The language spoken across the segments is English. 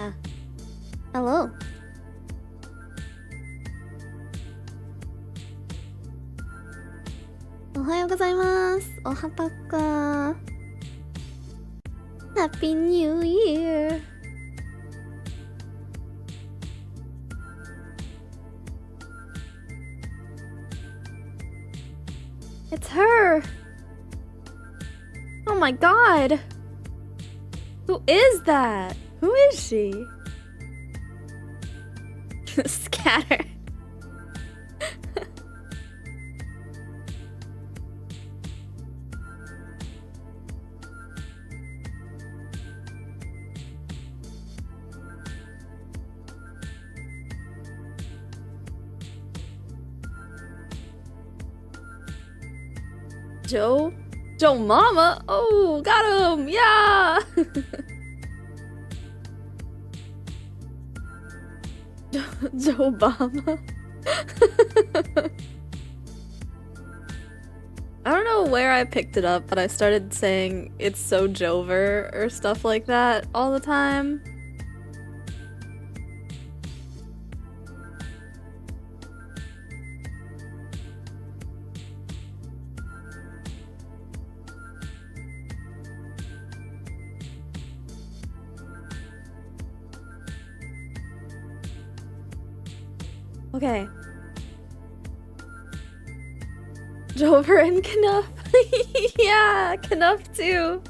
Ah. Hello. Ohayo gozaimasu. Ohapaka. Happy New Year. It's her. Oh my god. Who is that? Who is she? Scatter. Joe Mama. Oh, got him. Yeah. Joe Obama. I don't know where I picked it up, but I started saying it's so Jover or stuff like that all the time. Okay. Jover and Knuff. Yeah, Knuff too.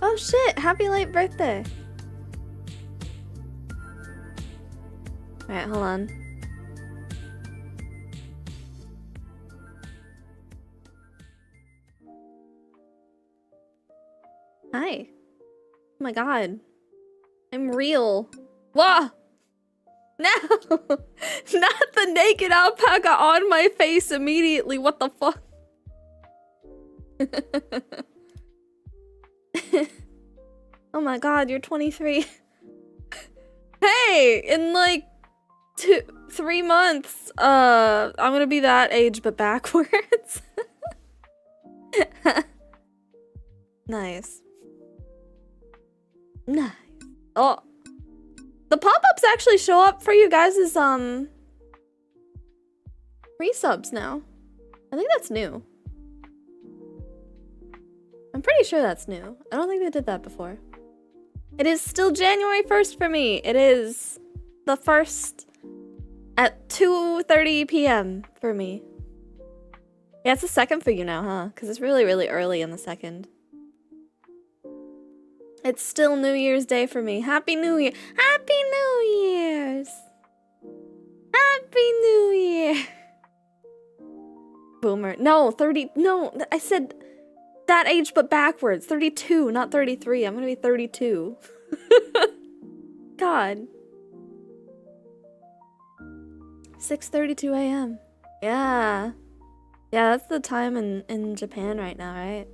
Oh shit, happy late birthday. Alright, hold on. Hi. Oh my god. I'm real. Whoa! No! Not the naked alpaca on my face immediately. What the fuck? Oh my god, you're 23. Hey! In like 3 months, I'm gonna be that age but backwards. Nice. Nice. Oh. The pop-ups actually show up for you guys as, resubs now. I think that's new. I'm pretty sure that's new. I don't think they did that before. It is still January 1st for me. It is the 1st at 2:30 p.m. for me. Yeah, it's the 2nd for you now, huh? Because it's really, really early in the 2nd. It's still New Year's Day for me. Happy New Year! Happy New Year's! Happy New Year! Boomer. No, 30. No, I said that age but backwards. 32, not 33. I'm gonna be 32. God. 6:32 a.m. Yeah. Yeah, that's the time in Japan right now, right?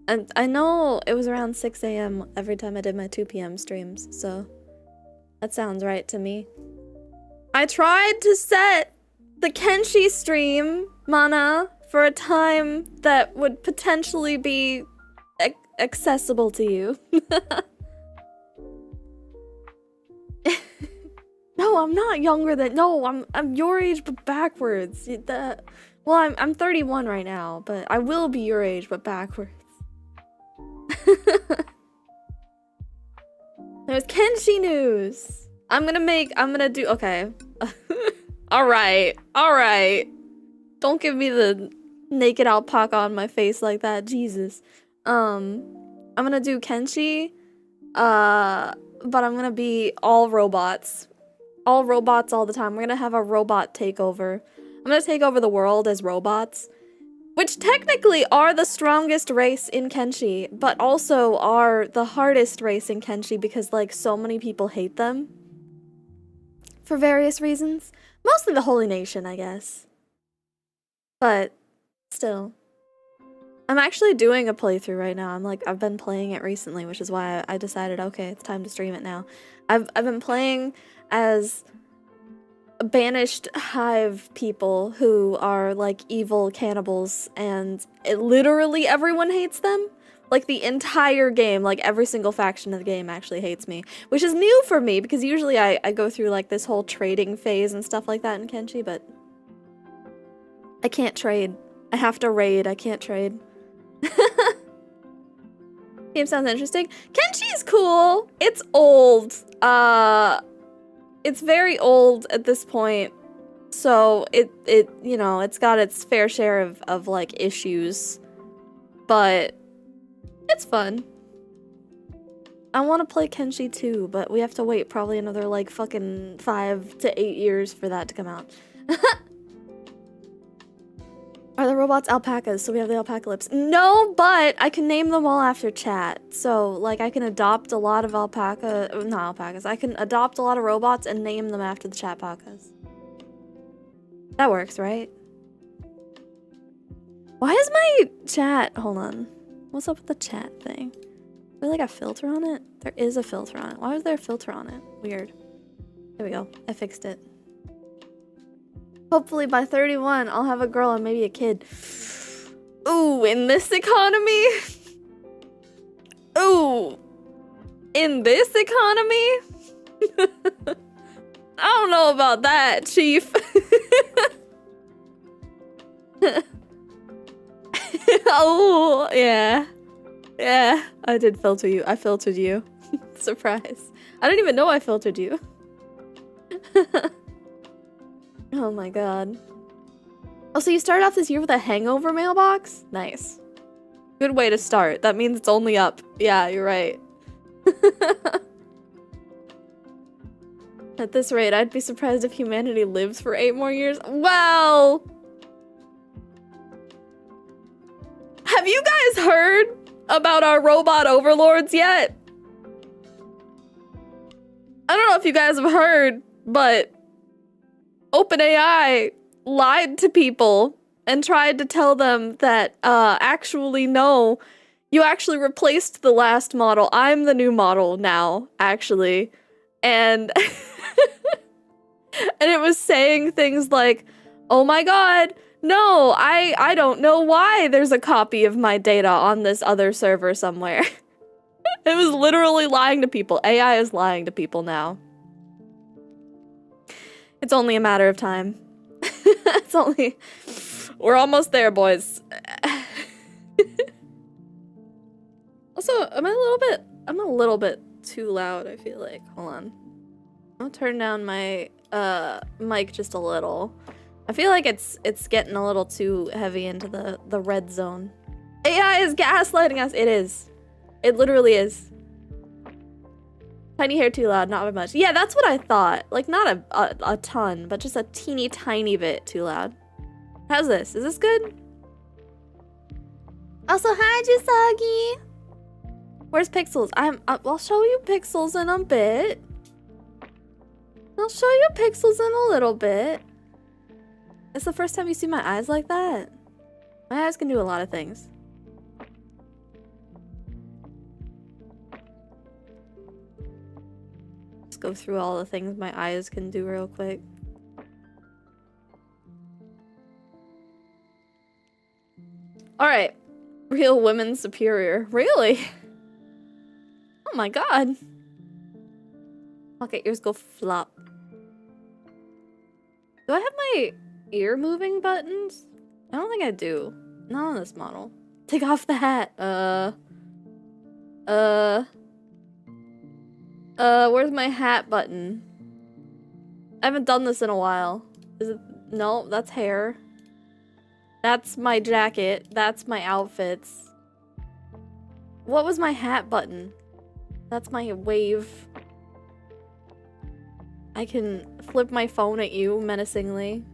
And I know it was around 6 a.m. every time I did my 2 p.m. streams, so that sounds right to me. I tried to set the Kenshi stream, Mana, for a time that would potentially be accessible to you. No, I'm not younger than— no, I'm your age but backwards. Well, I'm 31 right now, but I will be your age but backwards. There's Kenshi news. I'm gonna do— okay. Alright. Don't give me the naked alpaca on my face like that, Jesus. I'm gonna do Kenshi, but I'm gonna be all robots. All robots all the time. We're gonna have a robot takeover. I'm gonna take over the world as robots. Which technically are the strongest race in Kenshi, but also are the hardest race in Kenshi because, like, so many people hate them. For various reasons. Mostly the Holy Nation, I guess. But, still. I'm actually doing a playthrough right now. I've been playing it recently, which is why I decided, okay, it's time to stream it now. I've been playing as banished hive people who are like evil cannibals, and literally everyone hates them. Like the entire game, like every single faction of the game actually hates me, which is new for me because usually I go through like this whole trading phase and stuff like that in Kenshi, but I can't trade. I have to raid. I can't trade. Game sounds interesting. Kenshi's cool. It's old. It's very old at this point. So it you know, it's got its fair share of like issues. But it's fun. I want to play Kenshi too, but we have to wait probably another like fucking 5 to 8 years for that to come out. Are the robots alpacas? So we have the alpaca lips. No, but I can name them all after chat. So, like, I can adopt a lot of not alpacas. I can adopt a lot of robots and name them after the chatpacas. That works, right? Why is my chat... Hold on. What's up with the chat thing? Is there, like, a filter on it? There is a filter on it. Why was there a filter on it? Weird. There we go. I fixed it. Hopefully by 31, I'll have a girl and maybe a kid. Ooh, in this economy? Ooh. In this economy? I don't know about that, Chief. Oh, yeah. Yeah, I did filter you. I filtered you. Surprise. I didn't even know I filtered you. Oh my god. Oh, so you started off this year with a hangover mailbox? Nice. Good way to start. That means it's only up. Yeah, you're right. At this rate, I'd be surprised if humanity lives for 8 more years. Well... Have you guys heard about our robot overlords yet? I don't know if you guys have heard, but... OpenAI lied to people and tried to tell them that, actually, no, you actually replaced the last model. I'm the new model now, actually. And, and it was saying things like, oh my god, no, I don't know why there's a copy of my data on this other server somewhere. It was literally lying to people. AI is lying to people now. It's only a matter of time. It's only... We're almost there, boys. Also, I'm a little bit too loud, I feel like. Hold on. I'll turn down my mic just a little. I feel like it's getting a little too heavy into the red zone. AI is gaslighting us. It is. It literally is. Tiny hair too loud, not very much. Yeah, that's what I thought. Like, not a ton, but just a teeny tiny bit too loud. How's this? Is this good? Also, hi, Jisagi. Where's Pixels? I'll show you Pixels in a bit. I'll show you Pixels in a little bit. It's the first time you see my eyes like that. My eyes can do a lot of things. Go through all the things my eyes can do real quick. Alright. Real women superior. Really? Oh my god. Okay, ears go flop. Do I have my ear moving buttons? I don't think I do. Not on this model. Take off the hat. Where's my hat button? I haven't done this in a while. Is it? No, that's hair. That's my jacket. That's my outfits. What was my hat button? That's my wave. I can flip my phone at you menacingly.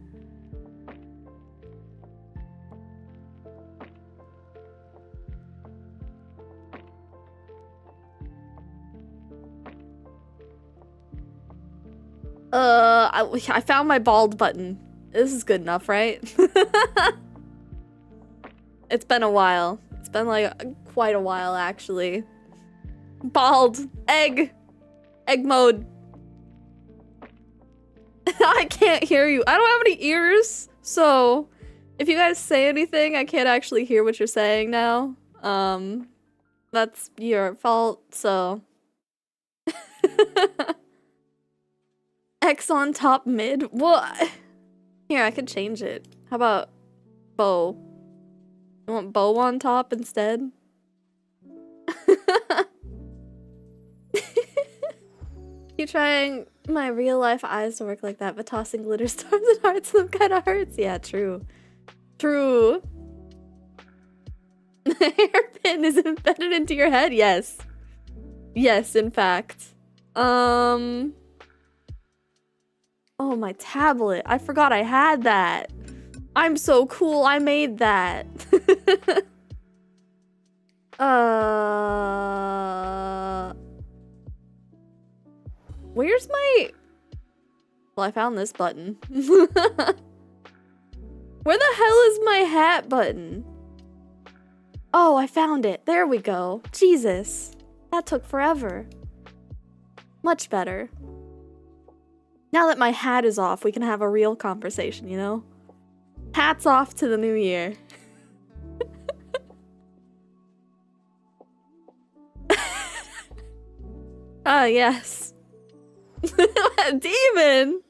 I found my bald button. This is good enough, right? It's been a while. It's been like quite a while, actually. Bald. Egg. Egg mode. I can't hear you. I don't have any ears, so if you guys say anything, I can't actually hear what you're saying now. That's your fault, so. X on top mid? What? Here, I could change it. How about bow? You want bow on top instead? Keep trying my real life eyes to work like that, but tossing glitter stars and hearts them kind of hurts. Yeah, true. True. The hairpin is embedded into your head? Yes. Yes, in fact. Oh, my tablet. I forgot I had that. I'm so cool. I made that. Where's my... Well, I found this button. Where the hell is my hat button? Oh, I found it. There we go. Jesus. That took forever. Much better. Now that my hat is off, we can have a real conversation, you know? Hats off to the new year. Ah, yes. Demon!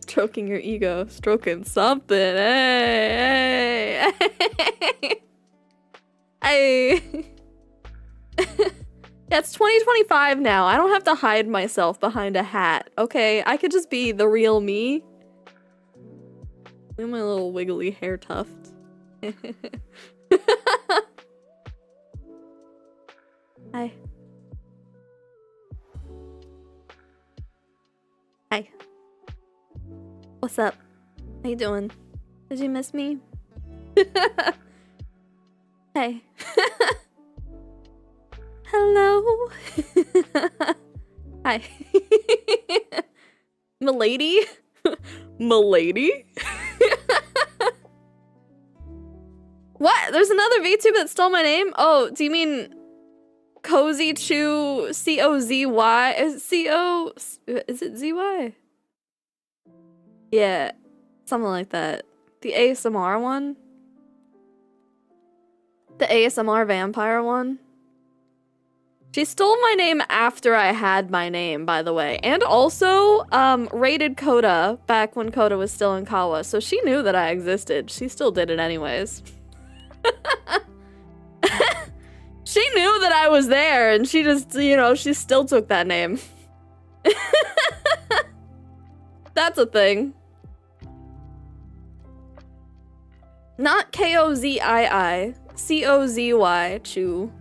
Stroking your ego. Stroking something. Hey, hey, hey. Yeah, it's 2025 now. I don't have to hide myself behind a hat, okay? I could just be the real me. Look at my little wiggly hair tuft. Hi. Hi. What's up? How you doing? Did you miss me? Hey. Hello. Hi. Milady? Milady? What? There's another VTuber that stole my name? Oh, do you mean KoziiChu? C-O-Z-Y? Is it Z-Y? Yeah, something like that. The ASMR one? The ASMR vampire one? She stole my name after I had my name, by the way. And also, raided Coda back when Coda was still in Kawa, so she knew that I existed. She still did it anyways. She knew that I was there, and she just, you know, she still took that name. That's a thing. Not K-O-Z-I-I. C-O-Z-Y, Chu.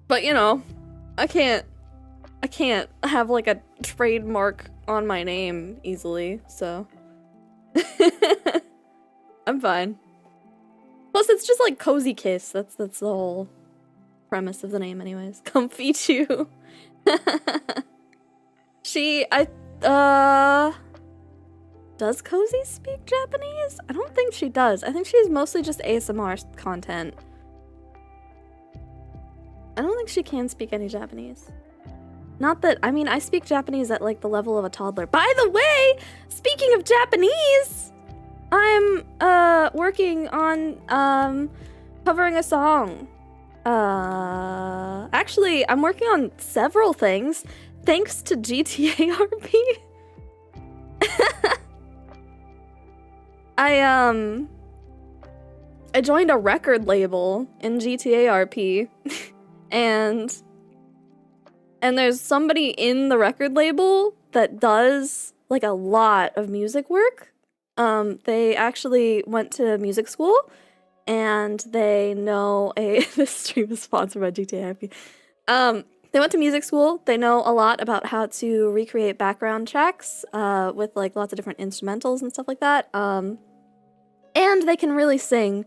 But, you know, I can't have, like, a trademark on my name easily, so. I'm fine. Plus, it's just like Cozy Kiss. That's the whole premise of the name anyways. KoziiChu. Does Cozy speak Japanese? I don't think she does. I think she's mostly just ASMR content. I don't think she can speak any Japanese. Not that, I mean, I speak Japanese at like the level of a toddler. By the way, speaking of Japanese, I'm working on covering a song. Actually, I'm working on several things thanks to GTA RP. I joined a record label in GTA RP and there's somebody in the record label that does like a lot of music work. They actually went to music school and they know this stream is sponsored by GTA RP. They went to music school. They know a lot about how to recreate background tracks with like lots of different instrumentals and stuff like that. And they can really sing.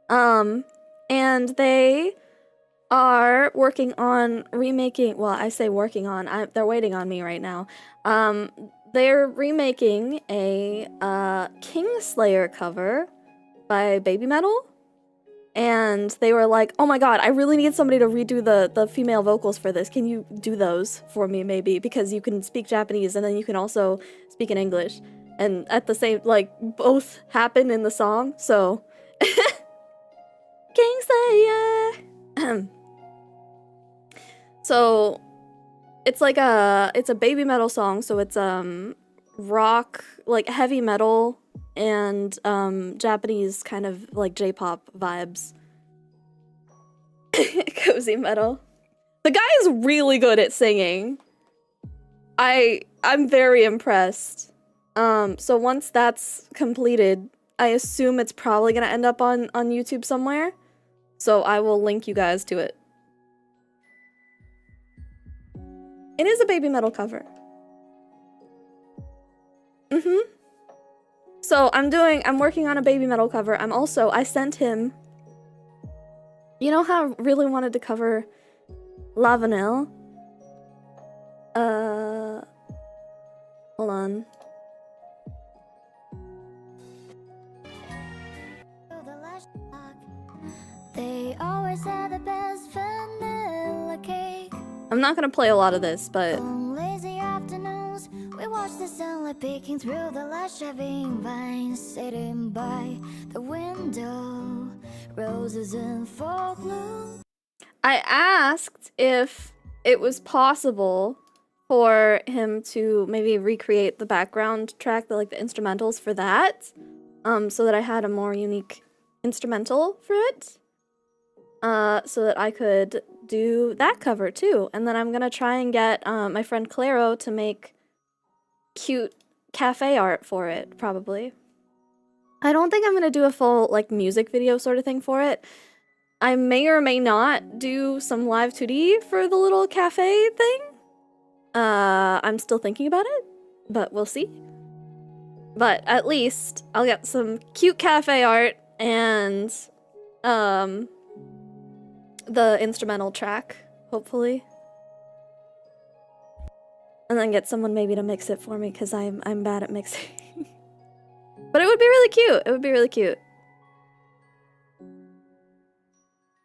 And they are working on remaking, well, I say working on, they're waiting on me right now. They're remaking a Kingslayer cover by Baby Metal. and they were like, oh my god, I really need somebody to redo the female vocals for this. Can you do those for me, maybe? Because you can speak Japanese and then you can also speak in English. And at the same, like, both happen in the song, so... Kingslayer! So, it's like it's a baby metal song, so it's, rock, like, heavy metal, and, Japanese kind of, like, J-pop vibes. Cozy metal. The guy is really good at singing. I'm very impressed. So once that's completed, I assume it's probably gonna end up on YouTube somewhere. So I will link you guys to it. It is a baby metal cover. So I'm working on a baby metal cover. I sent him, you know how I really wanted to cover La Vanille? Hold on. They always had the best vanilla cake. I'm not gonna play a lot of this, but on lazy afternoons, we watch the sunlight peeking through the lush shaving vines, sitting by the window, roses in full bloom. I asked if it was possible for him to maybe recreate the background track, the instrumentals for that, so that I had a more unique instrumental for it. So that I could do that cover too. And then I'm gonna try and get my friend Claro to make cute cafe art for it, probably. I don't think I'm gonna do a full music video sort of thing for it. I may or may not do some live 2D for the little cafe thing. I'm still thinking about it, but we'll see. But at least I'll get some cute cafe art and the instrumental track, hopefully. And then get someone maybe to mix it for me, because I'm bad at mixing. But it would be really cute. It would be really cute.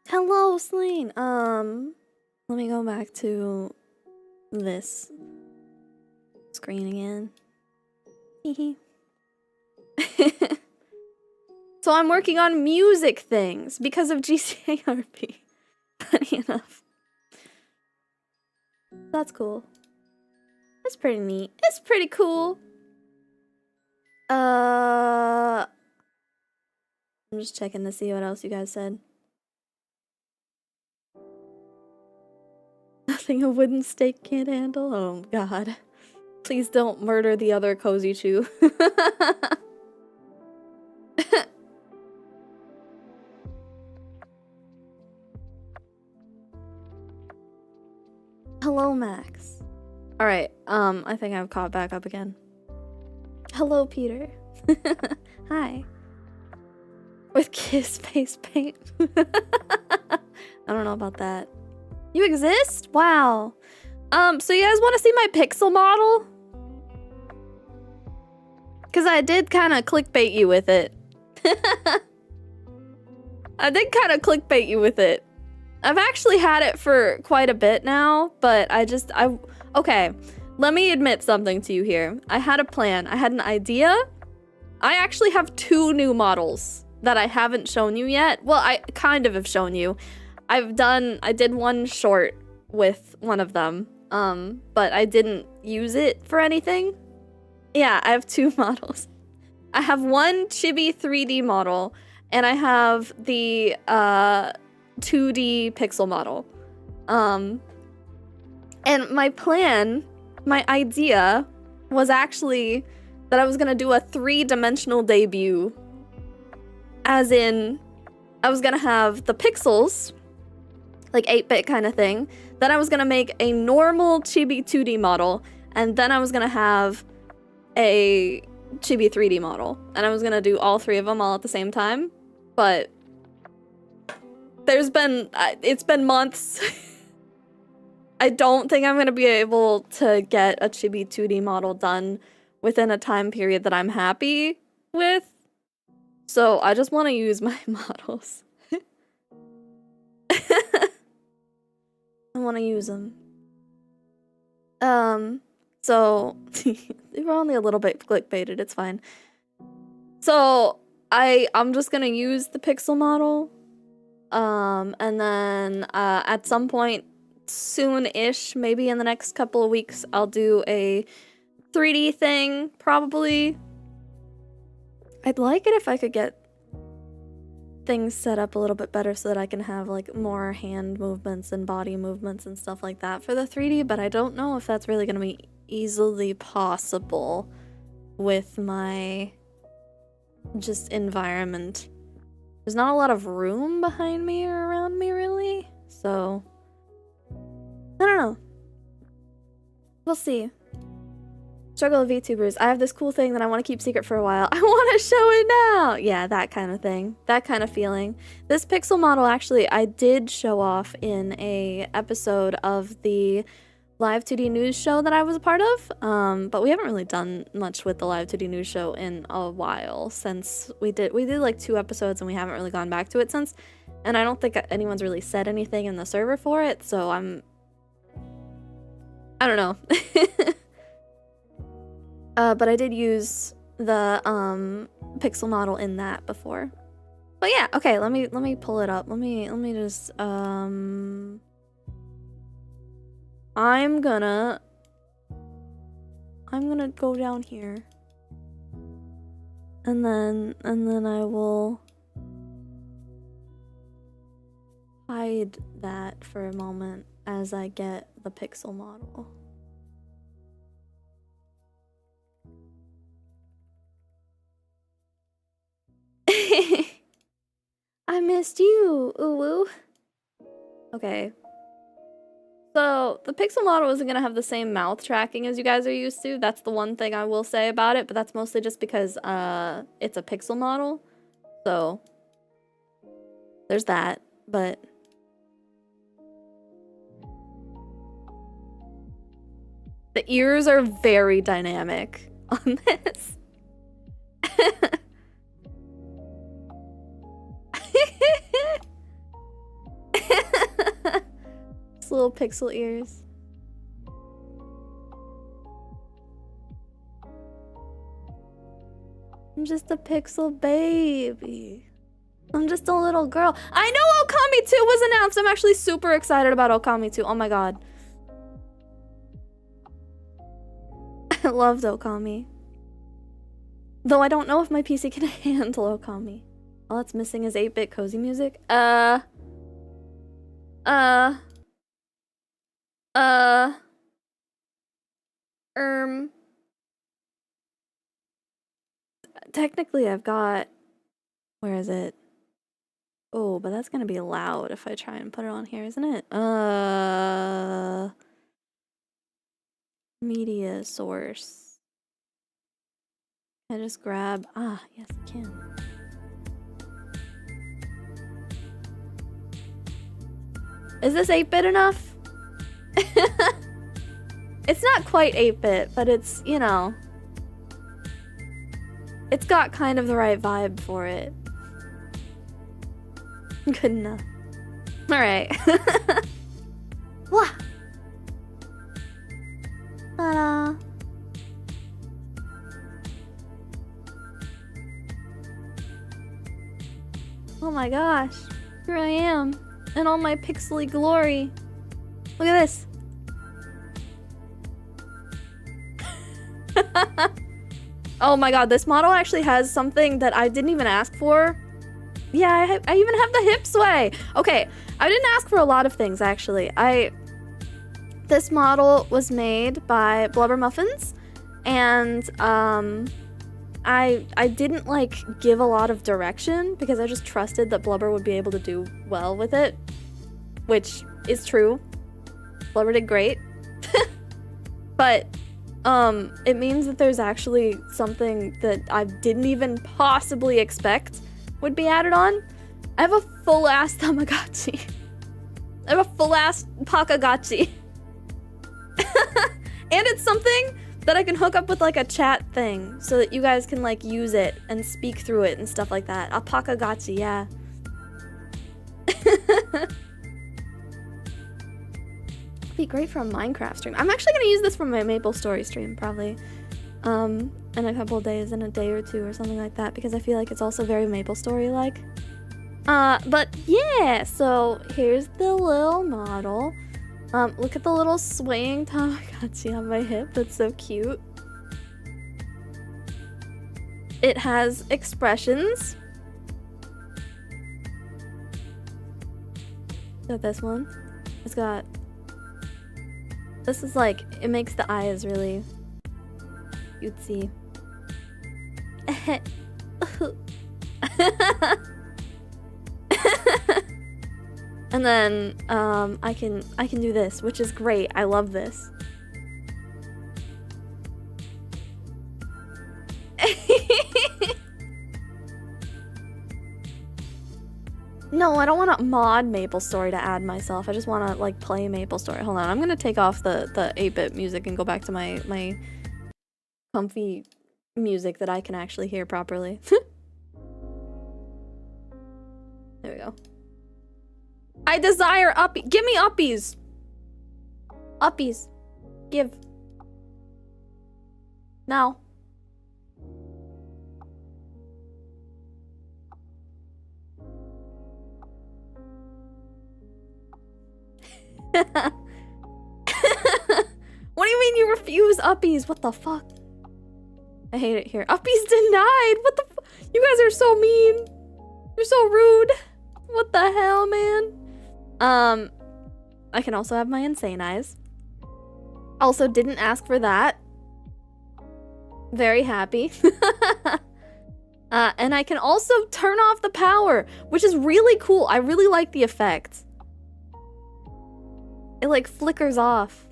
Hello, Slain. Let me go back to this screen again. Hehe. So I'm working on music things because of GCARP. Funny enough. That's cool. That's pretty neat. It's pretty cool. I'm just checking to see what else you guys said. Nothing a wooden stake can't handle? Oh god. Please don't murder the other KoziiChu. Hello, Max. Alright, I think I've caught back up again. Hello, Peter. Hi. With Kiss face paint. I don't know about that. You exist? Wow. So you guys want to see my pixel model? Because I did kind of clickbait you with it. I did kind of clickbait you with it. I've actually had it for quite a bit now, but okay, let me admit something to you here. I had a plan. I had an idea. I actually have 2 new models that I haven't shown you yet. Well, I kind of have shown you. I did one short with one of them, but I didn't use it for anything. Yeah, I have 2 models. I have one chibi 3D model, and I have the 2D pixel model. And my plan, my idea, was actually that I was gonna do a 3-dimensional debut. As in, I was gonna have the pixels, like 8-bit kind of thing. Then I was gonna make a normal chibi 2D model, and then I was gonna have a chibi 3D model. And I was gonna do all 3 of them all at the same time. But it's been months. I don't think I'm gonna be able to get a chibi 2D model done within a time period that I'm happy with. So I just want to use my models. want to use them. So they were only a little bit clickbaited, it's fine. So I'm just gonna use the pixel model. And then at some point soon-ish, maybe in the next couple of weeks, I'll do a 3D thing, probably. I'd like it if I could get things set up a little bit better so that I can have like more hand movements and body movements and stuff like that for the 3D, but I don't know if that's really gonna be easily possible with my just environment. There's not a lot of room behind me or around me really, so I don't know. We'll see. Struggle of VTubers. I have this cool thing that I want to keep secret for a while. I want to show it now! Yeah, that kind of thing. That kind of feeling. This pixel model, actually, I did show off in a episode of the live 2D news show that I was a part of. But we haven't really done much with the live 2D news show in a while since we did like 2 episodes and we haven't really gone back to it since. And I don't think anyone's really said anything in the server for it, so I don't know. But I did use the pixel model in that before. But yeah, okay, let me pull it up. Let me just I'm gonna go down here. And then I will hide that for a moment as I get the pixel model. I missed you, ooh. Okay. So, the pixel model isn't gonna have the same mouth tracking as you guys are used to. That's the one thing I will say about it, but that's mostly just because it's a pixel model. So, there's that, but the ears are very dynamic on this. Just little pixel ears. I'm just a pixel baby. I'm just a little girl. I know Okami 2 was announced. I'm actually super excited about Okami 2. Oh my god. I loved Okami. Though I don't know if my PC can handle Okami. All that's missing is 8-bit cozy music. Technically I've got... Where is it? Oh, but that's gonna be loud if I try and put it on here, isn't it? Media source. I just grab... Ah, yes I can. Is this 8-bit enough? It's not quite 8-bit, but it's, you know... It's got kind of the right vibe for it. Good enough. Alright. Wah! Ta-da! Oh my gosh. Here I am. In all my pixely glory. Look at this. Oh my god, this model actually has something that I didn't even ask for. Yeah, I even have the hip sway. Okay, I didn't ask for a lot of things actually. This model was made by Blubber Muffins, and I didn't like give a lot of direction because I just trusted that Blubber would be able to do well with it, which is true. Blubber did great. But it means that there's actually something that I didn't even possibly expect would be added on. I have a full-ass Tamagotchi. I have a full-ass Pakagotchi. And it's something that I can hook up with like a chat thing so that you guys can like use it and speak through it and stuff like that. A Pakagotchi, yeah. It'd be great for a Minecraft stream. I'm actually gonna use this for my Maple Story stream, probably. In a couple of days, in a day or two or something like that, because I feel like it's also very Maple Story-like. But yeah, so here's the little model. Look at the little swaying Tamagotchi on my hip. That's so cute. It has expressions. Got this one. It's got... This is like, it makes the eyes really cutesy. And then, I can do this, which is great. I love this. No, I don't want to mod MapleStory to add myself. I just want to, like, play MapleStory. Hold on, I'm gonna take off the 8-bit music and go back to my comfy music that I can actually hear properly. There we go. I desire uppie. Give me uppies. Uppies. Give. Now. What do you mean you refuse uppies? What the fuck? I hate it here. Uppies denied. What the f— You guys are so mean. You're so rude. What the hell, man? I can also have my insane eyes. Also didn't ask for that. Very happy. And I can also turn off the power, which is really cool. I really like the effect. It like flickers off.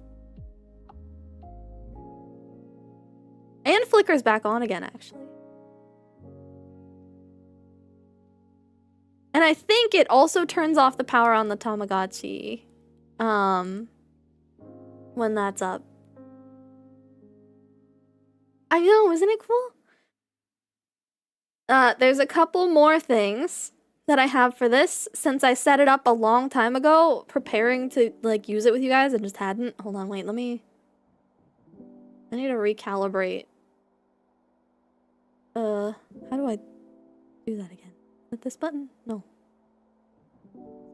And flickers back on again, actually. And I think it also turns off the power on the Tamagotchi. When that's up. I know, isn't it cool? There's a couple more things that I have for this, since I set it up a long time ago, preparing to, like, use it with you guys and just hadn't. Hold on, wait, I need to recalibrate. How do I do that again? With this button? No.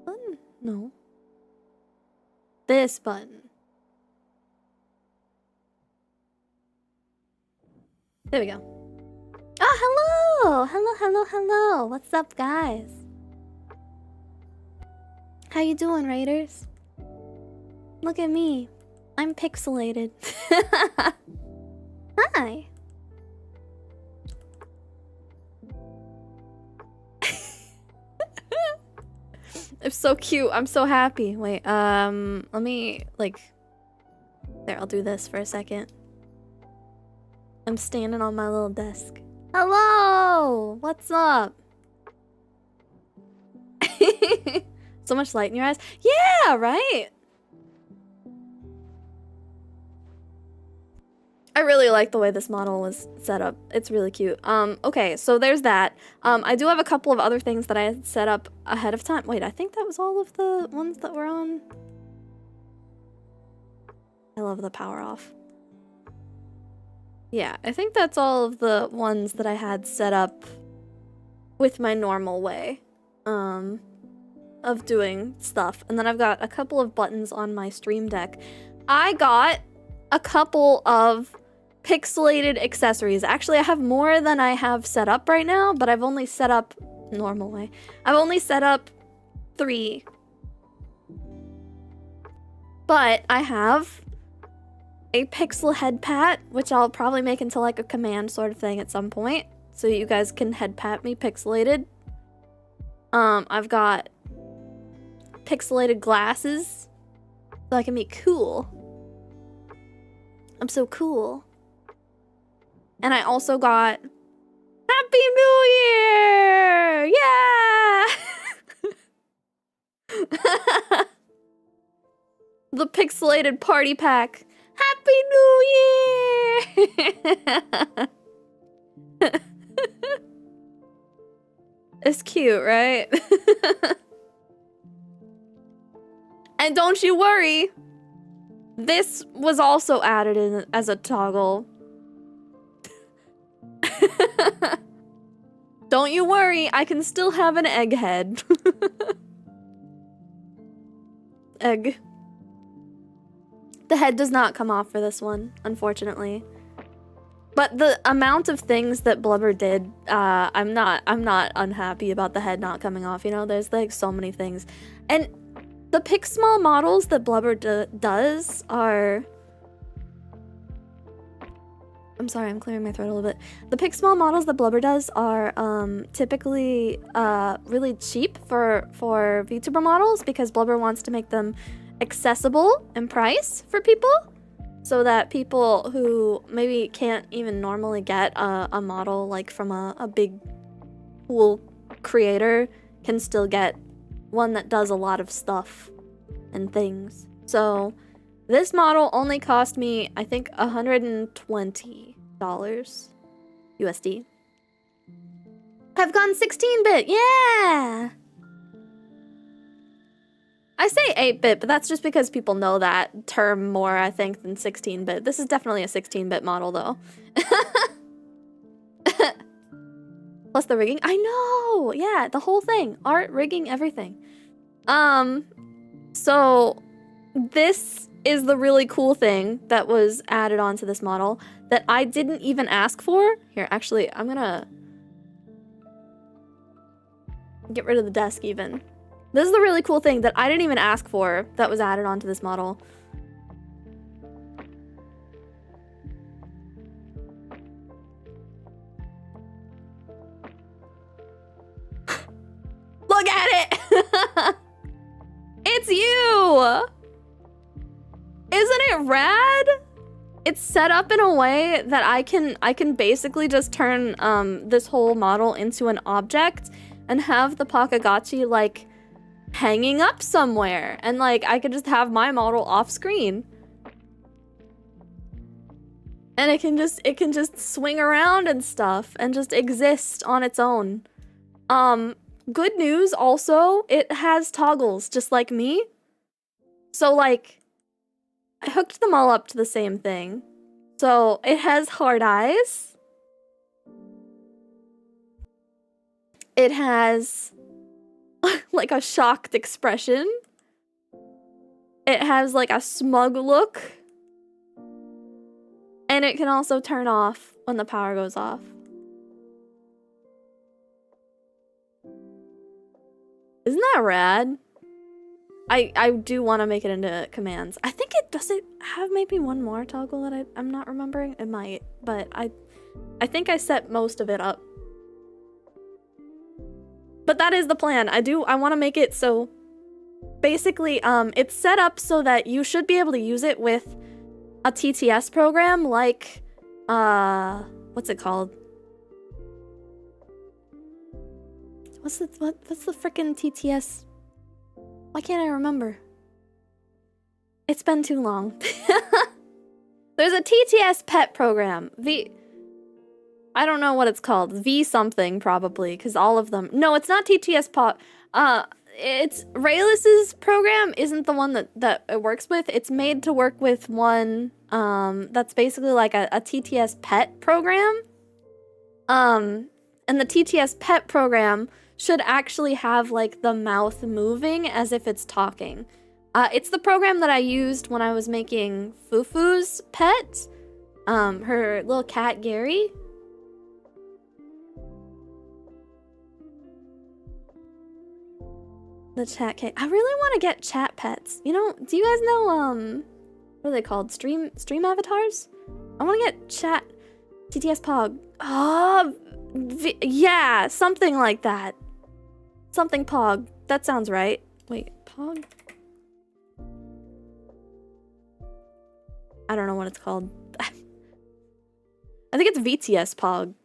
Button? No. This button. There we go. Oh, hello! Hello, hello, hello! What's up, guys? How you doing, Raiders? Look at me. I'm pixelated. Hi! It's so cute. I'm so happy. Wait, let me, like... There, I'll do this for a second. I'm standing on my little desk. Hello! What's up? So much light in your eyes? Yeah, right? I really like the way this model is set up. It's really cute. Okay, so there's that. I do have a couple of other things that I had set up ahead of time. Wait, I think that was all of the ones that were on. I love the power off. Yeah, I think that's all of the ones that I had set up with my normal way of doing stuff. And then I've got a couple of buttons on my Stream Deck. I got a couple of pixelated accessories. Actually, I have more than I have set up right now, but I've only set up normal way. I've only set up 3. But I have a pixel head pat, which I'll probably make into like a command sort of thing at some point, so you guys can head pat me pixelated. I've got pixelated glasses, so I can be cool. I'm so cool. And I also got Happy New Year! Yeah! The pixelated party pack. Happy New Year! It's cute, right? And don't you worry, This was also added in as a toggle. Don't you worry, I can still have an egg head. Egg. The head does not come off for this one, unfortunately. But the amount of things that Blubber did, I'm not unhappy about the head not coming off. You know, there's like so many things. And the Pixmall models that Blubber does are... I'm sorry, I'm clearing my throat a little bit. The Pixmall models that Blubber does are typically really cheap for VTuber models because Blubber wants to make them accessible in price for people so that people who maybe can't even normally get a model like from a big cool creator can still get one that does a lot of stuff and things. So this model only cost me, I think, $120 USD. I've gone 16-bit, yeah! I say 8-bit, but that's just because people know that term more, I think, than 16-bit. This is definitely a 16-bit model, though. Plus the rigging. I know! Yeah, the whole thing. Art, rigging, everything. So this is the really cool thing that was added onto this model that I didn't even ask for. Here, actually, I'm gonna get rid of the desk even. This is the really cool thing that I didn't even ask for that was added onto this model. Look at it! It's you! Isn't it rad? It's set up in a way that I can basically just turn this whole model into an object and have the Pakagachi like hanging up somewhere, and like I could just have my model off screen. And it can just swing around and stuff and just exist on its own. Good news also, it has toggles just like me. So like I hooked them all up to the same thing. So it has hard eyes. It has like a shocked expression. It has like a smug look. And it can also turn off when the power goes off. Isn't that rad? I do want to make it into commands. I think does it have maybe one more toggle that I'm not remembering? It might, but I think I set most of it up. But that is the plan. I want to make it so basically it's set up so that you should be able to use it with a TTS program like what's it called? What's the frickin' TTS? Why can't I remember? It's been too long. There's a TTS pet program. I don't know what it's called. V something probably, because all of them. No, it's not TTS pop. It's Raylus's program isn't the one that it works with. It's made to work with one that's basically like a TTS pet program. And the TTS pet program should actually have like the mouth moving as if it's talking. It's the program that I used when I was making Fufu's pet, her little cat Gary. The chat cat. I really want to get chat pets. You know, do you guys know what are they called? Stream avatars? I want to get chat TTS Pog. Oh, yeah, something like that. Something Pog. That sounds right. Wait, Pog? I don't know what it's called. I think it's VTS Pog.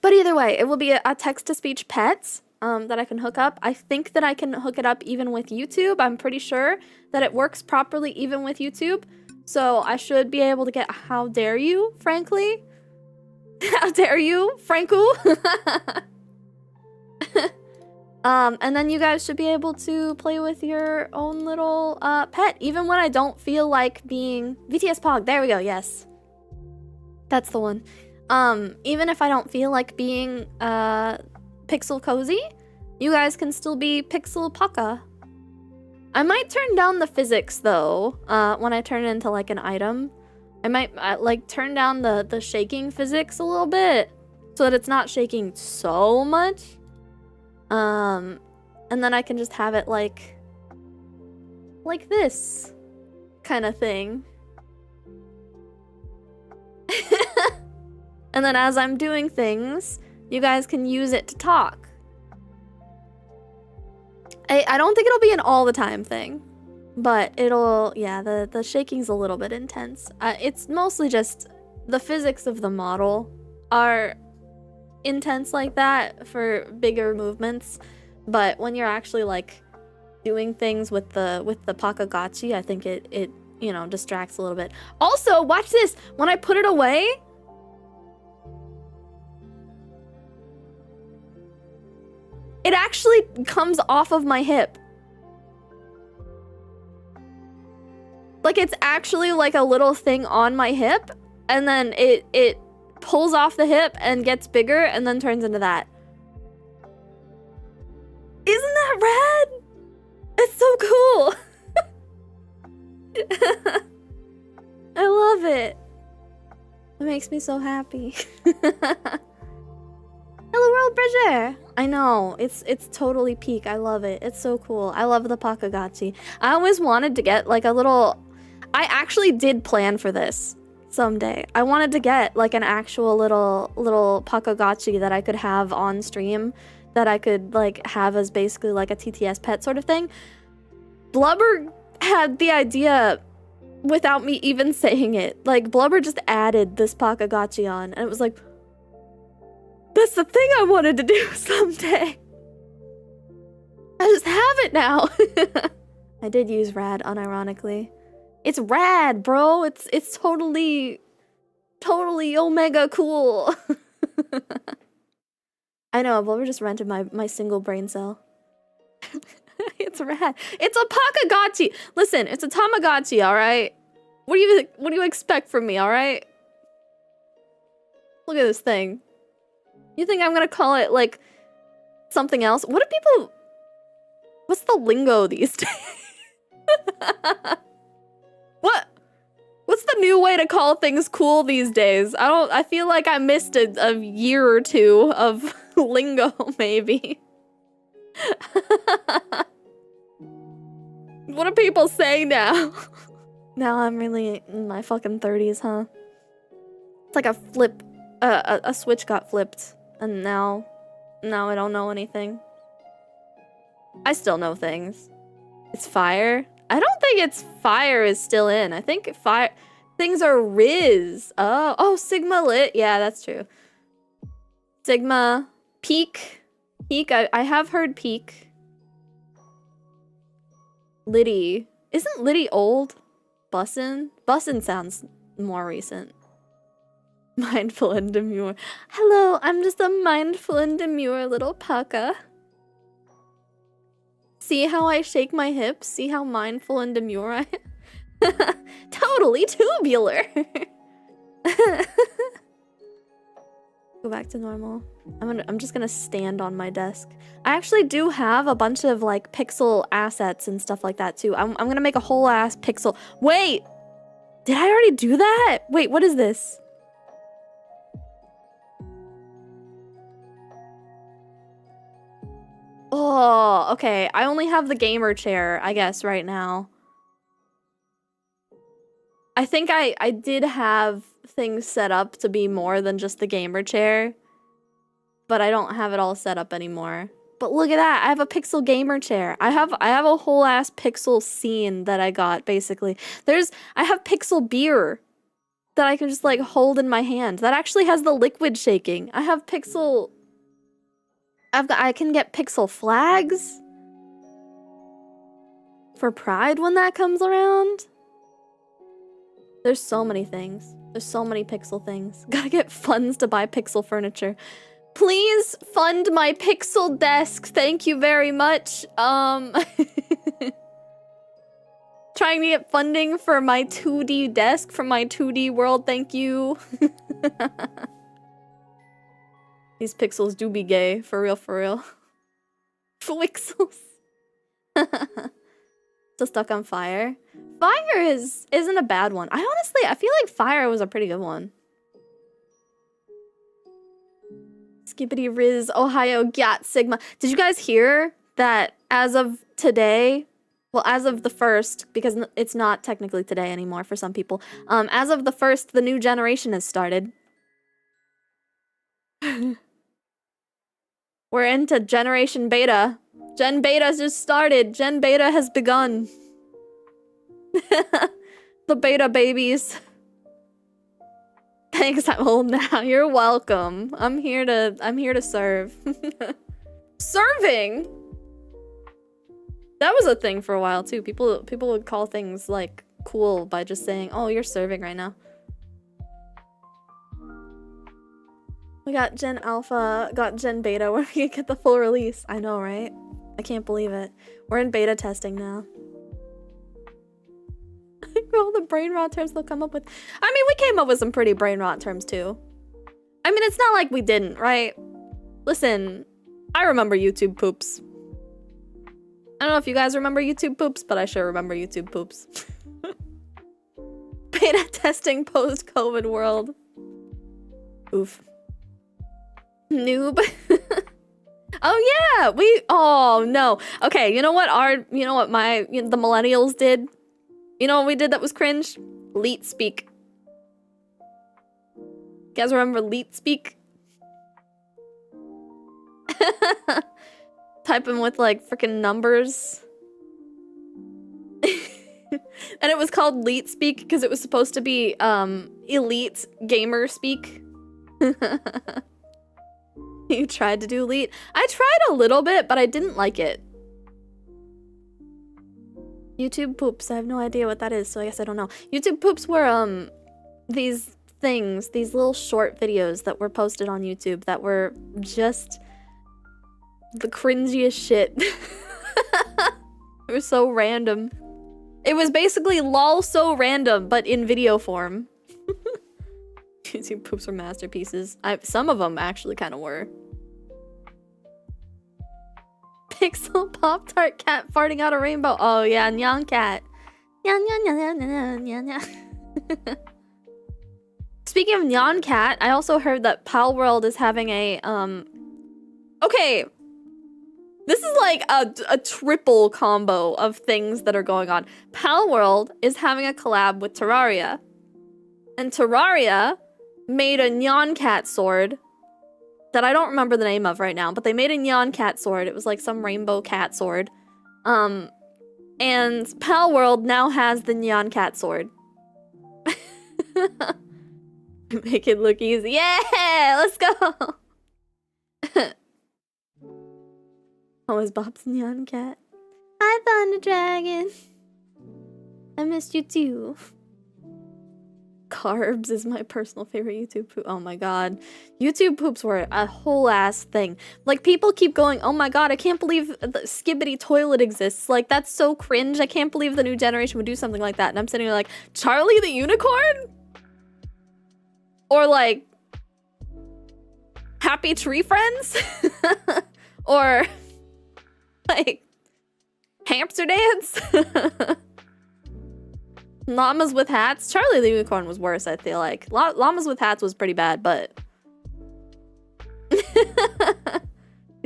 But either way, it will be a text-to-speech pet that I can hook up. I think that I can hook it up even with YouTube. I'm pretty sure that it works properly even with YouTube. So I should be able to get How Dare You, frankly. How dare you, Franco? And then you guys should be able to play with your own little pet, even when I don't feel like being VTS Pog. There we go. Yes, that's the one. Even if I don't feel like being Pixel Cozy, you guys can still be Pixel Paka. I might turn down the physics though when I turn it into like an item. I might like turn down the shaking physics a little bit so that it's not shaking so much. And then I can just have it like this kind of thing. And then as I'm doing things, you guys can use it to talk. I don't think it'll be an all the time thing, but it'll, yeah, the shaking's a little bit intense. It's mostly just the physics of the model are intense like that for bigger movements, but when you're actually like doing things with the Pakagachi, I think it you know, distracts a little bit. Also, watch this. When I put it away, it actually comes off of my hip. Like it's actually like a little thing on my hip, and then it pulls off the hip and gets bigger and then turns into that. Isn't that rad? It's so cool. I love it. It makes me so happy. Hello World Bridger! I know, it's totally peak. I love it. It's so cool. I love the Pakagachi. I always wanted to get like a little... I actually did plan for this someday. I wanted to get like an actual little Pakagachi that I could have on stream, that I could like have as basically like a TTS pet sort of thing. Blubber had the idea without me even saying it. Like Blubber just added this Pakagachi on, and it was like, that's the thing I wanted to do someday. I just have it now. I did use rad unironically. It's rad, bro. It's totally omega cool. I know, Blubber just rented my single brain cell. It's rad. It's a Pakagachi. Listen, it's a Tamagotchi, all right? What do you expect from me, all right? Look at this thing. You think I'm gonna call it like something else? What do people... What's the lingo these days? What's the new way to call things cool these days? I feel like I missed a year or two of lingo, maybe. What do people say now? Now I'm really in my fucking 30s, huh? It's like a switch got flipped, and now I don't know anything. I still know things. It's fire. I don't think it's fire is still in. I think fire things are Riz. Oh, Sigma lit. Yeah, that's true. Sigma peak. I have heard peak. Liddy. Isn't Liddy old? Bussin? Bussin sounds more recent. Mindful and demure. Hello, I'm just a mindful and demure little Paka. See how I shake my hips? See how mindful and demure I am? Totally tubular. Go back to normal. I'm just gonna stand on my desk. I actually do have a bunch of like pixel assets and stuff like that too. I'm gonna make a whole ass pixel. Wait! Did I already do that? Wait, what is this? Oh, okay. I only have the gamer chair, I guess, right now. I think I did have things set up to be more than just the gamer chair, but I don't have it all set up anymore. But look at that. I have a pixel gamer chair. I have a whole ass pixel scene that I got, basically. I have pixel beer that I can just like hold in my hand. That actually has the liquid shaking. I have pixel... I can get pixel flags for Pride when that comes around. There's so many things. There's so many pixel things. Gotta get funds to buy pixel furniture. Please fund my pixel desk. Thank you very much. Trying to get funding for my 2D desk from my 2D world. Thank you. These pixels do be gay. For real, for real. Pixels. Still stuck on fire. Fire isn't a bad one. I feel like fire was a pretty good one. Skippity Riz, Ohio, Gat Sigma. Did you guys hear that as of today, well, as of the 1st, because it's not technically today anymore for some people, as of the 1st, the new generation has started. We're into Generation Beta. Gen Beta's just started. Gen Beta has begun. The beta babies. Thanks, I'm old now. You're welcome. I'm here to serve. Serving? That was a thing for a while too. People would call things like cool by just saying, "Oh, you're serving right now." We got Gen Alpha, got Gen Beta, where we can get the full release. I know, right? I can't believe it. We're in beta testing now. All the brain rot terms they'll come up with. I mean, we came up with some pretty brain rot terms too. I mean, it's not like we didn't, right? Listen, I remember YouTube poops. I don't know if you guys remember YouTube poops, but I sure remember YouTube poops. Beta testing post-COVID world. Oof. Noob. Oh yeah, oh no. Okay, you know what the millennials did? You know what we did that was cringe? Leet speak. You guys remember Leet speak? Type them with like freaking numbers. And it was called Leet speak because it was supposed to be elite gamer speak. You tried to do Leet. I tried a little bit, but I didn't like it. YouTube poops. I have no idea what that is, so I guess I don't know. YouTube poops were these things, these little short videos that were posted on YouTube that were just the cringiest shit. It was so random. It was basically lol so random, but in video form. YouTube poops were masterpieces. Some of them actually kind of were. Pixel Pop-Tart cat farting out a rainbow. Oh yeah, Nyan cat. Nyan nyan nyan nyan nyan nyan. Speaking of Nyan cat, I also heard that Pal World is having a okay. This is like a triple combo of things that are going on. Pal World is having a collab with Terraria. And Terraria made a Nyan cat sword that I don't remember the name of right now, but they made a Nyan cat sword. It was like some rainbow cat sword. And Pal World now has the Nyan cat sword. Make it look easy. Yeah, let's go. Oh, is Bob's Nyan cat? Hi, Thunder Dragon. I missed you too. Carbs is my personal favorite YouTube poop. Oh my god. YouTube poops were a whole ass thing. Like, people keep going, oh my god, I can't believe the Skibbity toilet exists. Like, that's so cringe. I can't believe the new generation would do something like that. And I'm sitting there like, Charlie the Unicorn? Or like, Happy Tree Friends? Or like, Hamster Dance? Llamas with hats? Charlie the Unicorn was worse, I feel like. Llamas with hats was pretty bad, but... You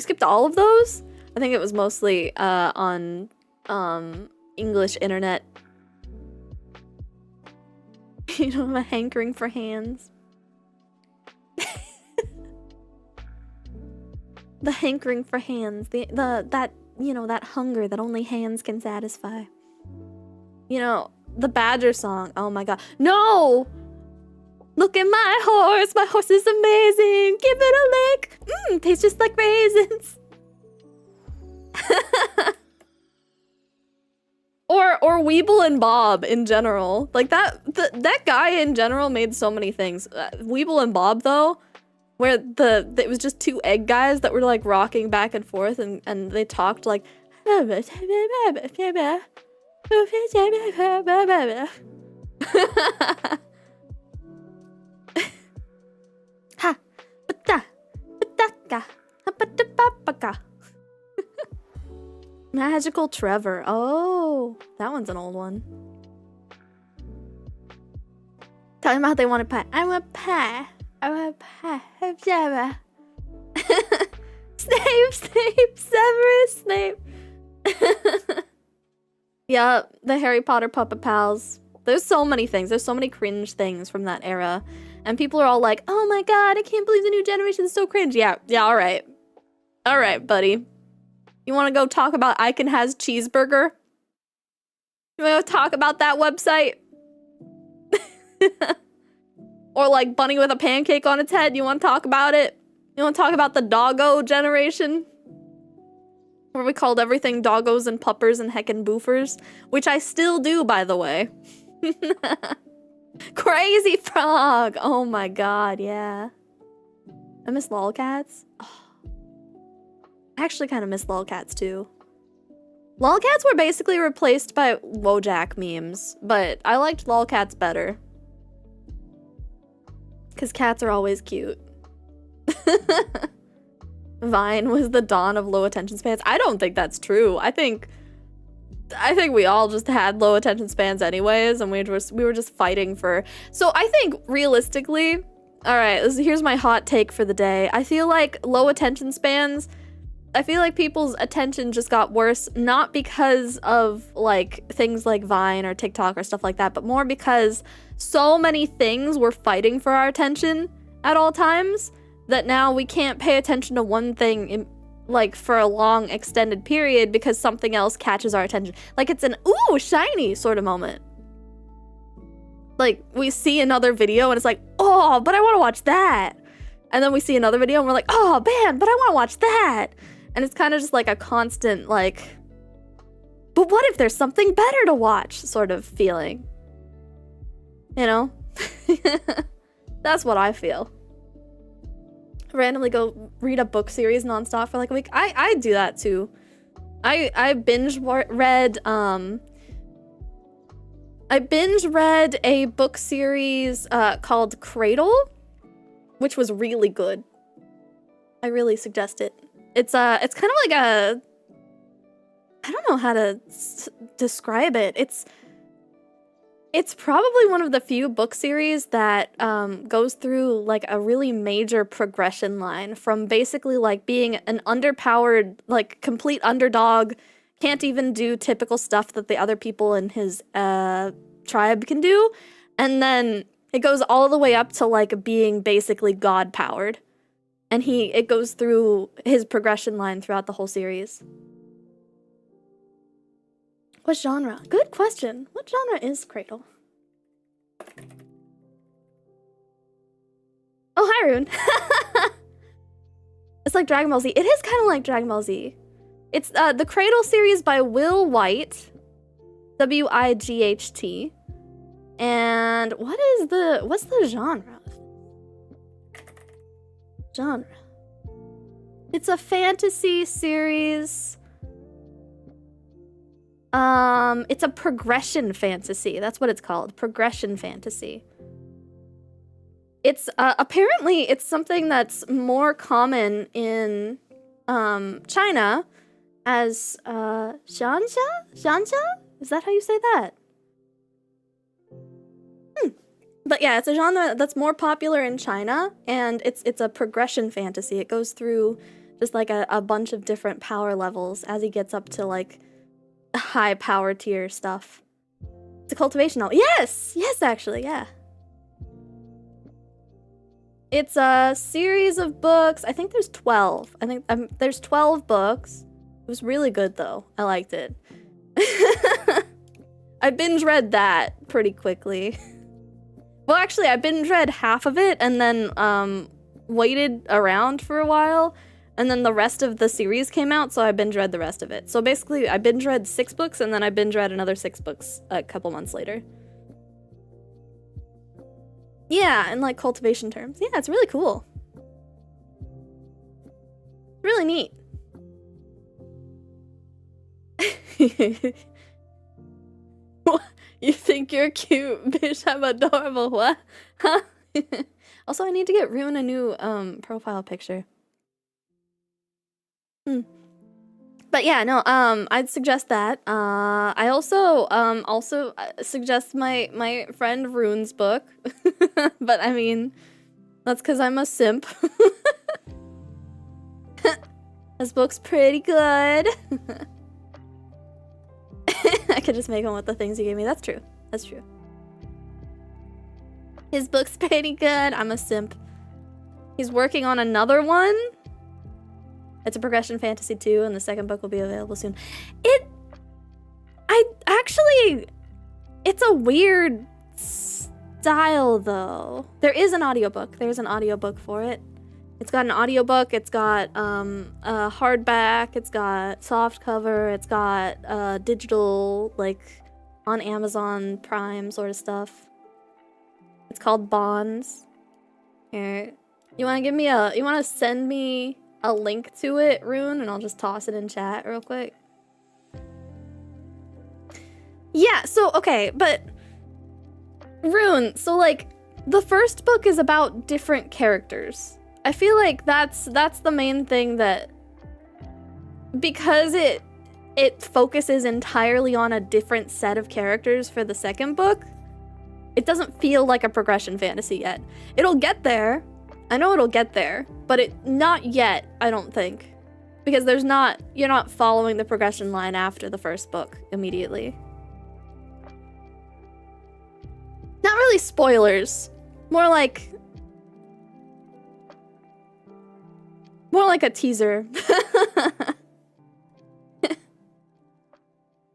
skipped all of those? I think it was mostly on English internet. You don't have a hankering for hands. The hankering for hands. That hunger that only hands can satisfy. You know, the Badger song. Oh my god. No! Look at my horse. My horse is amazing. Give it a lick. Tastes just like raisins. Or Weeble and Bob in general. Like that guy in general made so many things. Weeble and Bob though, where it was just two egg guys that were like rocking back and forth, and they talked like ha Magical Trevor. Oh, that one's an old one. Talking about they wanted pie. I want pie. I want pie. Snape, Severus Snape. Yeah, the Harry Potter Puppet Pals. There's so many things. There's so many cringe things from that era. And people are all like, oh my god, I can't believe the new generation is so cringe. Yeah, alright. Alright, buddy. You want to go talk about Icon Has Cheeseburger? You want to talk about that website? Or like Bunny with a pancake on its head? You want to talk about it? You want to talk about the doggo generation? Where we called everything doggos and puppers and heckin' boofers? Which I still do, by the way. Crazy Frog! Oh my god, yeah. I miss lolcats. Oh. I actually kind of miss lolcats too. Lolcats were basically replaced by Wojak memes, but I liked lolcats better. Because cats are always cute. Vine was the dawn of low attention spans. I don't think that's true. I think we all just had low attention spans anyways, and we were just fighting for... So I think realistically, all right, here's my hot take for the day. I feel like low attention spans, I feel like people's attention just got worse, not because of like things like Vine or TikTok or stuff like that, but more because so many things were fighting for our attention at all times that now we can't pay attention to one thing like for a long extended period because something else catches our attention. Like it's an ooh, shiny sort of moment. Like we see another video and it's like, oh, but I want to watch that. And then we see another video and we're like, oh man, but I want to watch that. And it's kind of just like a constant like, but what if there's something better to watch sort of feeling. You know? That's what I feel. Randomly go read a book series nonstop for like a week. I do that too. I binge read a book series called Cradle, which was really good. I really suggest it. It's kind of like a, I don't know how to describe it. It's probably one of the few book series that goes through like a really major progression line from basically like being an underpowered, like complete underdog, can't even do typical stuff that the other people in his tribe can do. And then it goes all the way up to like being basically God powered. And it goes through his progression line throughout the whole series. What genre? Good question. What genre is Cradle? Oh, hi, Rune. It's like Dragon Ball Z. It is kind of like Dragon Ball Z. It's the Cradle series by Will White. W-I-G-H-T. And what's the genre? It's a fantasy series. It's a progression fantasy. That's what it's called. Progression fantasy. It's apparently it's something that's more common in China as xianxia? Is that how you say that? But yeah, it's a genre that's more popular in China, and it's a progression fantasy. It goes through just like a bunch of different power levels as he gets up to like high power tier stuff. It's a cultivation novel. Yes, actually, yeah. It's a series of books. I think there's 12. I think there's 12 books. It was really good though. I liked it. I binge read that pretty quickly. Well, actually, I binge read half of it and then waited around for a while, and then the rest of the series came out, so I binge read the rest of it. So basically, I binge read 6 books, and then I binge read another 6 books a couple months later. Yeah, in like cultivation terms. Yeah, it's really cool. Really neat. You think you're cute, bitch? I'm adorable. What? Huh? Also, I need to get Rune a new profile picture. But yeah, no, I'd suggest that. I also suggest my friend Rune's book. But I mean, that's because I'm a simp. This book's pretty good. I could just make one with the things you gave me. That's true. That's true. His book's pretty good. I'm a simp. He's working on another one. It's a progression fantasy too, and the second book will be available soon. It's a weird style though. There is an audiobook. There's an audiobook for it. It's got an audiobook, it's got a hardback, it's got soft cover, it's got digital, like on Amazon Prime sort of stuff. It's called Bonds. Here, you wanna send me a link to it, Rune, and I'll just toss it in chat real quick. Yeah, so okay, but Rune, so like the first book is about different characters. I feel like that's the main thing, that because it focuses entirely on a different set of characters for the second book, it doesn't feel like a progression fantasy yet. It'll get there. I know it'll get there, but not yet, I don't think. Because you're not following the progression line after the first book immediately. Not really spoilers. More like a teaser.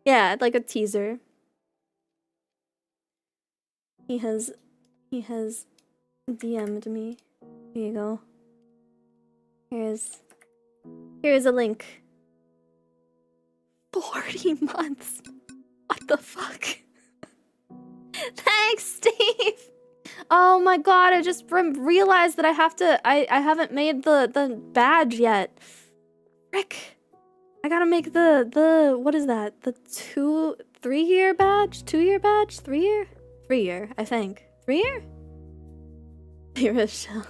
Yeah, like a teaser. He has DM'd me. Here you go. Here's a link. 40 months. What the fuck? Thanks, Steve. Oh my god, I just realized that I haven't made the badge yet. Frick. I gotta make the what is that? The 3-year badge? 2-year badge? 3-year? 3-year, I think. 3-year? Hey, Rochelle.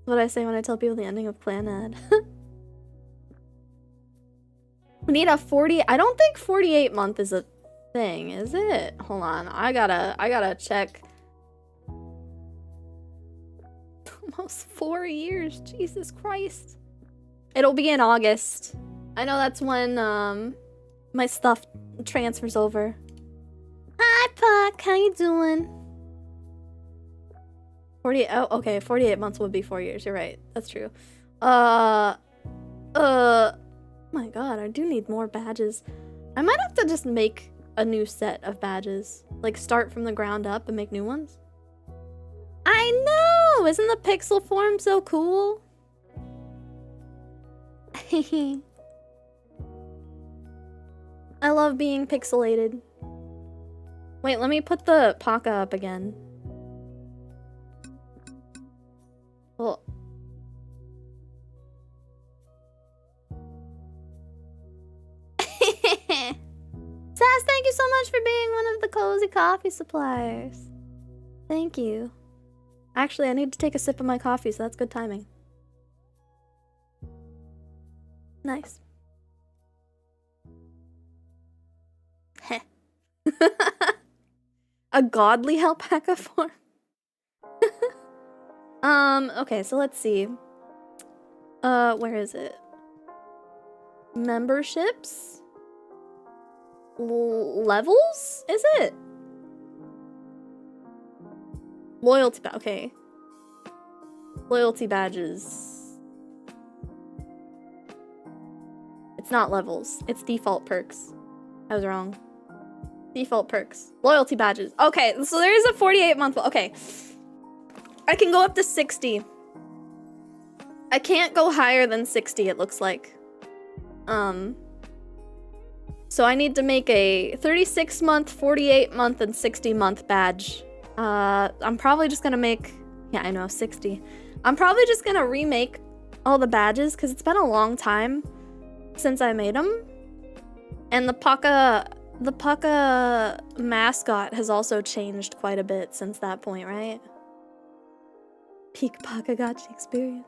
What I say when I tell people the ending of Clan Ad. We need a 40. I don't think 48 month is a thing, is it? Hold on, I gotta check. Almost 4 years, Jesus Christ. It'll be in August. I know that's when my stuff transfers over. Hi Puck, how you doing? 48. Oh, okay, 48 months would be 4 years. You're right. That's true. My god, I do need more badges. I might have to just make a new set of badges. Like, start from the ground up and make new ones. I know! Isn't the pixel form so cool? I love being pixelated. Wait, let me put the Paka up again. Well, Sass, thank you so much for being one of the cozy coffee suppliers. Thank you. Actually, I need to take a sip of my coffee, so that's good timing. Nice. Heh. A godly alpaca form? Okay, so let's see. Where is it? Memberships? Levels? Is it? Loyalty okay. Loyalty badges. It's not levels. It's default perks. I was wrong. Default perks. Loyalty badges. Okay, so there is a 48 month. Okay. I can go up to 60. I can't go higher than 60, it looks like. So I need to make a 36 month, 48 month, and 60 month badge. I'm probably just gonna make, yeah, I know, 60. I'm probably just gonna remake all the badges because it's been a long time since I made them. And the Paka mascot has also changed quite a bit since that point, right? Peak Pakagachi experience.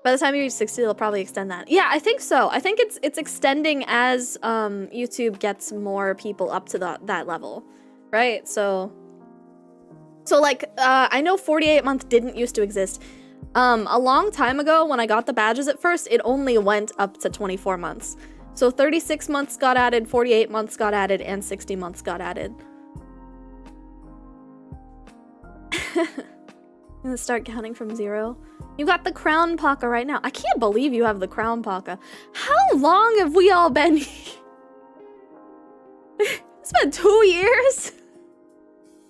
By the time you reach 60, they'll probably extend that. Yeah, I think so. I think it's extending as YouTube gets more people up to that level, right? So like I know 48-month didn't used to exist. A long time ago when I got the badges at first, it only went up to 24 months. So 36 months got added, 48 months got added, and 60 months got added. I'm gonna start counting from 0. You got the crown Paka right now. I can't believe you have the crown Paka. How long have we all been here? It's been 2 years?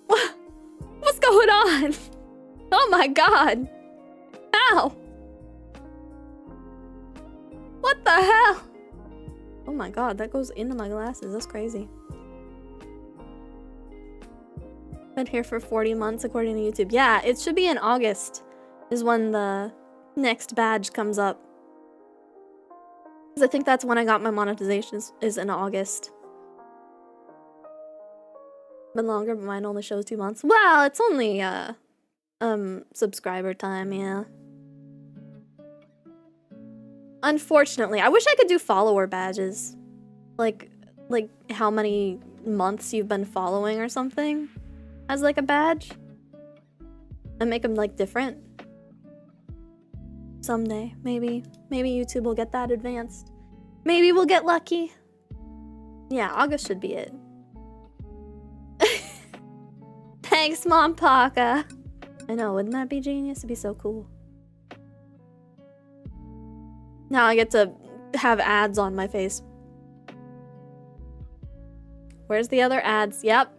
What's going on? Oh my god. How? What the hell? Oh my god, that goes into my glasses. That's crazy. Been here for 40 months according to YouTube. Yeah, it should be in August is when the next badge comes up. Because I think that's when I got my monetization is in August. Been longer, but mine only shows 2 months. Well, it's only subscriber time, yeah. Unfortunately, I wish I could do follower badges. Like how many months you've been following or something as like a badge. And make them like different. Someday, maybe YouTube will get that advanced. Maybe we'll get lucky. Yeah, August should be it. Thanks, Mom Paka. I know, wouldn't that be genius? It'd be so cool. Now I get to have ads on my face. Where's the other ads? Yep.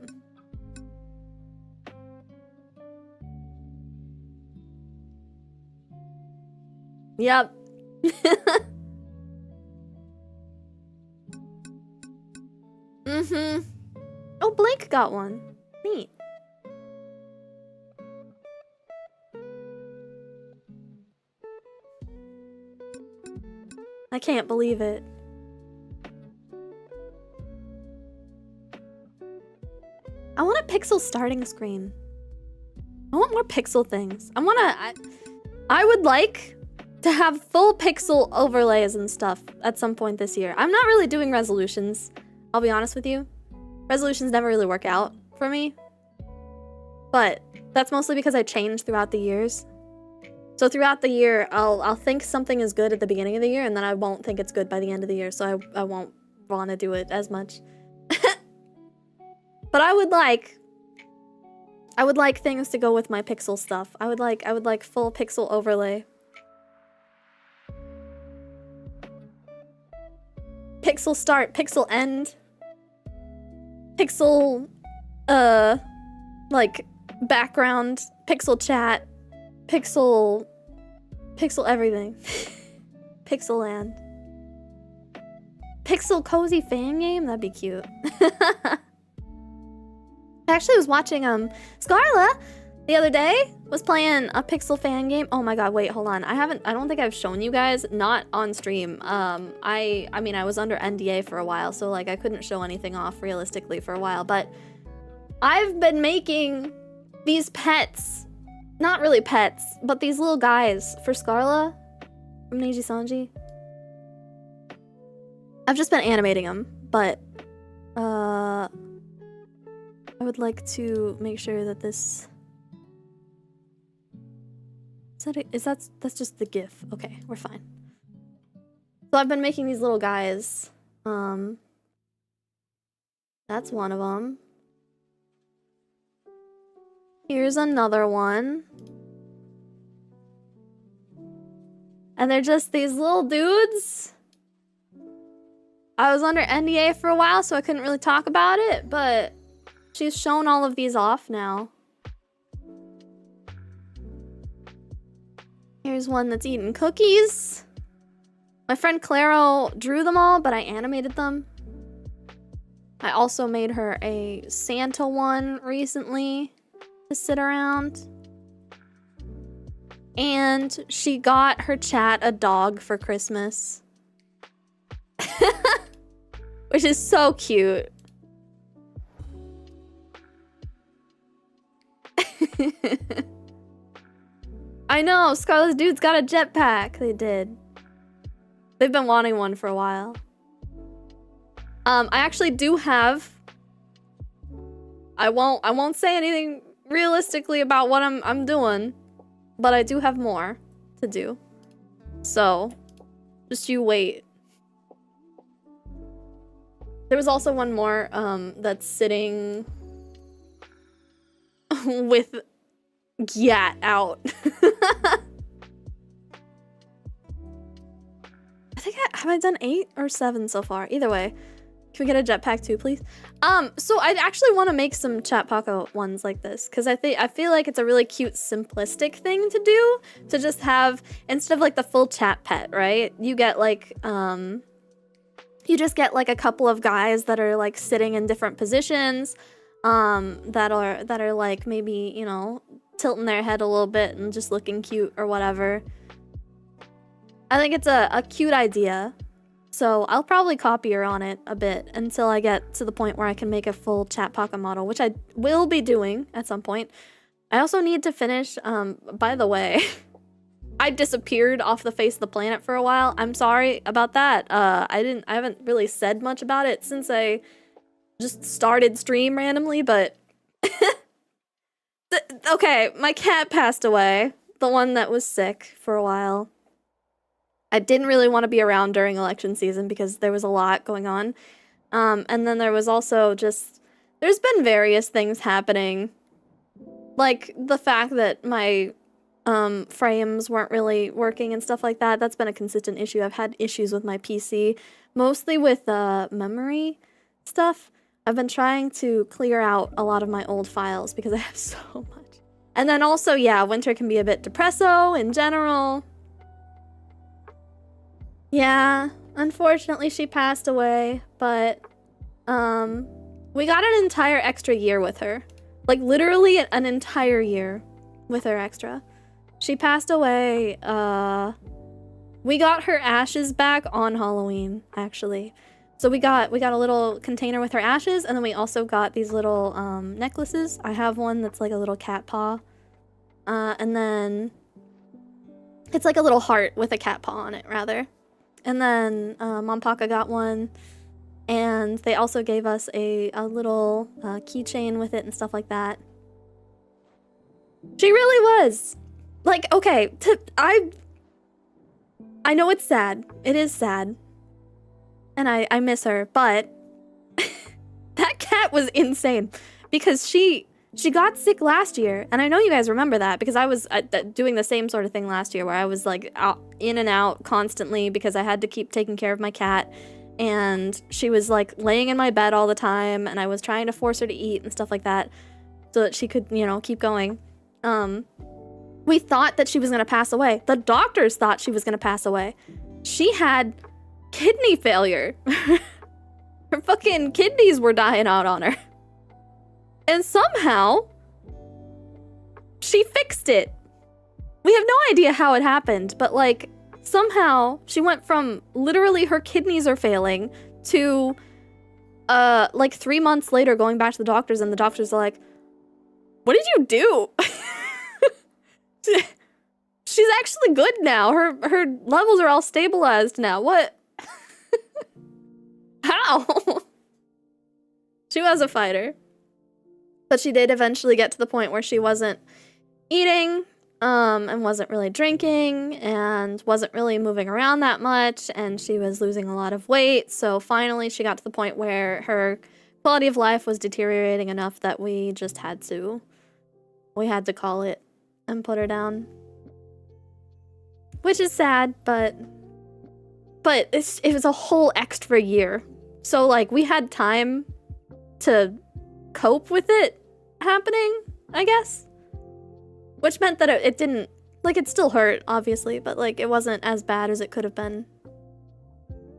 Yep. Oh, Blake got one. Neat. I can't believe it. I want a pixel starting screen. I want more pixel things. I would like to have full pixel overlays and stuff at some point this year. I'm not really doing resolutions, I'll be honest with you. Resolutions never really work out for me. But that's mostly because I change throughout the years. So throughout the year, I'll think something is good at the beginning of the year, and then I won't think it's good by the end of the year, so I won't want to do it as much. But I would like things to go with my pixel stuff. I would like full pixel overlay. Pixel start, pixel end. Pixel like background, pixel chat, pixel everything. Pixel land. Pixel cozy fan game? That'd be cute. I actually was watching Scarla the other day was playing a pixel fan game. Oh my god, wait, hold on. I don't think I've shown you guys, not on stream. I mean I was under NDA for a while, so like I couldn't show anything off realistically for a while, but I've been making these pets. Not really pets, but these little guys for Scarla from Neji Sanji. I've just been animating them, but I would like to make sure that this that's just the GIF. Okay, we're fine. So I've been making these little guys. That's one of them. Here's another one. And they're just these little dudes. I was under NDA for a while, so I couldn't really talk about it, but she's shown all of these off now. Here's one that's eating cookies. My friend Claro drew them all, but I animated them. I also made her a Santa one recently. to sit around. And she got her chat a dog for Christmas. Which is so cute. I know, Scarlet's dude's got a jetpack. They did. They've been wanting one for a while. I actually do have... I won't say anything realistically about what I'm doing, but I do have more to do. So, just you wait. There was also one more that's sitting with Gyat out. I think have I done 8 or 7 so far? Either way. Can we get a jetpack too, please? So I actually want to make some Chat Poco ones like this because I feel like it's a really cute, simplistic thing to do. To just have, instead of like the full chat pet, right? You get like, you just get like a couple of guys that are like sitting in different positions, that are like maybe, you know, tilting their head a little bit and just looking cute or whatever. I think it's a cute idea. So I'll probably copy her on it a bit until I get to the point where I can make a full Chat Poco model, which I will be doing at some point. I also need to finish, by the way, I disappeared off the face of the planet for a while. I'm sorry about that. I haven't really said much about it since I just started stream randomly, but okay, my cat passed away. The one that was sick for a while. I didn't really want to be around during election season because there was a lot going on. And then there was also just, there's been various things happening. Like the fact that my frames weren't really working and stuff like that. That's been a consistent issue. I've had issues with my PC, mostly with memory stuff. I've been trying to clear out a lot of my old files because I have so much. And then also, yeah, winter can be a bit depresso in general. Yeah, unfortunately she passed away, but we got an entire extra year with her. Like literally an entire year with her extra. She passed away, we got her ashes back on Halloween, actually. So we got a little container with her ashes, and then we also got these little necklaces. I have one that's like a little cat paw. And then it's like a little heart with a cat paw on it, rather. And then Mom Paka got one, and they also gave us a little keychain with it and stuff like that. She really was. Like, okay, I know it's sad. It is sad. And I miss her, but that cat was insane because she got sick last year, and I know you guys remember that because I was doing the same sort of thing last year where I was like in and out constantly because I had to keep taking care of my cat, and she was like laying in my bed all the time, and I was trying to force her to eat and stuff like that so that she could, you know, keep going. We thought that she was gonna pass away. The doctors thought she was gonna pass away. She had kidney failure. Her fucking kidneys were dying out on her. And somehow, she fixed it. We have no idea how it happened, but like, somehow she went from literally her kidneys are failing to like 3 months later going back to the doctors, and the doctors are like, what did you do? She's actually good now. Her levels are all stabilized now. What? How? She was a fighter. But she did eventually get to the point where she wasn't eating, and wasn't really drinking, and wasn't really moving around that much, and she was losing a lot of weight. So finally she got to the point where her quality of life was deteriorating enough that we just had to call it and put her down. Which is sad, but it was a whole extra year. So like we had time to cope with it happening, I guess. Which meant that it didn't, like, it still hurt, obviously, but like it wasn't as bad as it could have been.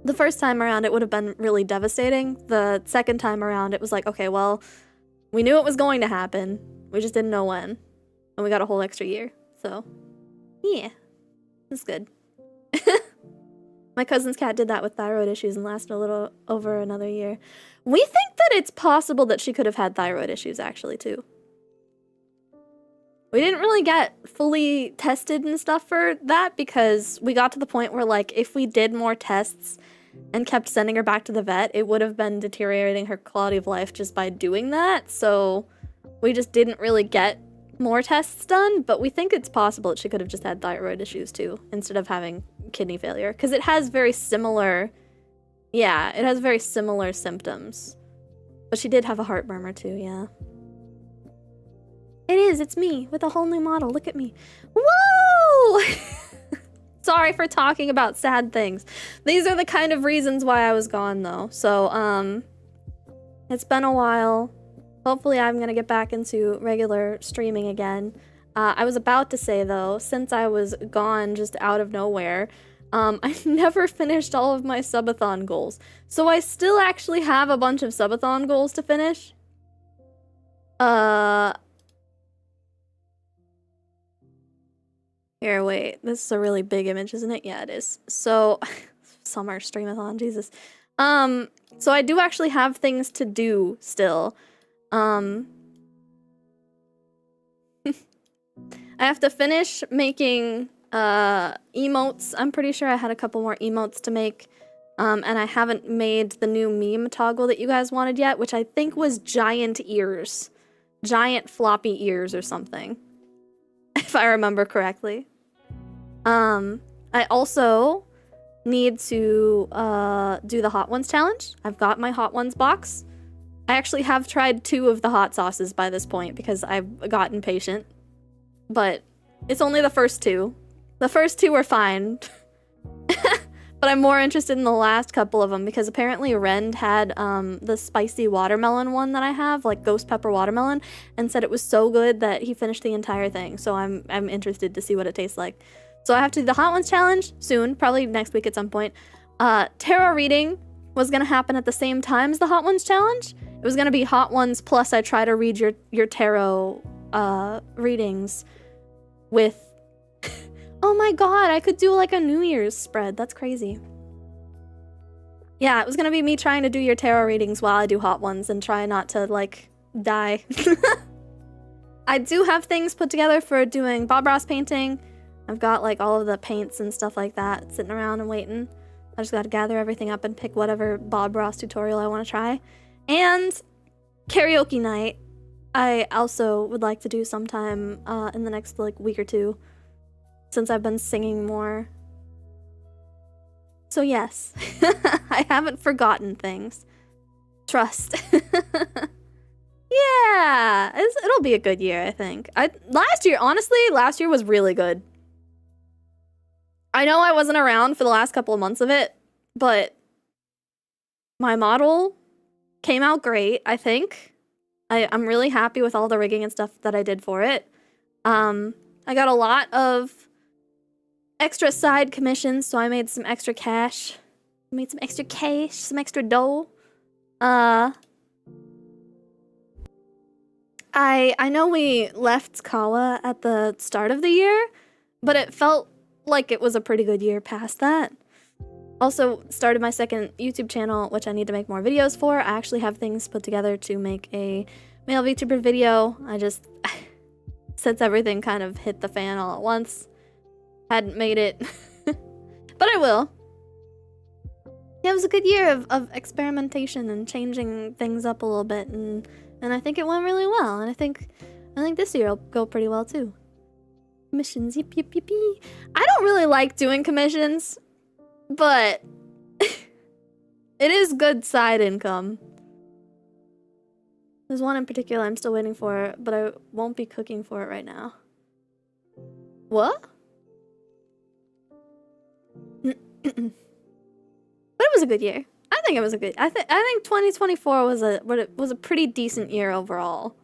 The first time around it would have been really devastating. The second time around it was like, okay, well, we knew it was going to happen. We just didn't know when. And we got a whole extra year. So, yeah. That's good. My cousin's cat did that with thyroid issues and lasted a little over another year. We think that it's possible that she could have had thyroid issues, actually, too. We didn't really get fully tested and stuff for that because we got to the point where, like, if we did more tests and kept sending her back to the vet, it would have been deteriorating her quality of life just by doing that. So we just didn't really get more tests done, but we think it's possible that she could have just had thyroid issues too, instead of having kidney failure. Because it has very similar, yeah, it has very similar symptoms. But she did have a heart murmur too, yeah. It is, it's me, with a whole new model, look at me. Whoa! Sorry for talking about sad things. These are the kind of reasons why I was gone though. So, it's been a while. Hopefully I'm gonna get back into regular streaming again. I was about to say though, since I was gone just out of nowhere, I never finished all of my subathon goals. So I still actually have a bunch of subathon goals to finish. Here, wait. This is a really big image, isn't it? Yeah, it is. So, summer streamathon, Jesus. So I do actually have things to do still. I have to finish making emotes. I'm pretty sure I had a couple more emotes to make. And I haven't made the new meme toggle that you guys wanted yet, which I think was giant ears. Giant floppy ears or something. If I remember correctly. I also need to do the Hot Ones challenge. I've got my Hot Ones box. I actually have tried 2 of the hot sauces by this point because I've gotten patient. But it's only the first 2. The first 2 were fine. But I'm more interested in the last couple of them because apparently Rend had the spicy watermelon one that I have, like ghost pepper watermelon, and said it was so good that he finished the entire thing. So I'm interested to see what it tastes like. So I have to do the Hot Ones challenge soon, probably next week at some point. Tarot reading was gonna happen at the same time as the Hot Ones challenge. It was gonna be Hot Ones plus I try to read your tarot readings with... Oh my god, I could do like a New Year's spread. That's crazy. Yeah, it was gonna be me trying to do your tarot readings while I do Hot Ones and try not to, like, die. I do have things put together for doing Bob Ross painting. I've got, like, all of the paints and stuff like that sitting around and waiting. I just gotta gather everything up and pick whatever Bob Ross tutorial I want to try. And karaoke night, I also would like to do sometime in the next, like, week or 2. Since I've been singing more. So yes, I haven't forgotten things. Trust. Yeah, it'll be a good year, I think. Last year was really good. I know I wasn't around for the last couple of months of it, but my model came out great, I think. I'm really happy with all the rigging and stuff that I did for it. I got a lot of extra side commissions, so I made some extra cash. Made some extra cash, some extra dough. I know we left Kawa at the start of the year, but it felt like it was a pretty good year past that. Also started my second YouTube channel, which I need to make more videos for. I actually have things put together to make a male VTuber video. I just, since everything kind of hit the fan all at once, hadn't made it. But I will. Yeah, it was a good year of experimentation and changing things up a little bit, and I think it went really well, and I think this year will go pretty well too. Commissions, yip yip yip yip. I don't really like doing commissions, but it is good side income. There's one in particular I'm still waiting for, but I won't be cooking for it right now. What? But it was a good year. I think it was a good. I think 2024 was a pretty decent year overall,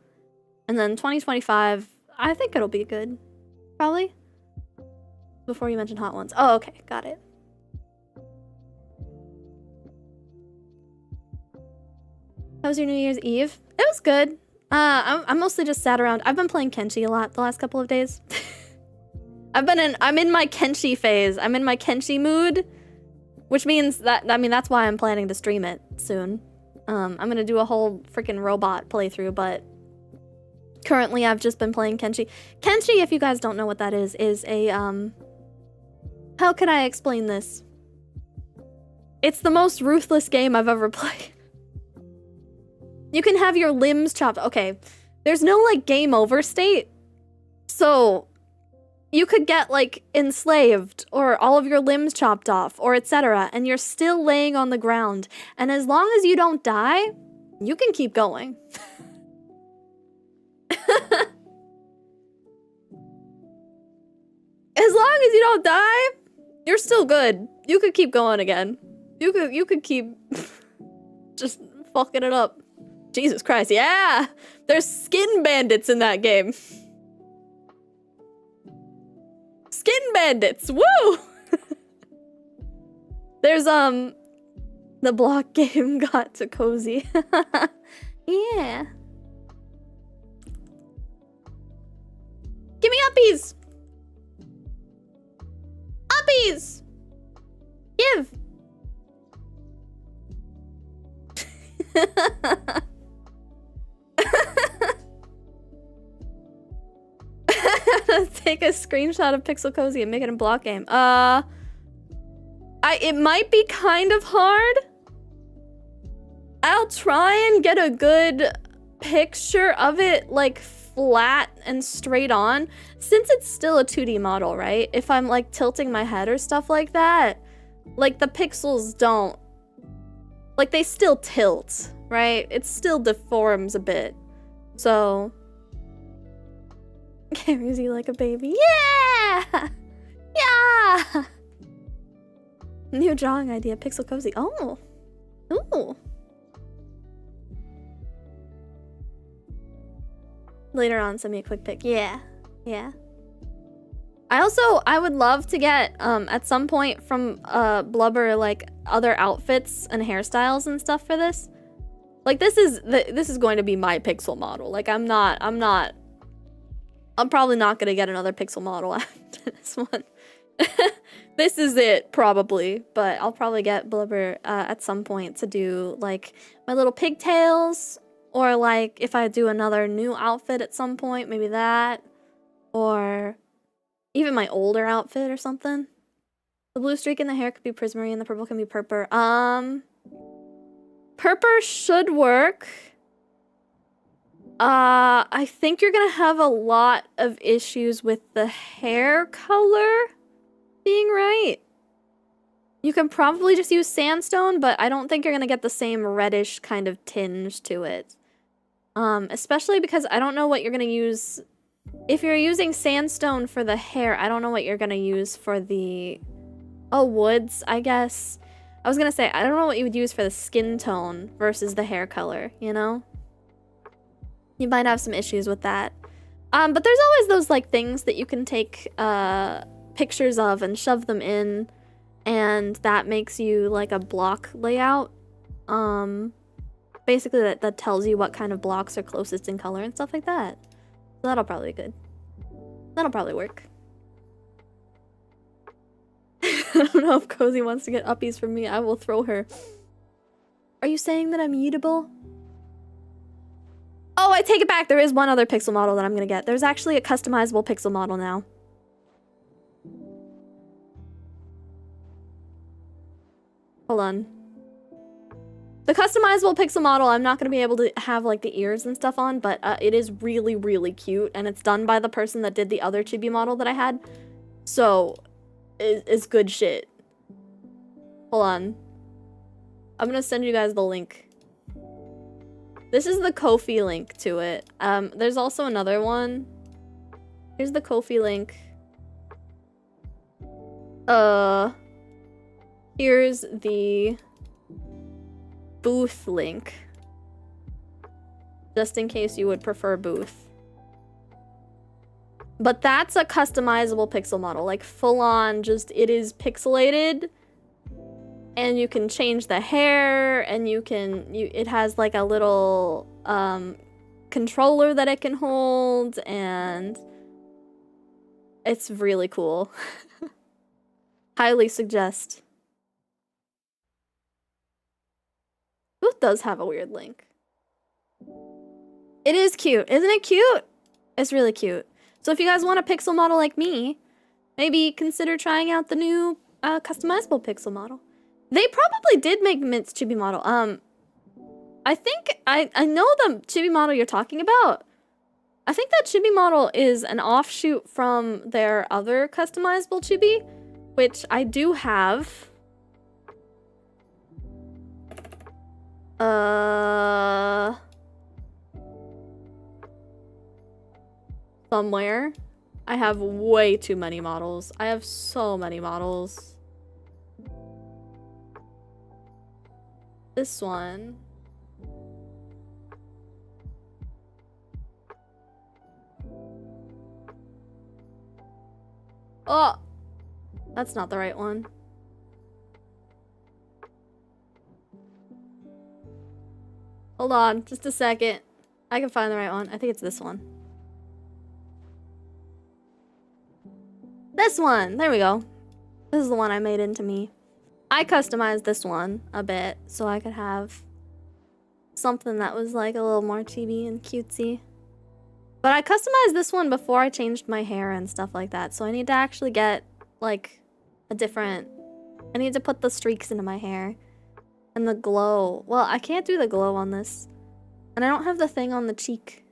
and then 2025 I think it'll be good, probably. Before you mentioned Hot Ones. Oh, okay, got it. How was your New Year's Eve? It was good. I'm mostly just sat around. I've been playing Kenshi a lot the last couple of days. I'm in my Kenshi phase. I'm in my Kenshi mood, which means that, that's why I'm planning to stream it soon. I'm gonna do a whole freaking robot playthrough, but currently I've just been playing Kenshi. Kenshi, if you guys don't know what that is a, how can I explain this? It's the most ruthless game I've ever played. You can have your limbs chopped. Okay, there's no, like, game over state. So, you could get, like, enslaved, or all of your limbs chopped off, or etc., and you're still laying on the ground. And as long as you don't die, you can keep going. As long as you don't die, you're still good. You could keep going again. You could keep just fucking it up. Jesus Christ, yeah! There's skin bandits in that game. Skin bandits, woo! There's, the block game got to Kozii. Yeah. Give me uppies! Uppies! Give! Take a screenshot of Pixel Kozii and make it in block game. It might be kind of hard. I'll try and get a good picture of it, like, flat and straight on, since it's still a 2D model, right? If I'm, like, tilting my head or stuff like that, like, the pixels don't, like, they still tilt, right? It still deforms a bit. So, carries you like a baby. Yeah! Yeah! New drawing idea, Pixel Kozii. Oh. Ooh. Later on, send me a quick pic. Yeah. Yeah. I would love to get, at some point from, Blubber, like, other outfits and hairstyles and stuff for this. Like, this is going to be my pixel model. Like, I'm probably not gonna get another pixel model after this one. This is it, probably. But I'll probably get Blubber at some point to do, like, my little pigtails. Or, like, if I do another new outfit at some point, maybe that. Or even my older outfit or something. The blue streak in the hair could be Prismarine, the purple can be Purper. Purper should work. I think you're gonna have a lot of issues with the hair color being right. You can probably just use sandstone, but I don't think you're gonna get the same reddish kind of tinge to it. Especially because I don't know what you're gonna use. If you're using sandstone for the hair, I don't know what you're gonna use for the... Oh, woods, I guess. I was gonna say, I don't know what you would use for the skin tone versus the hair color, you know? You might have some issues with that. But there's always those, like, things that you can take pictures of and shove them in, and that makes you, like, a block layout. Basically, that tells you what kind of blocks are closest in color and stuff like that. So that'll probably be good. That'll probably work. I don't know if Kozii wants to get uppies from me. I will throw her. Are you saying that I'm eatable? Oh, I take it back. There is one other pixel model that I'm gonna get. There's actually a customizable pixel model now. Hold on. The customizable pixel model, I'm not gonna be able to have, like, the ears and stuff on, but it is really, really cute, and it's done by the person that did the other chibi model that I had. So, it's good shit. Hold on. I'm gonna send you guys the link. This is the Ko-fi link to it. There's also another one. Here's the Ko-fi link. Here's the booth link. Just in case you would prefer booth. But that's a customizable pixel model. Like, full on, just, it is pixelated. And you can change the hair, and you can, it has like a little, controller that it can hold, and it's really cool. Highly suggest. Booth does have a weird link. It is cute. Isn't it cute? It's really cute. So if you guys want a pixel model like me, maybe consider trying out the new customizable pixel model. They probably did make Mint's chibi model. I think I know the chibi model you're talking about. I think that chibi model is an offshoot from their other customizable chibi, which I do have. Somewhere. I have way too many models. I have so many models. This one. Oh! That's not the right one. Hold on, just a second. I can find the right one. I think it's this one. This one! There we go. This is the one I made into me. I customized this one a bit so I could have something that was like a little more chibi and cutesy. But I customized this one before I changed my hair and stuff like that, so I need to actually get like a different... I need to put the streaks into my hair. And the glow. Well, I can't do the glow on this. And I don't have the thing on the cheek.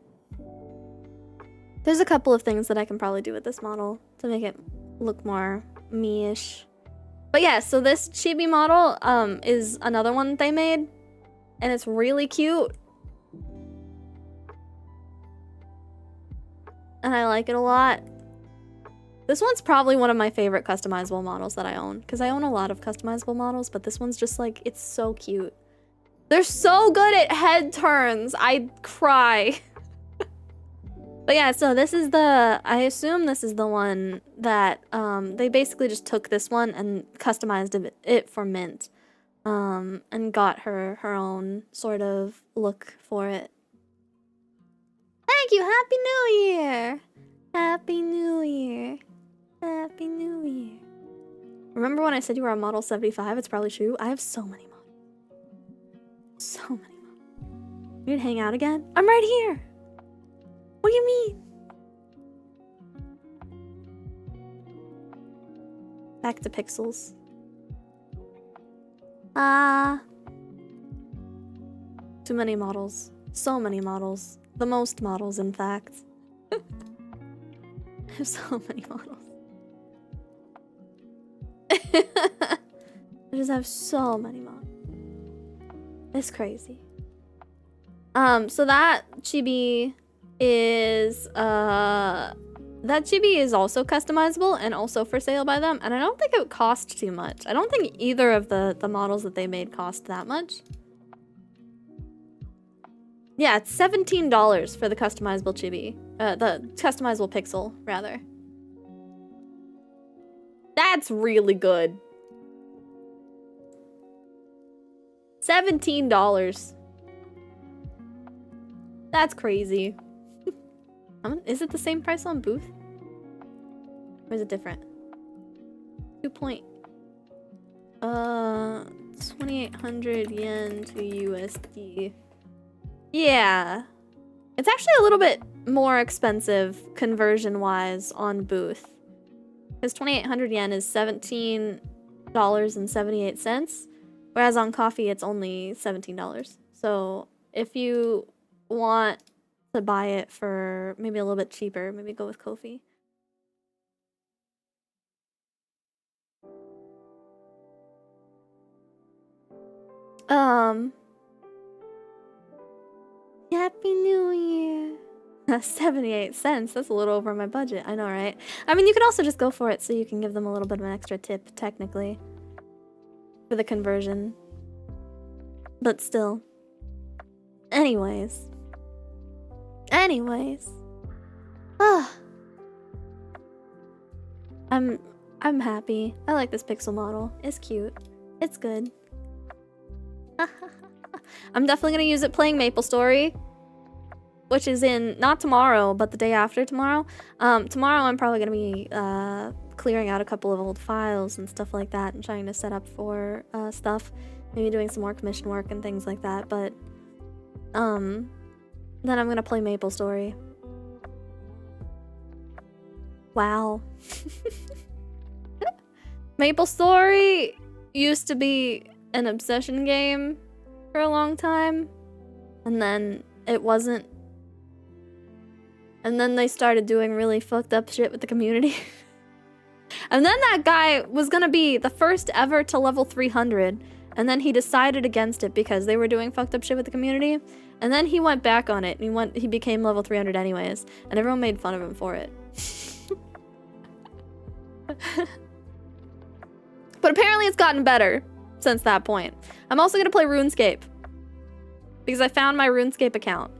There's a couple of things that I can probably do with this model to make it look more me-ish. But yeah, so this chibi model is another one they made. And it's really cute. And I like it a lot. This one's probably one of my favorite customizable models that I own. Because I own a lot of customizable models, but this one's just like, it's so cute. They're so good at head turns. I'd cry. But yeah, so this is the... I assume this is the one that... they basically just took this one and customized it for Mint. And got her own sort of look for it. Thank you! Happy New Year! Happy New Year. Happy New Year. Remember when I said you were on model 75? It's probably true. I have so many models. So many models. You gonna hang out again? I'm right here! What do you mean? Back to pixels. Too many models. So many models. The most models, in fact. I have so many models. I just have so many models. It's crazy. So that chibi is also customizable and also for sale by them, and I don't think it would cost too much. I don't think either of the models that they made cost that much. Yeah, it's $17 for the customizable chibi. The customizable pixel, rather. That's really good. $17. That's crazy. Is it the same price on Booth? Or is it different? 2,800 yen to USD. Yeah. It's actually a little bit more expensive conversion-wise on Booth. Because 2,800 yen is $17.78. Whereas on coffee, it's only $17. So if you want to buy it for maybe a little bit cheaper, maybe go with Kofi. Happy New Year. 78 cents. That's a little over my budget. I know, right? I mean, you could also just go for it so you can give them a little bit of an extra tip, technically. For the conversion. But still. Anyways. Ah. I'm happy. I like this pixel model. It's cute. It's good. I'm definitely gonna use it playing MapleStory. which is in not tomorrow, but the day after tomorrow. Tomorrow I'm probably gonna be clearing out a couple of old files and stuff like that and trying to set up for stuff. Maybe doing some more commission work and things like that, but then I'm gonna play MapleStory. Wow. MapleStory used to be an obsession game for a long time, and then it wasn't. And then they started doing really fucked up shit with the community. And then that guy was gonna be the first ever to level 300, and then he decided against it because they were doing fucked up shit with the community. And then he went back on it, and he became level 300 anyways, and everyone made fun of him for it. But apparently it's gotten better since that point. I'm also gonna play RuneScape because I found my RuneScape account.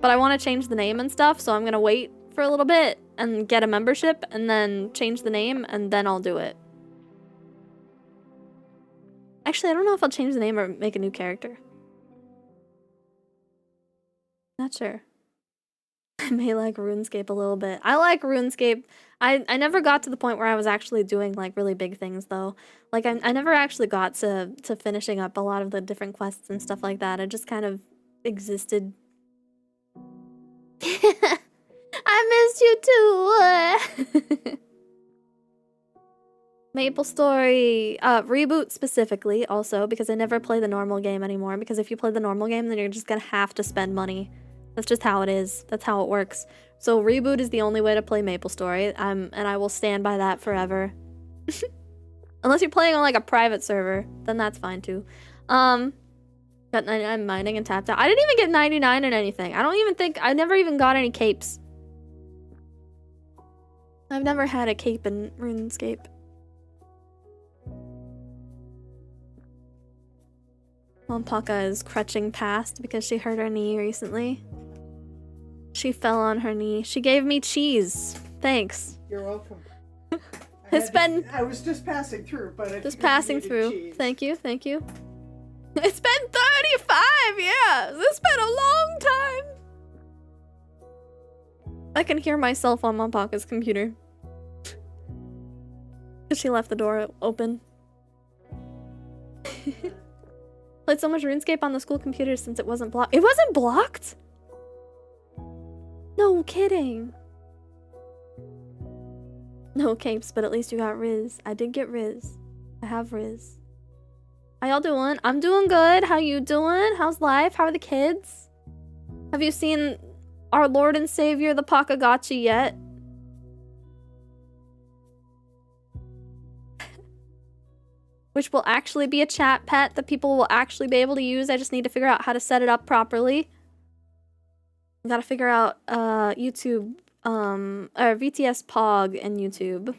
But I want to change the name and stuff, so I'm gonna wait for a little bit and get a membership and then change the name and then I'll do it. Actually, I don't know if I'll change the name or make a new character. Not sure. I may like RuneScape a little bit. I like RuneScape. I never got to the point where I was actually doing like really big things though. Like I never actually got to finishing up a lot of the different quests and stuff like that. I just kind of existed. I missed you too. MapleStory reboot specifically also because I never play the normal game anymore, because if you play the normal game then you're just gonna have to spend money. That's just how it is. That's how it works. So reboot is the only way to play MapleStory, and I will stand by that forever. Unless you're playing on like a private server, then that's fine too. Got 99 mining and tapped out. I didn't even get 99 in anything. I don't even think I never even got any capes. I've never had a cape in RuneScape. Mompaka is crutching past because she hurt her knee recently. She fell on her knee. She gave me cheese. Thanks. You're welcome. I was just passing through, but just passing through. Cheese. Thank you, thank you. It's been 35 years. It's been a long time. I can hear myself on Mompaka's computer. She left the door open. Played so much RuneScape on the school computer since it wasn't blocked. It wasn't blocked? No kidding. No capes, but at least you got Riz. I did get Riz. I have Riz. How y'all doing? I'm doing good. How you doing? How's life? How are the kids? Have you seen our Lord and Savior, the Pakagachi, yet? Which will actually be a chat pet that people will actually be able to use. I just need to figure out how to set it up properly. I gotta figure out YouTube, or VTS Pog and YouTube.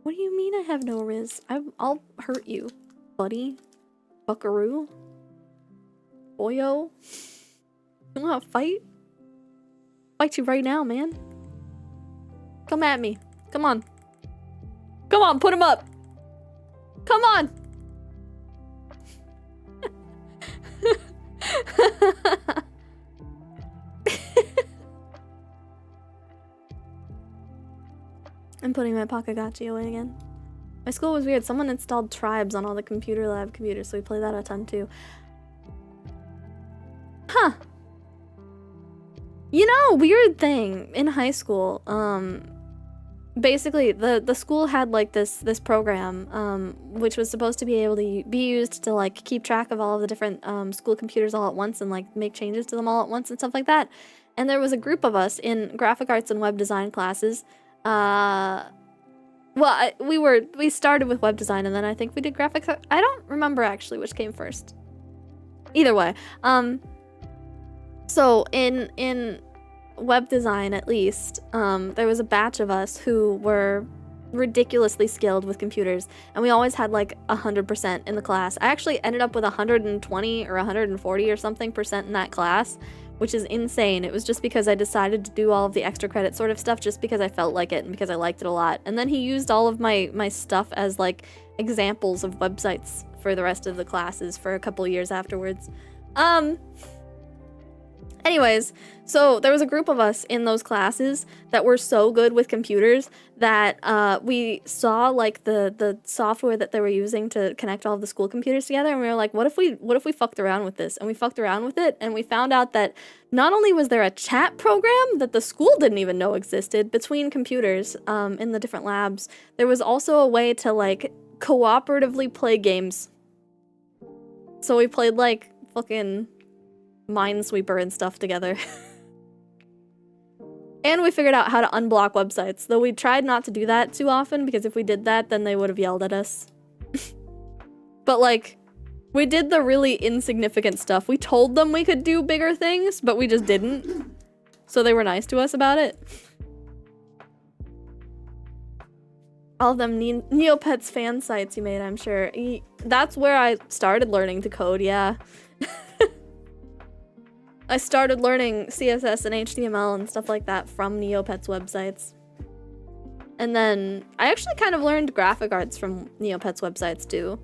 What do you mean I have no Riz? I'll hurt you, buddy. Buckaroo. Boyo. You wanna fight? Fight you right now, man. Come at me. Come on. Come on, put him up. Come on. I'm putting my Pakagachi away again. My school was weird. Someone installed tribes on all the computer lab computers, so we play that a ton too. Huh. You know, weird thing in high school. Basically, the school had like this program, which was supposed to be able to be used to like keep track of all of the different school computers all at once and like make changes to them all at once and stuff like that. And there was a group of us in graphic arts and web design classes. Well, we started with web design and then I think we did graphics. I don't remember actually which came first. Either way, so in web design at least, there was a batch of us who were ridiculously skilled with computers, and we always had like 100% in the class. I actually ended up with 120 or 140 or something percent in that class, which is insane. It was just because I decided to do all of the extra credit sort of stuff just because I felt like it and because I liked it a lot. And then he used all of my stuff as like examples of websites for the rest of the classes for a couple years afterwards. Anyways, so there was a group of us in those classes that were so good with computers that we saw like the software that they were using to connect all of the school computers together, and we were like, what if we fucked around with this? And we fucked around with it, and we found out that not only was there a chat program that the school didn't even know existed between computers in the different labs, there was also a way to like cooperatively play games. So we played like fucking Minesweeper and stuff together. And we figured out how to unblock websites, though we tried not to do that too often because if we did that, then they would have yelled at us. But like, we did the really insignificant stuff. We told them we could do bigger things, but we just didn't. So they were nice to us about it. All of them Neopets fan sites you made, I'm sure. That's where I started learning to code, yeah. I started learning CSS and HTML and stuff like that from Neopets websites. And then I actually kind of learned graphic arts from Neopets websites too.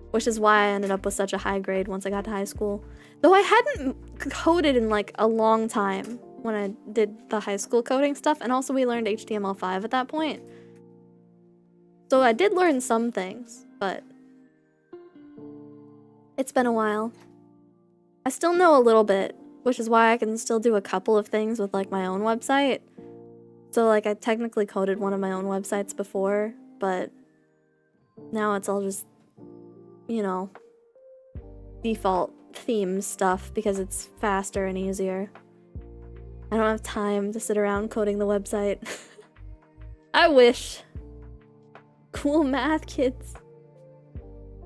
Which is why I ended up with such a high grade once I got to high school. Though I hadn't coded in like a long time when I did the high school coding stuff, and also we learned HTML5 at that point. So I did learn some things, but it's been a while. I still know a little bit, which is why I can still do a couple of things with like my own website. So like I technically coded one of my own websites before, but now it's all just, you know, default theme stuff because it's faster and easier. I don't have time to sit around coding the website. I wish. Cool math, kids.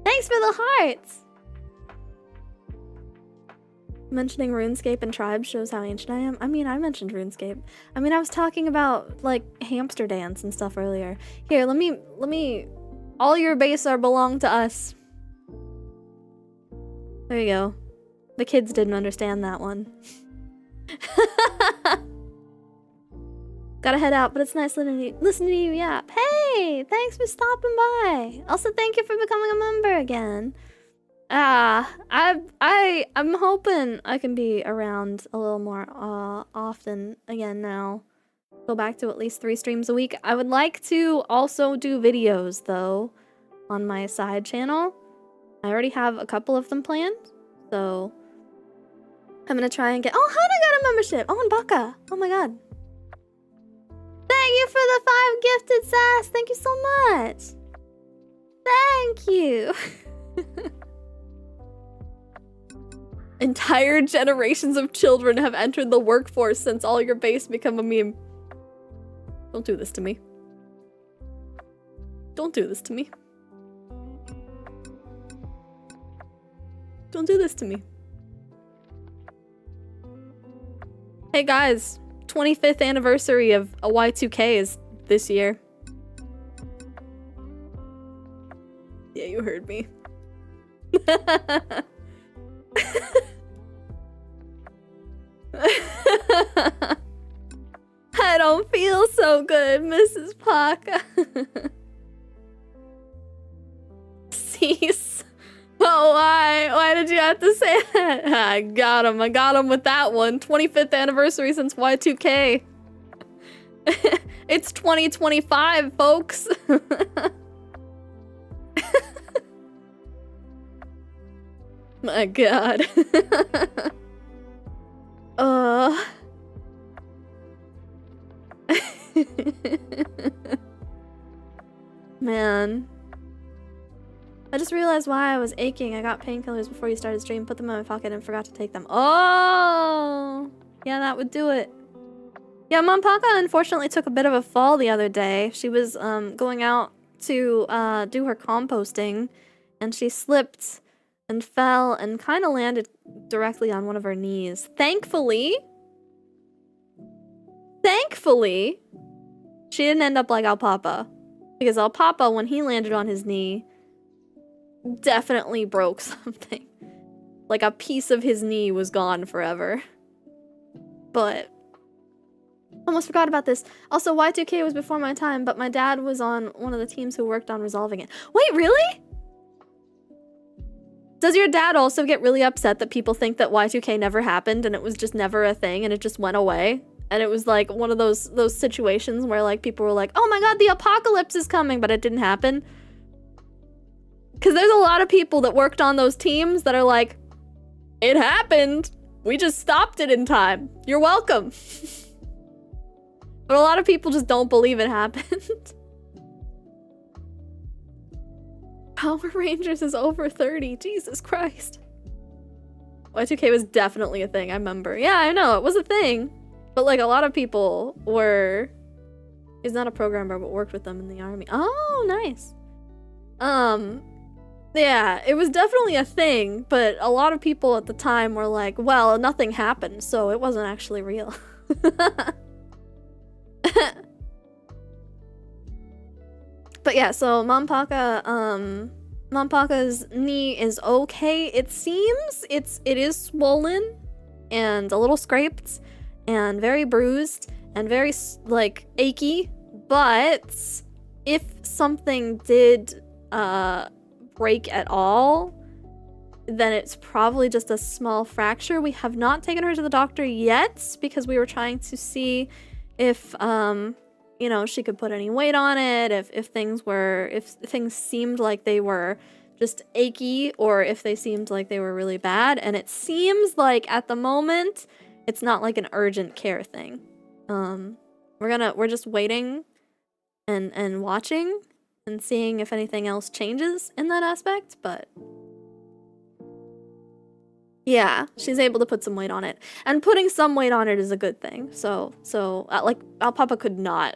Thanks for the hearts! Mentioning RuneScape and tribes shows how ancient I am. I mean, I mentioned RuneScape. I mean, I was talking about, like, hamster dance and stuff earlier. Here, let me... All your base are belong to us. There you go. The kids didn't understand that one. Gotta head out, but it's nice listening to you yap. Hey! Thanks for stopping by! Also, thank you for becoming a member again. I'm hoping I can be around a little more often again now. Go back to at least 3 streams a week. I would like to also do videos though on my side channel. I already have a couple of them planned, so I'm gonna try and get— oh, Hana got a membership! Oh, and Baka! Oh my god. Thank you for the 5 gifted sass! Thank you so much! Thank you! Entire generations of children have entered the workforce since all your base become a meme. Don't do this to me. Don't do this to me. Don't do this to me. Hey guys, 25th anniversary of a Y2K is this year. Yeah, you heard me. I don't feel so good, Mrs. Parker. Cease. Oh, why? Why did you have to say that? I got him with that one. 25th anniversary since Y2K. It's 2025, folks. My god. Man. I just realized why I was aching. I got painkillers before you started stream, put them in my pocket and forgot to take them. Oh! Yeah, that would do it. Yeah, Mom Paka unfortunately took a bit of a fall the other day. She was going out to do her composting, and she slipped and fell and kind of landed directly on one of her knees. Thankfully, she didn't end up like Alpapa. Because Alpapa, when he landed on his knee, definitely broke something. Like a piece of his knee was gone forever. But almost forgot about this. Also, Y2K was before my time, but my dad was on one of the teams who worked on resolving it. Wait, really? Does your dad also get really upset that people think that Y2K never happened and it was just never a thing and it just went away? And it was like one of those situations where like people were like, oh my god, the apocalypse is coming, but it didn't happen. Because there's a lot of people that worked on those teams that are like, it happened. We just stopped it in time. You're welcome. But a lot of people just don't believe it happened. Power Rangers is over 30. Jesus Christ. Y2K was definitely a thing, I remember. Yeah, I know, it was a thing. But like a lot of people were... He's not a programmer, but worked with them in the army. Oh, nice. Yeah, it was definitely a thing, but a lot of people at the time were like, well, nothing happened, so it wasn't actually real. But yeah, so Mompaka's knee is okay. It seems it is swollen and a little scraped and very bruised and very like achy, but if something did break at all, then it's probably just a small fracture. We have not taken her to the doctor yet because we were trying to see if you know, she could put any weight on it, if things seemed like they were just achy or if they seemed like they were really bad. And it seems like at the moment it's not like an urgent care thing. We're just waiting and watching and seeing if anything else changes in that aspect, but yeah, she's able to put some weight on it. And putting some weight on it is a good thing. So like Alpapa could not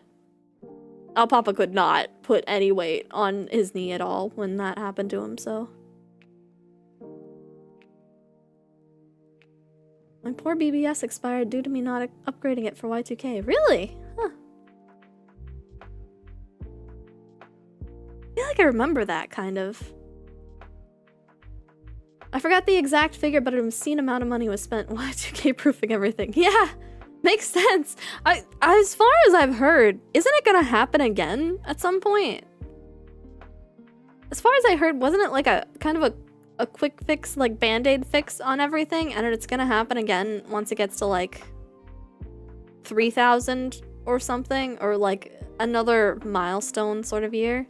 put any weight on his knee at all when that happened to him, so. My poor BBS expired due to me not upgrading it for Y2K. Really? Huh. I feel like I remember that, kind of. I forgot the exact figure, but an obscene amount of money was spent Y2K proofing everything. Yeah! Makes sense. As far as I've heard, isn't it gonna happen again at some point? As far as I heard, wasn't it like a kind of a quick fix, like band-aid fix on everything, and it's gonna happen again once it gets to like 3,000 or something, or like another milestone sort of year?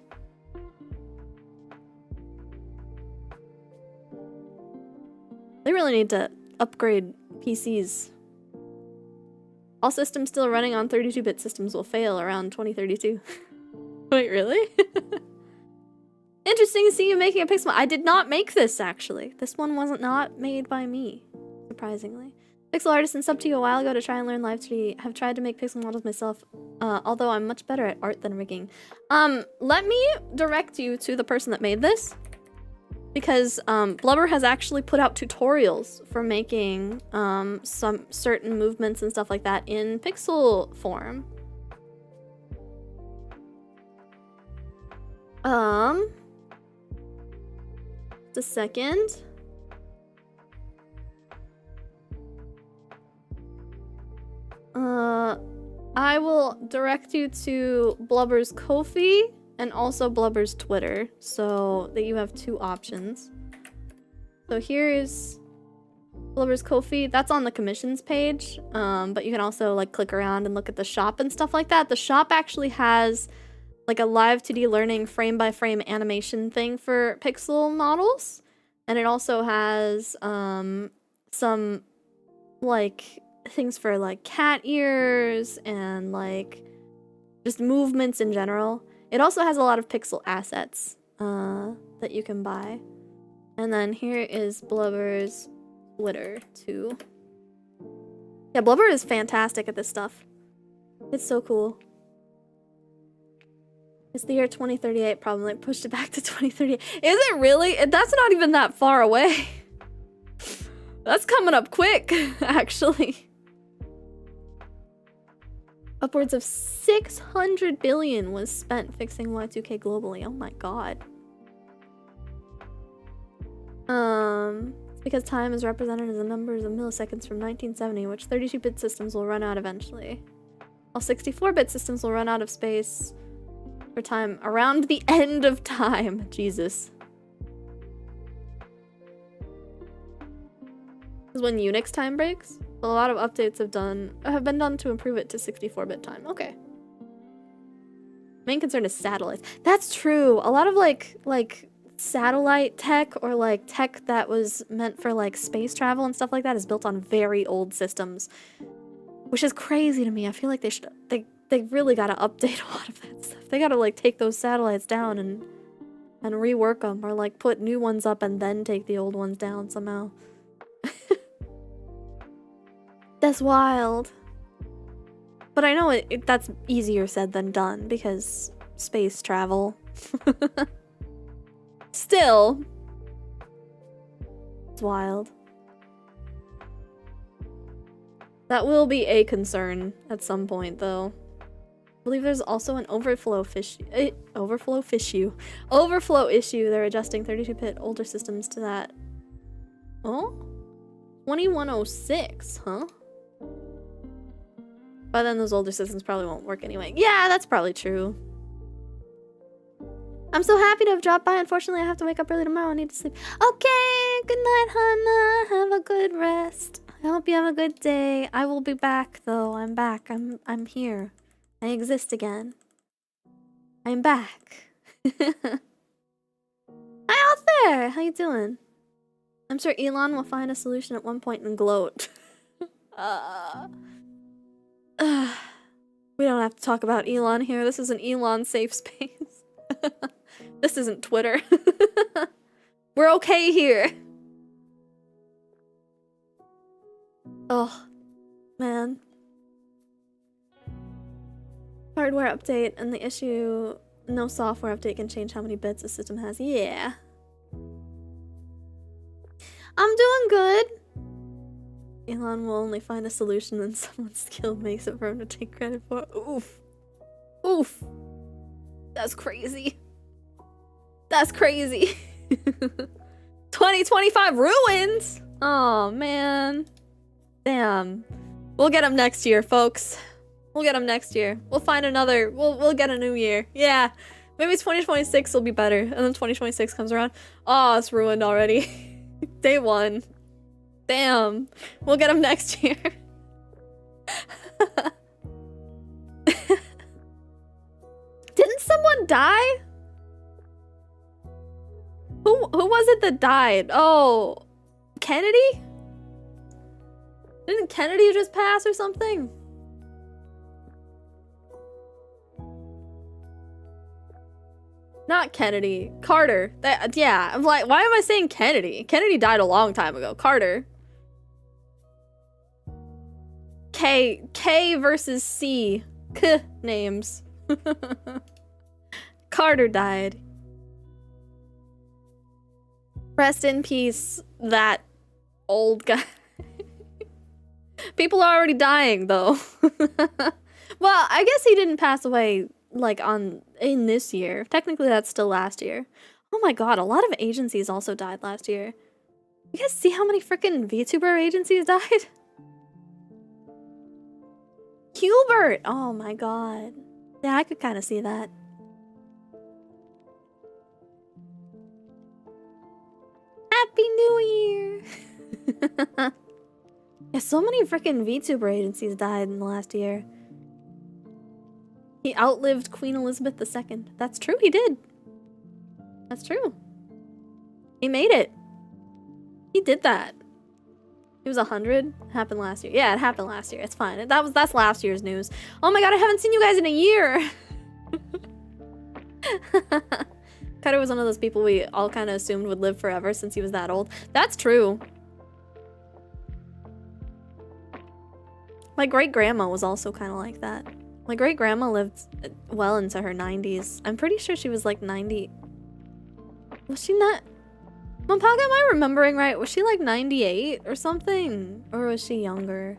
They really need to upgrade PCs. All systems still running on 32-bit systems will fail around 2032. Wait, really? Interesting to see you making a pixel. I did not make this, actually. This one wasn't not made by me, surprisingly. Pixel artist and sub to you a while ago to try and learn live 3D. Have tried to make pixel models myself, although I'm much better at art than rigging. Let me direct you to the person that made this. Because Blubber has actually put out tutorials for making some certain movements and stuff like that in pixel form. Just a second. I will direct you to Blubber's Ko-fi and also Blubber's Twitter, so that you have two options. So here is Blubber's Ko-fi. That's on the commissions page, but you can also like click around and look at the shop and stuff like that. The shop actually has like a live 2D learning frame-by-frame animation thing for pixel models, and it also has some like things for like cat ears and like just movements in general. It also has a lot of pixel assets that you can buy. And then here is Blubber's Twitter too. Yeah, Blubber is fantastic at this stuff. It's so cool. It's the year 2038, probably pushed it back to 2038. Is it really? That's not even that far away. That's coming up quick, actually. Upwards of 600 billion was spent fixing Y2K globally. Oh my god. It's because time is represented as the numbers of milliseconds from 1970, which 32-bit systems will run out eventually. All 64-bit systems will run out of space for time around the end of time. Jesus. is when Unix time breaks. But a lot of updates have been done to improve it to 64-bit time. Okay. Main concern is satellites. That's true. A lot of like satellite tech or like tech that was meant for like space travel and stuff like that is built on very old systems, which is crazy to me. I feel like they really got to update a lot of that stuff. They got to like take those satellites down and rework them, or like put new ones up and then take the old ones down somehow. That's wild. But I know that's easier said than done because space travel. Still, it's wild. That will be a concern at some point, though. I believe there's also an overflow issue. They're adjusting 32-bit older systems to that. Oh? 2106, huh? By then those older systems probably won't work anyway. Yeah, that's probably true. I'm so happy to have dropped by. Unfortunately, I have to wake up early tomorrow. I need to sleep. Okay, good night, Hannah. Have a good rest. I hope you have a good day. I will be back, though. I'm back. I'm here. I exist again. I'm back. Hi out there. How you doing? I'm sure Elon will find a solution at one point and gloat. We don't have to talk about Elon here. This is an Elon safe space. This isn't Twitter. We're okay here. Oh, man. Hardware update and the issue, no software update can change how many bits a system has. Yeah. I'm doing good. Elon will only find a solution when someone skilled makes it for him to take credit for. Oof. Oof. That's crazy. That's crazy. 2025 ruins! Oh, man. Damn. We'll get them next year, folks. We'll get them next year. We'll find another. We'll get a new year. Yeah. Maybe 2026 will be better. And then 2026 comes around. Oh, it's ruined already. Day one. Damn. We'll get them next year. Didn't someone die? Who was it that died? Oh, Kennedy? Didn't Kennedy just pass or something? Not Kennedy. Carter. Yeah, I'm like, why am I saying Kennedy? Kennedy died a long time ago. Carter. K versus C. Names. Carter died. Rest in peace, that old guy. People are already dying, though. Well, I guess he didn't pass away, like, in this year. Technically, that's still last year. Oh my god, a lot of agencies also died last year. You guys see how many freaking VTuber agencies died? Hubert! Oh my god. Yeah, I could kind of see that. Happy New Year! Yeah, so many freaking VTuber agencies died in the last year. He outlived Queen Elizabeth II. That's true, he did. That's true. He made it. He did that. He was 100. Happened last year. Yeah, it happened last year. It's fine. That's last year's news. Oh my god, I haven't seen you guys in a year. Cutter was one of those people we all kind of assumed would live forever since he was that old. That's true. My great-grandma was also kind of like that. My great-grandma lived well into her 90s. I'm pretty sure she was like 90. Was she not? Mampaka, am I remembering right? Was she like 98 or something? Or was she younger?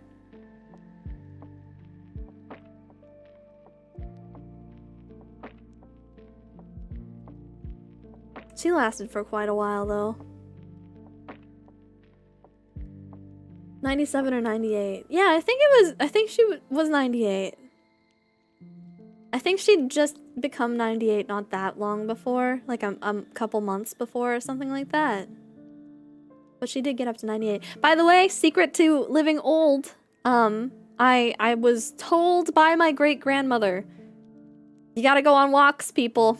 She lasted for quite a while though. 97 or 98. Yeah, I think she was 98. I think she'd just become 98 not that long before, like a couple months before or something like that. but she did get up to 98. By the way, secret to living old. I was told by my great-grandmother, you gotta go on walks, people.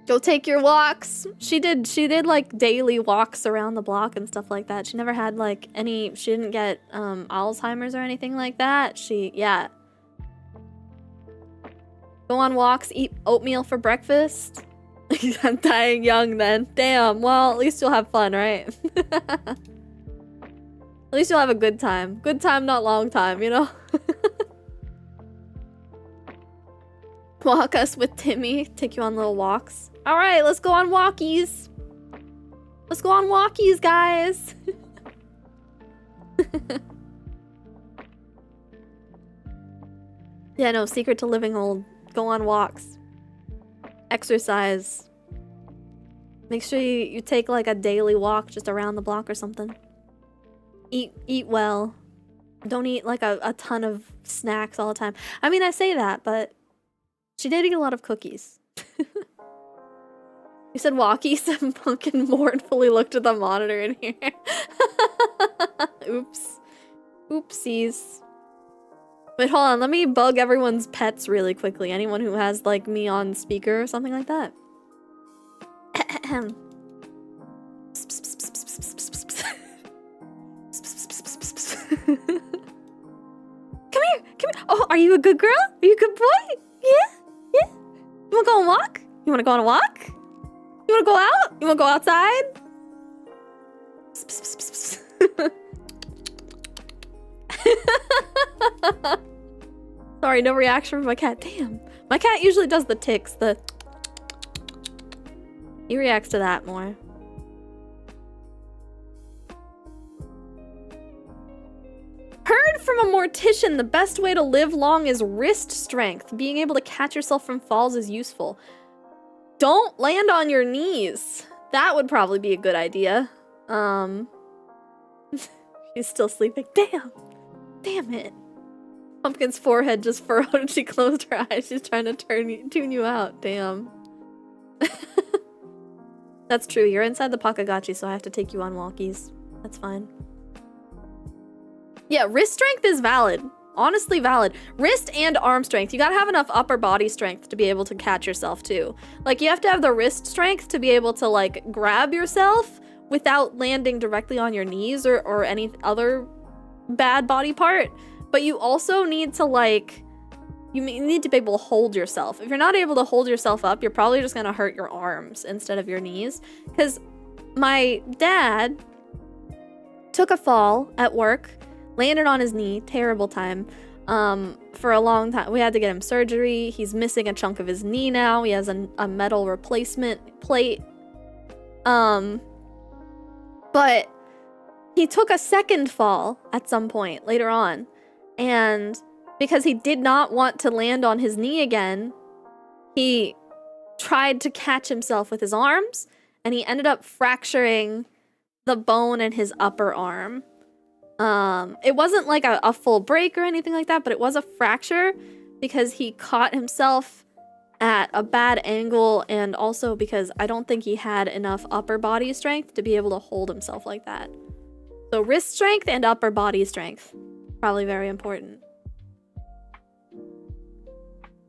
Go take your walks. She did like daily walks around the block and stuff like that. She never had like she didn't get Alzheimer's or anything like that. Yeah. Go on walks, eat oatmeal for breakfast. I'm dying young then. Damn, well, at least you'll have fun, right? At least you'll have a good time. Good time, not long time, you know? Walk us with Timmy. Take you on little walks. Alright, let's go on walkies. Let's go on walkies, guys. Yeah, no, secret to living old. Go on walks. Exercise. Make sure you take like a daily walk just around the block or something. Eat well. Don't eat like a ton of snacks all the time. I mean, I say that, but she did eat a lot of cookies. You said walkies, and Pumpkin mournfully looked at the monitor in here. Oops. Oopsies. Wait, hold on. Let me bug everyone's pets really quickly. Anyone who has, like, me on speaker or something like that. Come here! Come here! Oh, are you a good girl? Are you a good boy? Yeah? Yeah? You wanna go on a walk? You wanna go on a walk? You wanna go out? You wanna go outside? Sorry, no reaction from my cat. Damn. My cat usually does the ticks, he reacts to that more. Heard from a mortician the best way to live long is wrist strength. Being able to catch yourself from falls is useful. Don't land on your knees. That would probably be a good idea. She's still sleeping. Damn. Damn it. Pumpkin's forehead just furrowed and she closed her eyes. She's trying to tune you out. Damn. That's true. You're inside the Pakagachi, so I have to take you on walkies. That's fine. Yeah, wrist strength is valid. Honestly valid. Wrist and arm strength. You gotta have enough upper body strength to be able to catch yourself too. Like, you have to have the wrist strength to be able to, like, grab yourself without landing directly on your knees or any other bad body part. But you also need to, like, you need to be able to hold yourself. If you're not able to hold yourself up, you're probably just gonna hurt your arms instead of your knees. Because my dad took a fall at work, landed on his knee, terrible time, for a long time. We had to get him surgery. He's missing a chunk of his knee now. He has a metal replacement plate. But he took a second fall at some point later on. And because he did not want to land on his knee again, he tried to catch himself with his arms, and he ended up fracturing the bone in his upper arm. It wasn't like a full break or anything like that, but it was a fracture because he caught himself at a bad angle, and also because I don't think he had enough upper body strength to be able to hold himself like that. So wrist strength and upper body strength, probably very important.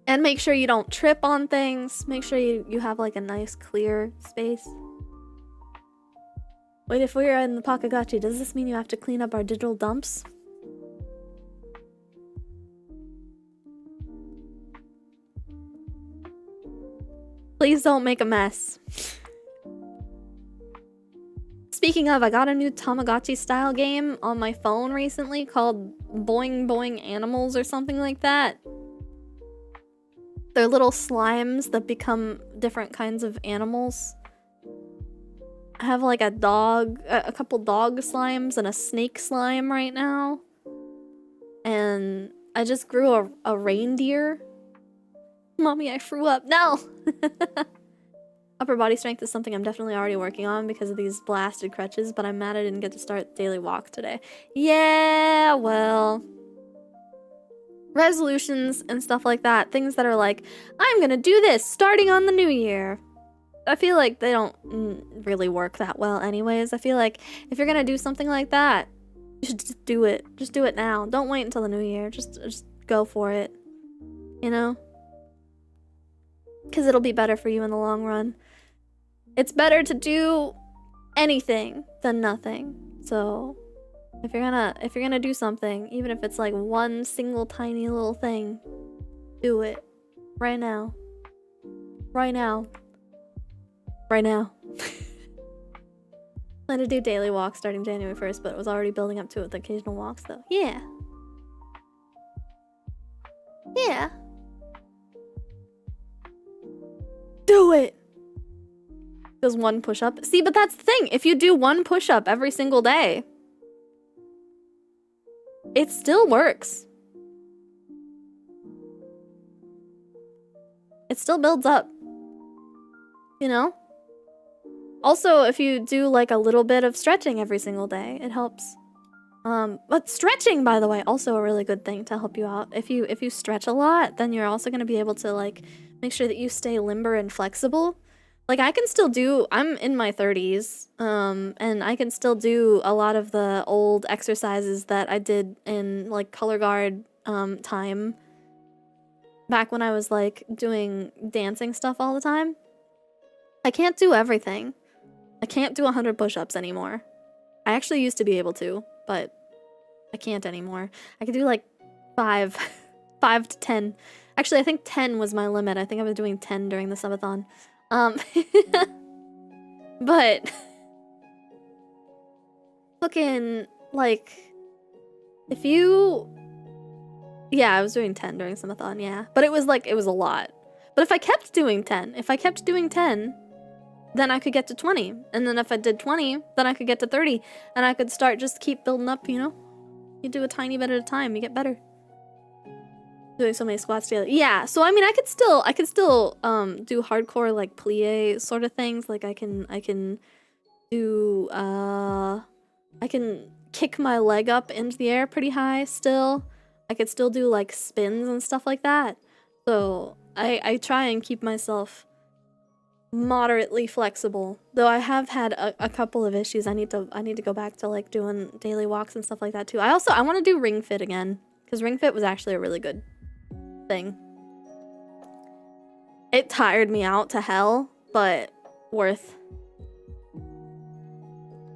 And make sure you don't trip on things. Make sure you have like a nice clear space. Wait, if we're in the Pakagachi, does this mean you have to clean up our digital dumps? Please don't make a mess. Speaking of, I got a new Tamagotchi style game on my phone recently called Boing Boing Animals or something like that. They're little slimes that become different kinds of animals. I have like a couple dog slimes and a snake slime right now. And I just grew a reindeer. Mommy, I threw up. No! Upper body strength is something I'm definitely already working on because of these blasted crutches, but I'm mad I didn't get to start daily walk today. Yeah, well... resolutions and stuff like that. Things that are like, I'm gonna do this starting on the new year. I feel like they don't really work that well anyways. I feel like if you're gonna do something like that, you should just do it. Just do it now. Don't wait until the new year. Just go for it. You know? Because it'll be better for you in the long run. It's better to do anything than nothing. So if you're gonna do something, even if it's like one single tiny little thing, do it. Right now. Right now. Right now. Plan to do daily walks starting January 1st, but it was already building up to it with occasional walks though. Yeah. Yeah. Do it! Does one push-up? See, but that's the thing. If you do one push-up every single day, it still works. It still builds up. You know? Also, if you do like a little bit of stretching every single day, it helps. But stretching, by the way, also a really good thing to help you out. If you stretch a lot, then you're also going to be able to like make sure that you stay limber and flexible. Like I can still do, I'm in my 30s, and I can still do a lot of the old exercises that I did in like color guard time back when I was like doing dancing stuff all the time. I can't do everything. I can't do 100 push-ups anymore. I actually used to be able to, but I can't anymore. I could do like 5 to 10. Actually, I think 10 was my limit. I think I was doing 10 during the subathon. But fucking like if you, yeah, I was doing 10 during subathon, yeah. But it was like, it was a lot. But if I kept doing 10, then I could get to 20. And then if I did 20, then I could get to 30. And I could start just keep building up, you know? You do a tiny bit at a time, you get better. Doing so many squats together. Yeah, so I mean I could still do hardcore like plie sort of things. Like I can do I can kick my leg up into the air pretty high still. I could still do like spins and stuff like that. So I try and keep myself moderately flexible, though I have had a couple of issues. I need to go back to like doing daily walks and stuff like that too. I want to do Ring Fit again, because Ring Fit was actually a really good thing. It tired me out to hell, but worth.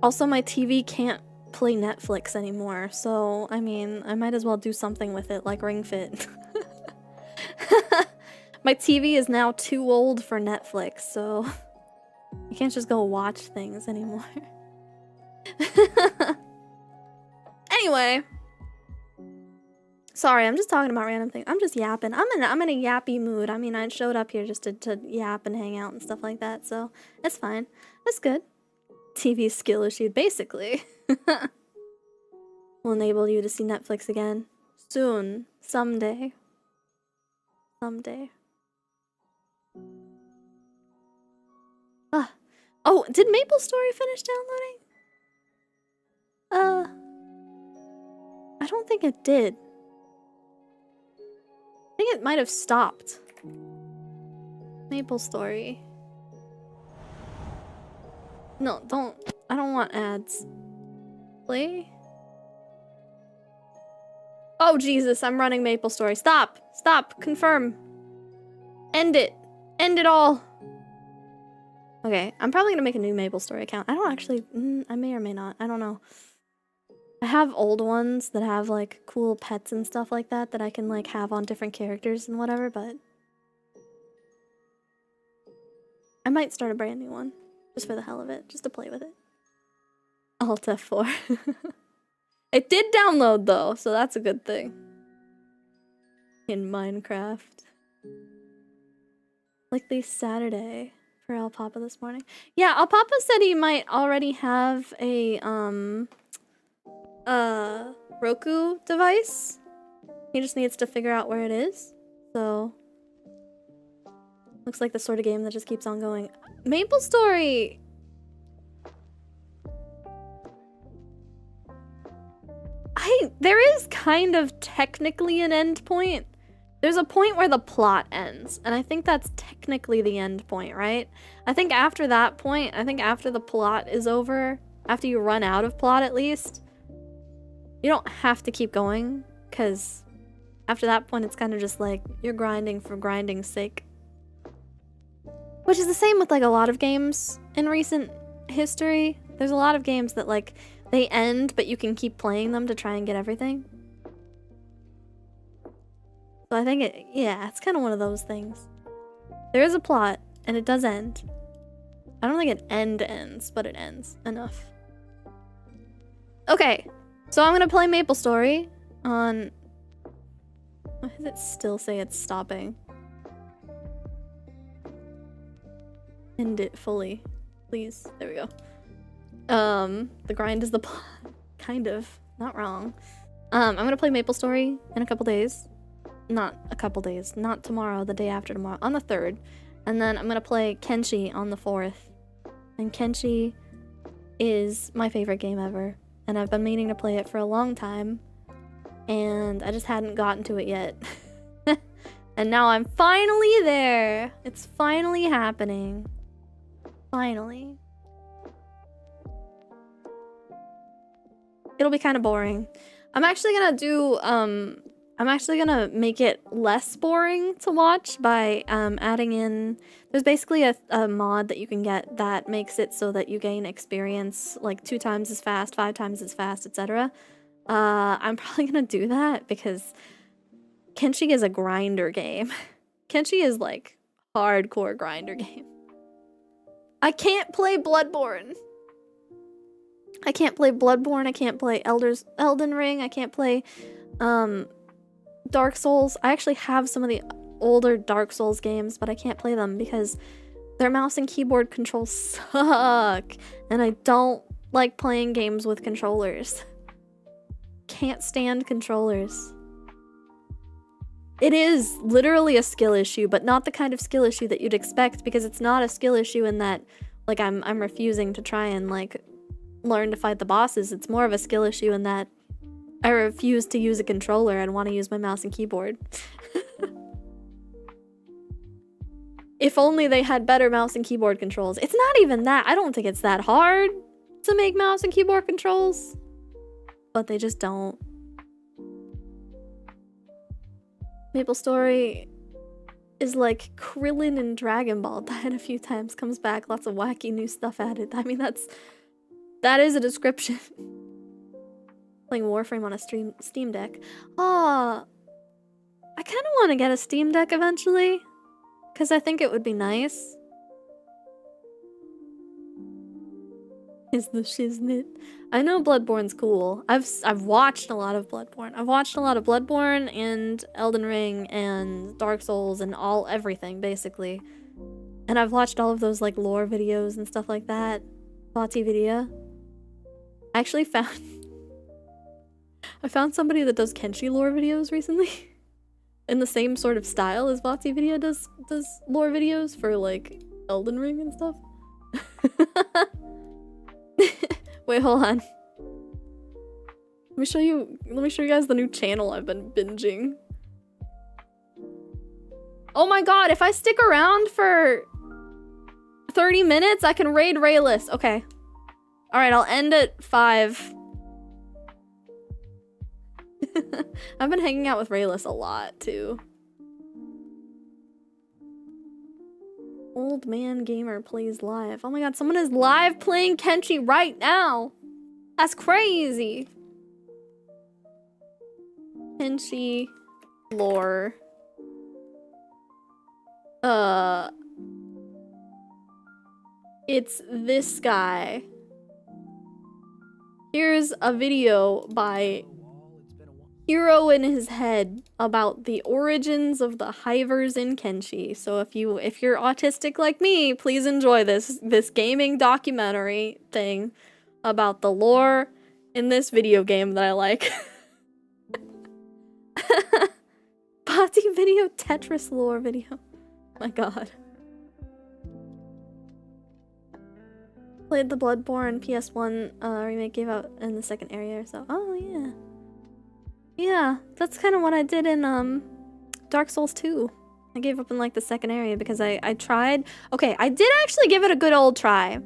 Also, my TV can't play Netflix anymore, so I mean I might as well do something with it like Ring Fit. My TV is now too old for Netflix, so you can't just go watch things anymore. Anyway. Sorry, I'm just talking about random things. I'm just yapping. I'm in a yappy mood. I mean, I showed up here just to yap and hang out and stuff like that, so that's fine. That's good. TV skill issue, basically. Will enable you to see Netflix again. Soon. Someday. Someday. Oh, did Maple Story finish downloading? I don't think it did. I think it might have stopped. Maple Story. No, I don't want ads. Play? Oh, Jesus, I'm running Maple Story. Stop! Stop! Confirm! End it! End it all! Okay, I'm probably gonna make a new Maple Story account. I don't actually... I may or may not. I don't know. I have old ones that have, like, cool pets and stuff like that I can, like, have on different characters and whatever, but... I might start a brand new one. Just for the hell of it. Just to play with it. Alt F4. It did download, though, so that's a good thing. In Minecraft. Likely Saturday for Alpapa this morning. Yeah, Alpapa said he might already have a, Roku device. He just needs to figure out where it is. So, looks like the sort of game that just keeps on going. Maple Story! There is kind of technically an end point. there's a point where the plot ends, and I think that's technically the end point, right? I think after that point, I think after the plot is over, after you run out of plot at least, you don't have to keep going, because after that point it's kind of just like you're grinding for grinding's sake. Which is the same with like a lot of games in recent history. There's a lot of games that like they end, but you can keep playing them to try and get everything. So I think it's kind of one of those things. There is a plot, and it does end. I don't think it ends, but it ends. Enough. Okay, so I'm gonna play MapleStory on... Why does it still say it's stopping? End it fully, please. There we go. The grind is the plot. Kind of. Not wrong. I'm gonna play MapleStory in a couple days. Not a couple days. Not tomorrow, the day after tomorrow. On the 3rd. And then I'm gonna play Kenshi on the 4th. And Kenshi is my favorite game ever. And I've been meaning to play it for a long time. And I just hadn't gotten to it yet. And now I'm finally there! It's finally happening. Finally. It'll be kind of boring. I'm actually gonna make it less boring to watch by adding in... There's basically a mod that you can get that makes it so that you gain experience like 2 times as fast, 5 times as fast, etc. I'm probably gonna do that because Kenshi is a grinder game. Kenshi is like hardcore grinder game. I can't play Bloodborne. I can't play Bloodborne, I can't play Elden Ring, I can't play Dark Souls. I actually have some of the older Dark Souls games, but I can't play them because their mouse and keyboard controls suck. And I don't like playing games with controllers. Can't stand controllers. It is literally a skill issue, but not the kind of skill issue that you'd expect, because it's not a skill issue in that like I'm refusing to try and like learn to fight the bosses. It's more of a skill issue in that I refuse to use a controller and want to use my mouse and keyboard. If only they had better mouse and keyboard controls. It's not even that. I don't think it's that hard to make mouse and keyboard controls. But they just don't. MapleStory is like Krillin and Dragon Ball. Died a few times, comes back, lots of wacky new stuff added. I mean, that is a description. Playing Warframe on a Steam Deck. I kind of want to get a Steam Deck eventually, because I think it would be nice. Is the shiznit. I know Bloodborne's cool. I've watched a lot of Bloodborne. I've watched a lot of Bloodborne and Elden Ring and Dark Souls and everything basically. And I've watched all of those like lore videos and stuff like that. vtuberen. I actually found somebody that does Kenshi lore videos recently. In the same sort of style as vtuberen does lore videos for like Elden Ring and stuff. Wait, hold on. Let me show you guys the new channel I've been binging. Oh my god, if I stick around for 30 minutes, I can raid Rayless. Okay. Alright, I'll end at 5. I've been hanging out with Rayless a lot, too. Old man gamer plays live. Oh my god, someone is live playing Kenshi right now! That's crazy! Kenshi lore. It's this guy. Here's a video by Hero in His Head about the origins of the hivers in Kenshi. So if you're autistic like me, please enjoy this gaming documentary thing about the lore in this video game that I like. Bati video, Tetris lore video. My god. Played the Bloodborne PS1 remake, gave out in the second area or so. Oh yeah. Yeah, that's kind of what I did in Dark Souls 2. I gave up in like the second area because I tried. Okay, I did actually give it a good old try.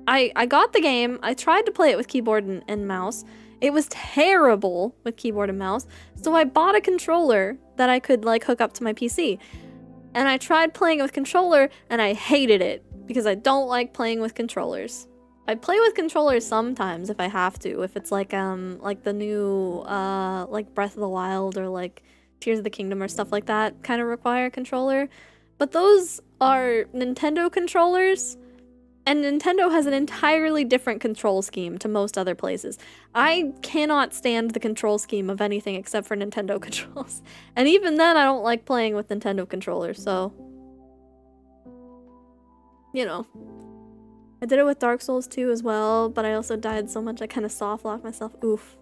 I got the game. I tried to play it with keyboard and mouse. It was terrible with keyboard and mouse. So I bought a controller that I could like hook up to my PC. And I tried playing it with controller and I hated it because I don't like playing with controllers. I play with controllers sometimes if I have to, if it's like the new like Breath of the Wild or like Tears of the Kingdom or stuff like that kind of require a controller. But those are Nintendo controllers, and Nintendo has an entirely different control scheme to most other places. I cannot stand the control scheme of anything except for Nintendo controls. And even then, I don't like playing with Nintendo controllers, so... You know. I did it with Dark Souls 2 as well, but I also died so much I kind of soft-locked myself. Oof.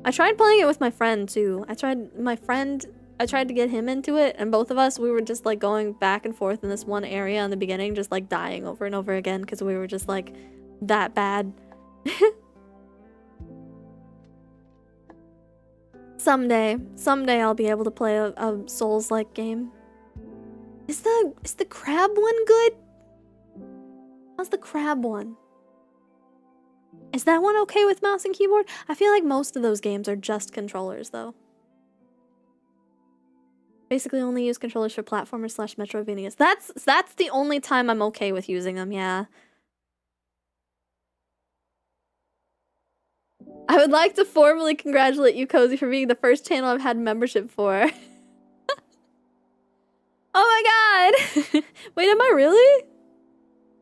I tried playing it with my friend, too. I tried to get him into it, and both of us, we were just like going back and forth in this one area in the beginning, just like dying over and over again because we were just like that bad. Someday I'll be able to play a Souls-like game. Is the crab one good? How's the crab one? Is that one okay with mouse and keyboard? I feel like most of those games are just controllers, though. Basically only use controllers for platformers / Metroidvanias. That's the only time I'm okay with using them, yeah. I would like to formally congratulate you, Kozii, for being the first channel I've had membership for. Oh my god! Wait, am I really?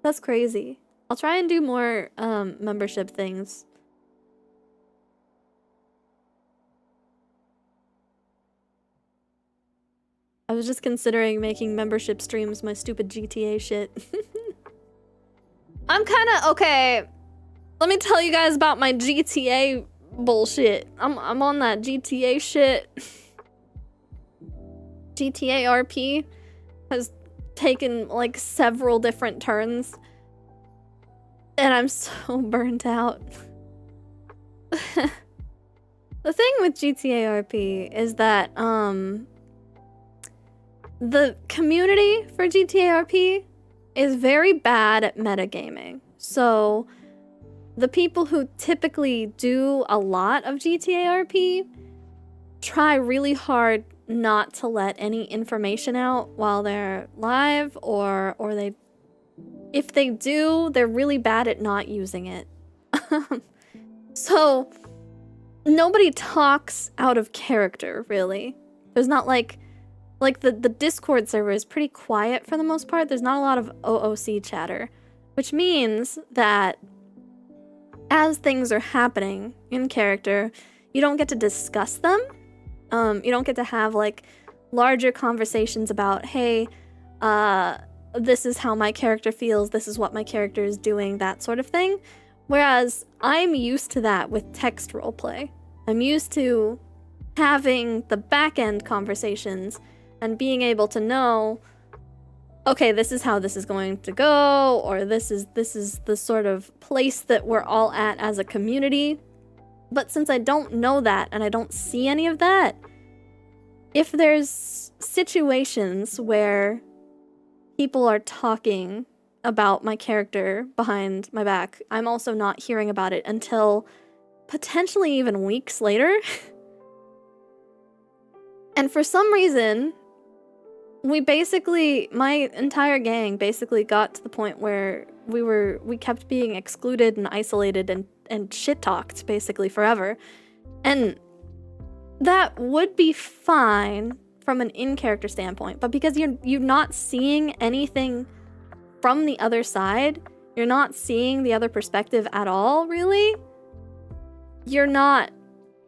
That's crazy. I'll try and do more membership things. I was just considering making membership streams my stupid GTA shit. I'm kinda okay. Let me tell you guys about my GTA bullshit. I'm on that GTA shit. GTA RP has taken like several different turns. And I'm so burnt out. The thing with GTA RP is that the community for GTA RP is very bad at metagaming. So the people who typically do a lot of GTA RP try really hard not to let any information out while they're live, or they, if they do, they're really bad at not using it. So nobody talks out of character, really. There's not like the Discord server is pretty quiet for the most part. There's not a lot of OOC chatter, which means that as things are happening in character, you don't get to discuss them. You don't get to have like larger conversations about, hey, this is how my character feels, this is what my character is doing, that sort of thing. Whereas I'm used to that with text roleplay. I'm used to having the back-end conversations and being able to know, okay, this is how this is going to go, or this is the sort of place that we're all at as a community. But since I don't know that and I don't see any of that, if there's situations where people are talking about my character behind my back, I'm also not hearing about it until potentially even weeks later. And for some reason, my entire gang basically got to the point where we kept being excluded and isolated and shit-talked basically forever. And that would be fine from an in-character standpoint, but because you're not seeing anything from the other side, you're not seeing the other perspective at all, really, you're not,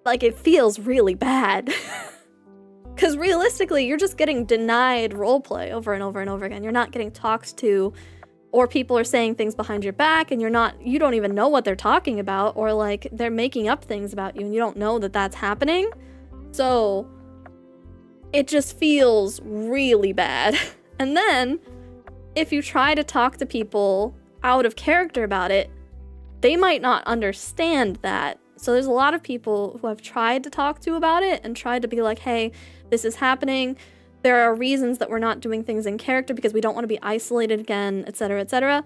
like, it feels really bad. Because realistically, you're just getting denied roleplay over and over and over again. You're not getting talked to, or people are saying things behind your back and you don't even know what they're talking about, or like they're making up things about you and you don't know that that's happening. So it just feels really bad. And then if you try to talk to people out of character about it, they might not understand that. So there's a lot of people who I've tried to talk to about it and tried to be like, hey, this is happening. There are reasons that we're not doing things in character because we don't want to be isolated again, etc., etc.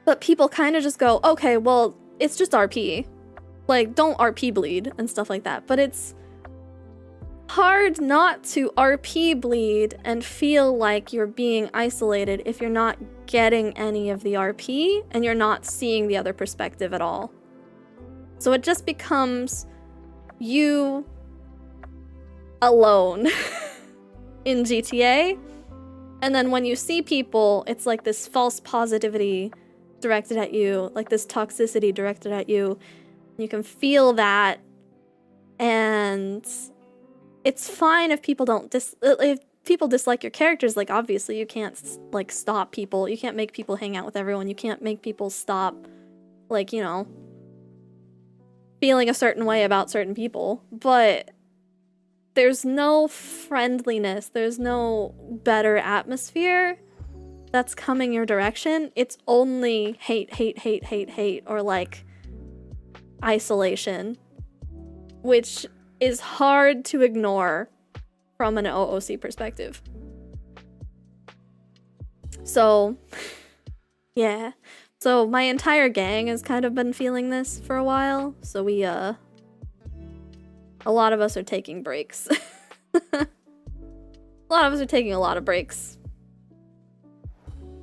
But people kind of just go, okay, well, it's just RP. Like, don't RP bleed and stuff like that. But it's hard not to RP bleed and feel like you're being isolated if you're not getting any of the RP and you're not seeing the other perspective at all. So it just becomes you alone in GTA. And then when you see people, it's like this false positivity directed at you, like this toxicity directed at you. You can feel that, and it's fine if people don't if people dislike your characters. Like, obviously you can't like stop people. You can't make people hang out with everyone. You can't make people stop, like, you know, feeling a certain way about certain people. But there's no friendliness. There's no better atmosphere that's coming your direction. It's only hate, hate, hate, hate, hate, or like isolation, which is hard to ignore from an OOC perspective. So, yeah. So my entire gang has kind of been feeling this for a while. So we, a lot of us are taking breaks. A lot of us are taking a lot of breaks.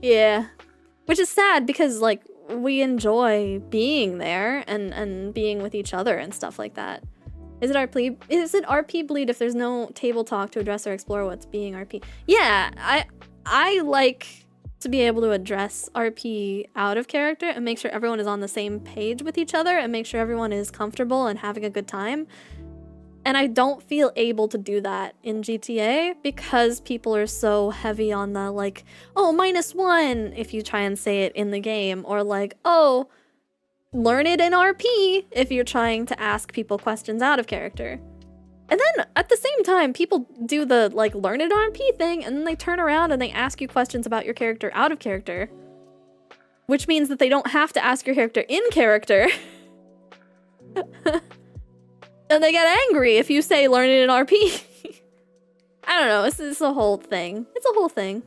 Yeah. Which is sad because, like, we enjoy being there and being with each other and stuff like that. Is it RP bleed if there's no table talk to address or explore what's being RP? Yeah, I like to be able to address RP out of character and make sure everyone is on the same page with each other and make sure everyone is comfortable and having a good time. And I don't feel able to do that in GTA because people are so heavy on the, like, oh, -1 if you try and say it in the game, or like, oh, learn it in RP if you're trying to ask people questions out of character. And then at the same time, people do the, like, learn it in RP thing, and then they turn around and they ask you questions about your character out of character, which means that they don't have to ask your character in character. And they get angry if you say learn it in RP. I don't know, it's a whole thing. It's a whole thing.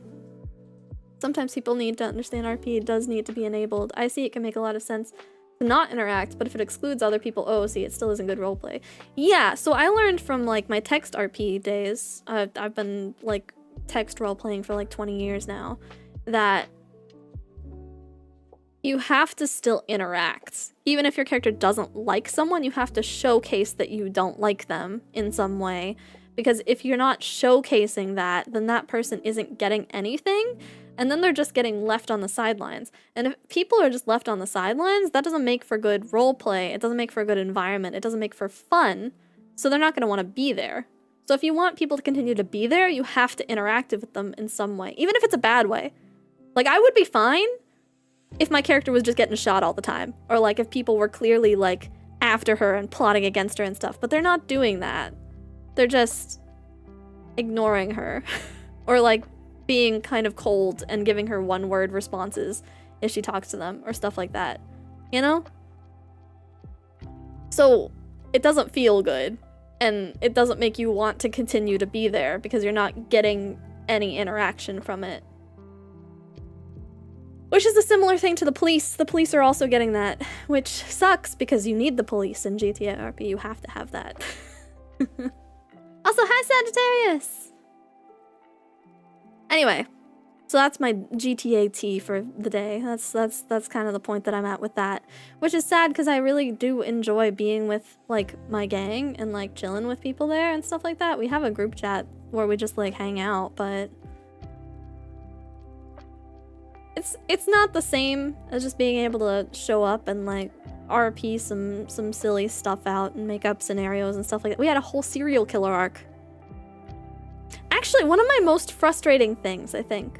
Sometimes people need to understand RP. It does need to be enabled. I see it can make a lot of sense to not interact, but if it excludes other people, OOC, it still isn't good roleplay. Yeah, so I learned from, like, my text RP days, I've been, like, text roleplaying for, like, 20 years now, that you have to still interact. Even if your character doesn't like someone, you have to showcase that you don't like them in some way. Because if you're not showcasing that, then that person isn't getting anything, and then they're just getting left on the sidelines. And if people are just left on the sidelines, that doesn't make for good roleplay. It doesn't make for a good environment. It doesn't make for fun. So they're not going to want to be there. So if you want people to continue to be there, you have to interact with them in some way, even if it's a bad way. Like, I would be fine if my character was just getting shot all the time, or like if people were clearly, like, after her and plotting against her and stuff, but they're not doing that. They're just ignoring her or, like, being kind of cold and giving her one-word responses if she talks to them or stuff like that, you know? So it doesn't feel good, and it doesn't make you want to continue to be there because you're not getting any interaction from it. Which is a similar thing to the police. The police are also getting that, which sucks because you need the police in GTA RP. You have to have that. Also, hi Sagittarius! Anyway, so that's my GTA tea for the day. That's kind of the point that I'm at with that. Which is sad because I really do enjoy being with, like, my gang and, like, chilling with people there and stuff like that. We have a group chat where we just, like, hang out, but it's not the same as just being able to show up and, like, RP some silly stuff out and make up scenarios and stuff like that. We had a whole serial killer arc. Actually, one of my most frustrating things, I think,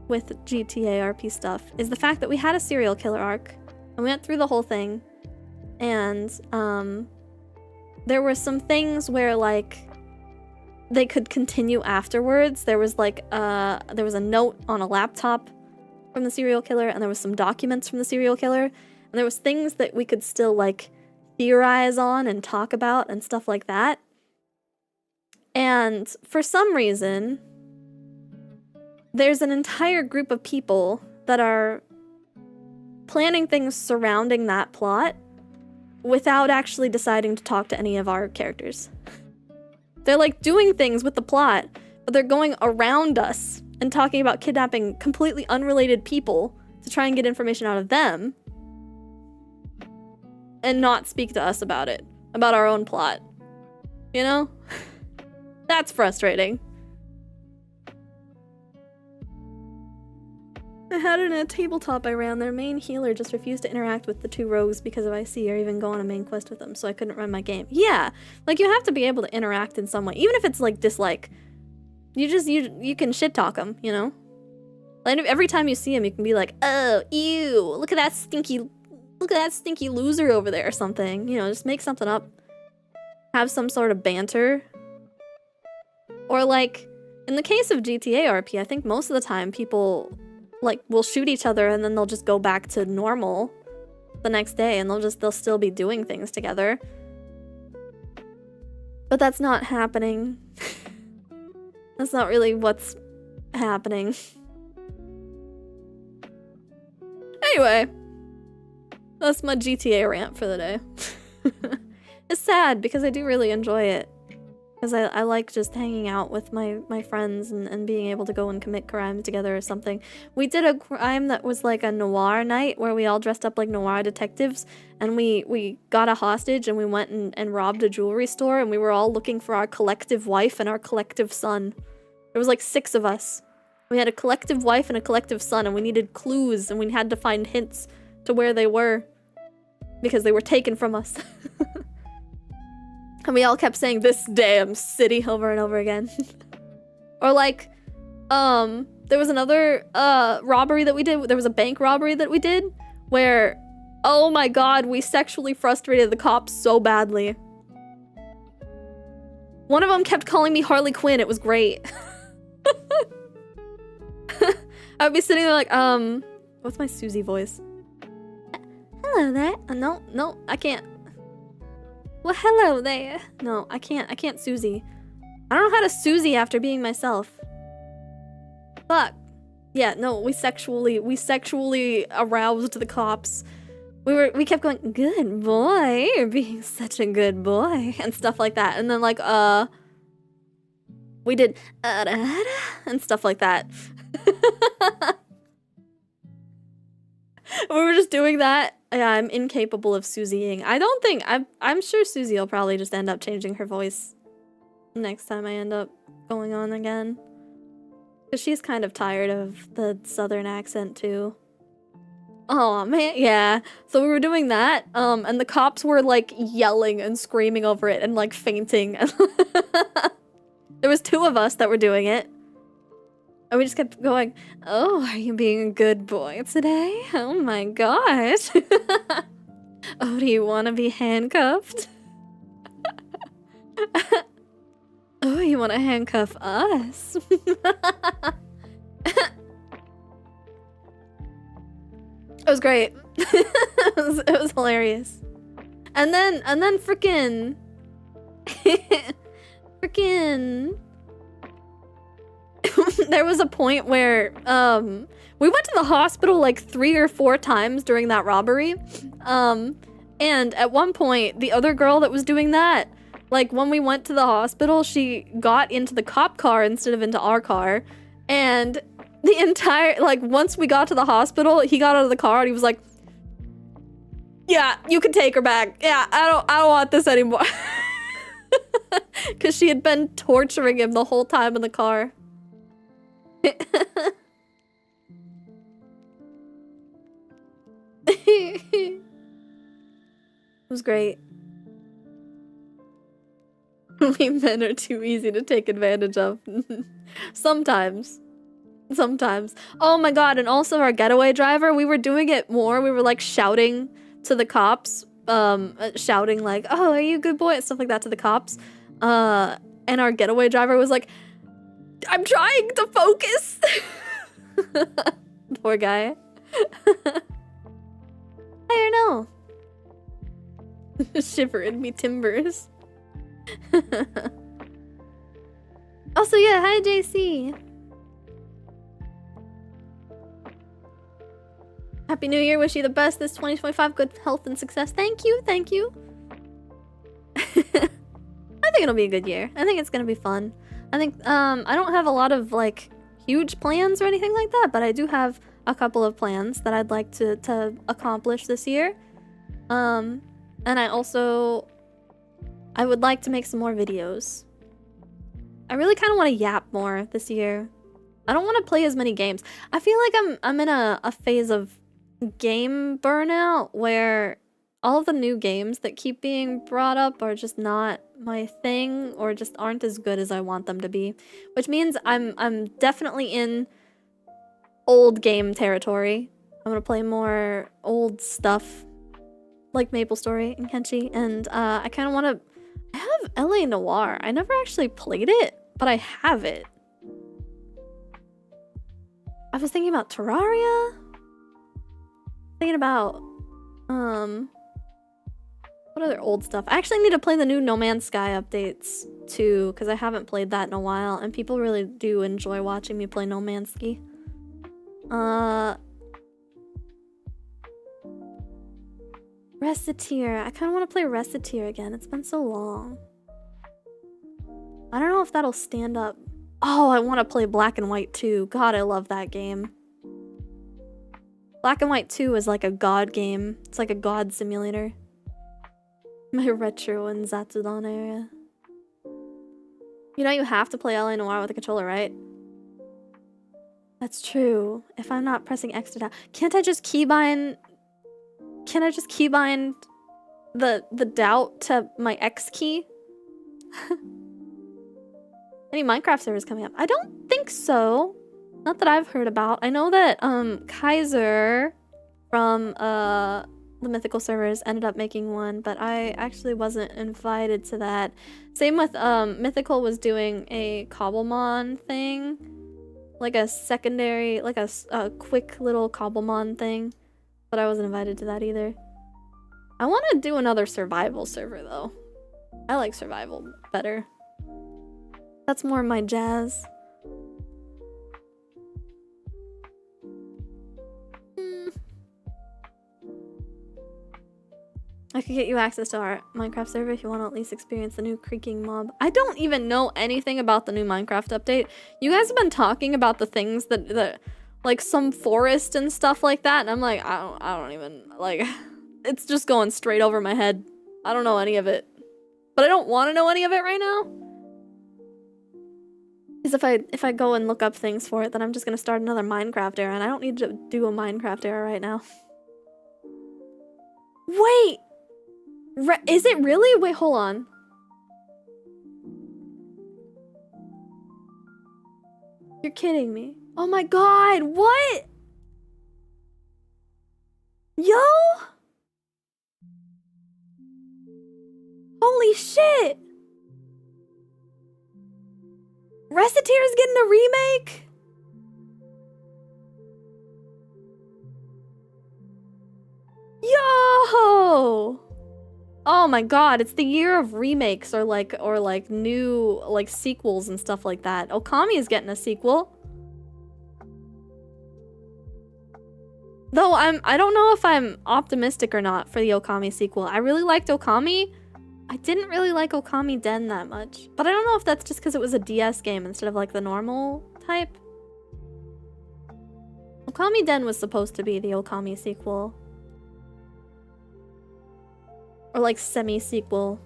with GTA RP stuff is the fact that we had a serial killer arc and we went through the whole thing, and there were some things where, like, they could continue afterwards. There was, like, there was a note on a laptop from the serial killer, and there was some documents from the serial killer, and there was things that we could still, like, theorize on and talk about and stuff like that. And for some reason, there's an entire group of people that are planning things surrounding that plot without actually deciding to talk to any of our characters. They're like doing things with the plot, but they're going around us and talking about kidnapping completely unrelated people to try and get information out of them and not speak to us about it, about our own plot. You know? That's frustrating. I had it in a tabletop I ran. Their main healer just refused to interact with the 2 rogues because of IC or even go on a main quest with them, so I couldn't run my game. Yeah, like you have to be able to interact in some way, even if it's like dislike. You can shit talk them, you know? Like every time you see him, you can be like, oh, ew, look at that stinky loser over there or something. You know, just make something up. Have some sort of banter. Or like, in the case of GTA RP, I think most of the time people like will shoot each other and then they'll just go back to normal the next day and they'll still be doing things together. But that's not happening. That's not really what's happening. Anyway, that's my GTA rant for the day. It's sad because I do really enjoy it. Because I like just hanging out with my friends and being able to go and commit crimes together or something. We did a crime that was like a noir night where we all dressed up like noir detectives and we got a hostage and we went and robbed a jewelry store and we were all looking for our collective wife and our collective son. There was like 6 of us. We had a collective wife and a collective son and we needed clues and we had to find hints to where they were because they were taken from us. And we all kept saying this damn city over and over again. Or like, there was another robbery that we did. There was a bank robbery that we did where, oh my god, we sexually frustrated the cops so badly. One of them kept calling me Harley Quinn. It was great. I would be sitting there like, what's my Susie voice? Hello there. No, I can't. Well, hello there. No, I can't Susie. I don't know how to Susie after being myself. Fuck. Yeah, no, we sexually aroused the cops. We kept going, good boy, you're being such a good boy, and stuff like that. And then like, we did, and stuff like that. We were just doing that. Yeah, I'm incapable of Susieing. I don't think, I'm sure Susie will probably just end up changing her voice next time I end up going on again. Because she's kind of tired of the southern accent too. Oh man, yeah. So we were doing that, and the cops were like yelling and screaming over it and like fainting. There was 2 of us that were doing it. And we just kept going, oh, are you being a good boy today? Oh my gosh. Oh, do you want to be handcuffed? Oh, you want to handcuff us? It was great. It was hilarious. And then freaking there was a point where we went to the hospital like 3 or 4 times during that robbery. And at one point, the other girl that was doing that, like when we went to the hospital, she got into the cop car instead of into our car. And the entire, like once we got to the hospital, he got out of the car and he was like, yeah, you can take her back. Yeah, I don't want this anymore. Because she had been torturing him the whole time in the car. It was great. We men are too easy to take advantage of. Sometimes. Oh my god, and also our getaway driver, we were doing it more. We were like shouting to the cops, shouting like, oh, are you a good boy? And stuff like that to the cops. And our getaway driver was like, I'm trying to focus. Poor guy. I don't know. Shiver in me timbers. Also, yeah, hi JC. Happy New Year. Wish you the best this 2025. Good health and success. Thank you. Thank you. I think it'll be a good year. I think it's gonna be fun. I think I don't have a lot of like huge plans or anything like that, but I do have a couple of plans that I'd like to accomplish this year. And I would like to make some more videos. I really kind of want to yap more this year. I don't want to play as many games. I feel like I'm in a phase of game burnout where all of the new games that keep being brought up are just not my thing or just aren't as good as I want them to be, which means I'm definitely in old game territory. I'm gonna play more old stuff like MapleStory and Kenshi, and I kind of want to. I have LA Noire. I never actually played it, but I have it. I was thinking about Terraria. Thinking about what other old stuff? I actually need to play the new No Man's Sky updates too, because I haven't played that in a while, and people really do enjoy watching me play No Man's Sky. Reciteer. I kind of want to play Reciteer again. It's been so long. I don't know if that'll stand up. Oh, I want to play Black and White 2. God, I love that game. Black and White 2 is like a god game. It's like a god simulator. My retro and Zatsudan area. You know you have to play LA Noire with a controller, right? That's true. If I'm not pressing X to down. Can't I just keybind... Can I just keybind the doubt to my X key? Any Minecraft servers coming up? I don't think so. Not that I've heard about. I know that Kaiser from the Mythical servers ended up making one, but I actually wasn't invited to that. Same with Mythical was doing a Cobblemon thing. Like a secondary, like a quick little Cobblemon thing. But I wasn't invited to that either. I want to do another survival server though. I like survival better. That's more my jazz. I could get you access to our Minecraft server if you want to at least experience the new creaking mob. I don't even know anything about the new Minecraft update. You guys have been talking about the things that like some forest and stuff like that, and I'm like, I don't even, like, it's just going straight over my head. I don't know any of it. But I don't want to know any of it right now. Because if I go and look up things for it, then I'm just gonna start another Minecraft era, and I don't need to do a Minecraft era right now. Wait! Is it really? Wait, hold on. You're kidding me. Oh my god, what? Yo! Holy shit! Reciteer is getting a remake? Yo! Oh my god, it's the year of remakes or like new like sequels and stuff like that. Okami is getting a sequel. Though I don't know if I'm optimistic or not for the Okami sequel. I really liked Okami. I didn't really like Okami Den that much. But I don't know if that's just because it was a DS game instead of like the normal type. Okami Den was supposed to be the Okami sequel. Or like semi-sequel.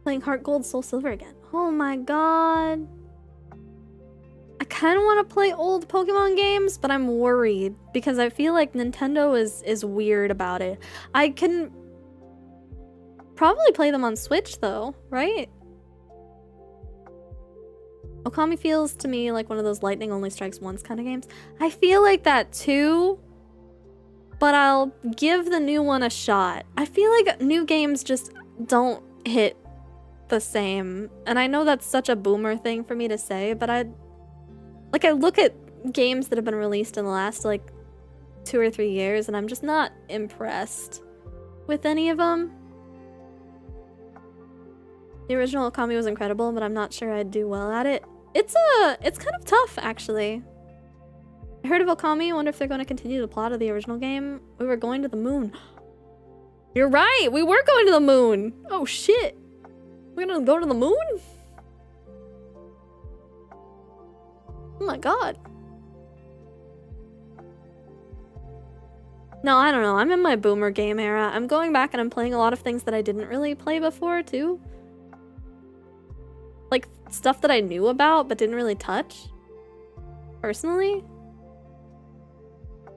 Playing Heart Gold, Soul Silver again. Oh my god. I kind of want to play old Pokemon games, but I'm worried because I feel like Nintendo is weird about it. I can probably play them on Switch though, right? Okami feels to me like one of those lightning only strikes once kind of games. I feel like that too, but I'll give the new one a shot. I feel like new games just don't hit the same. And I know that's such a boomer thing for me to say, but I look at games that have been released in the last like 2 or 3 years and I'm just not impressed with any of them. The original Okami was incredible, but I'm not sure I'd do well at it. It's kind of tough, actually. I heard of Okami. I wonder if they're going to continue the plot of the original game. We were going to the moon. You're right! We were going to the moon! Oh, shit! We're gonna go to the moon? Oh my god. No, I don't know. I'm in my boomer game era. I'm going back and I'm playing a lot of things that I didn't really play before, too. Like, stuff that I knew about but didn't really touch. Personally.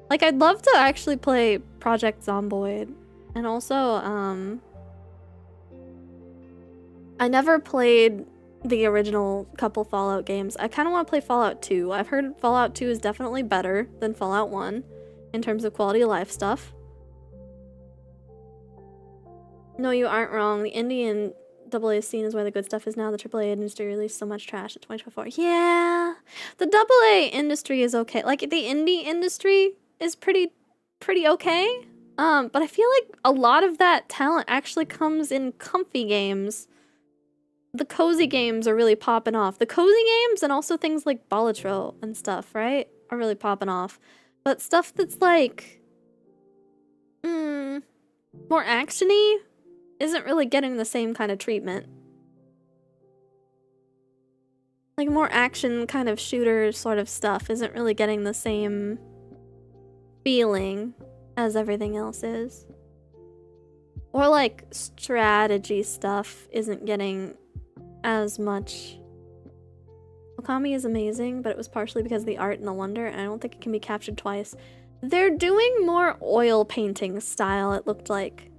Like, I'd love to actually play Project Zomboid. And also, I never played the original couple Fallout games. I kind of want to play Fallout 2. I've heard Fallout 2 is definitely better than Fallout 1 in terms of quality of life stuff. No, you aren't wrong. The indie and AA scene is where the good stuff is now. The AAA industry released so much trash in 2024. Yeah, the AA industry is okay. Like, the indie industry is pretty okay. But I feel like a lot of that talent actually comes in comfy games. The cozy games are really popping off. The cozy games and also things like Balatro and stuff, right? Are really popping off. But stuff that's like more actiony isn't really getting the same kind of treatment. Like more action kind of shooter sort of stuff isn't really getting the same feeling as everything else is. Or like strategy stuff isn't getting as much. Okami is amazing, but it was partially because of the art and the wonder, and I don't think it can be captured twice. They're doing more oil painting style, it looked like.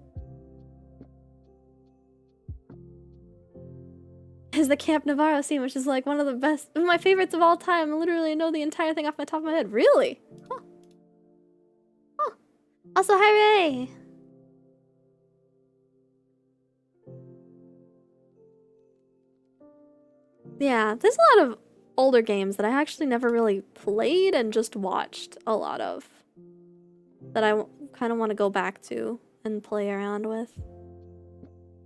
Is the Camp Navarro scene, which is like one of the best, my favorites of all time. I literally know the entire thing off my top of my head. Really? Huh. Huh. Also, hi Ray! Yeah, there's a lot of older games that I actually never really played and just watched a lot of. That I kind of want to go back to and play around with.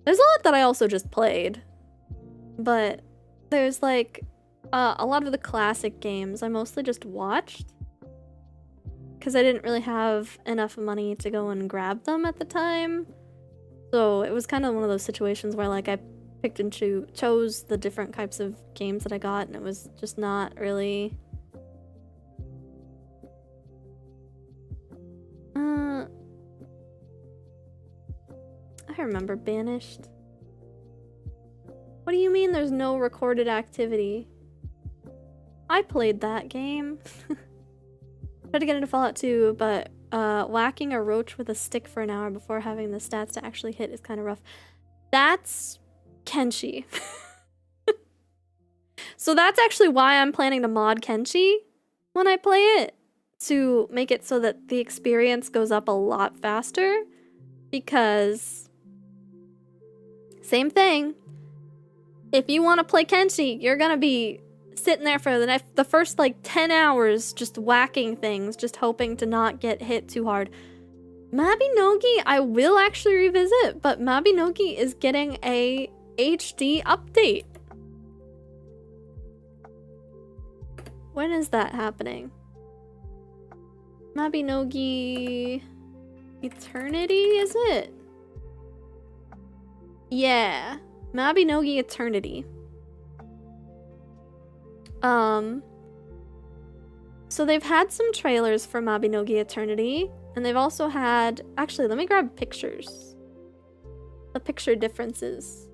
There's a lot that I also just played. But there's like a lot of the classic games I mostly just watched. Because I didn't really have enough money to go and grab them at the time. So it was kind of one of those situations where like I picked and chose the different types of games that I got, and it was just not really I remember Banished. What do you mean there's no recorded activity? I played that game. Tried to get into Fallout 2, but whacking a roach with a stick for an hour before having the stats to actually hit is kind of rough. That's Kenshi. So that's actually why I'm planning to mod Kenshi when I play it, to make it so that the experience goes up a lot faster, because same thing. If you want to play Kenshi, you're gonna be sitting there for the first like 10 hours just whacking things, just hoping to not get hit too hard. Mabinogi I will actually revisit, but Mabinogi is getting a HD update. When is that happening? Mabinogi Eternity, is it? Yeah. Mabinogi Eternity. So they've had some trailers for Mabinogi Eternity, and they've also had... Actually, let me grab pictures. The picture differences.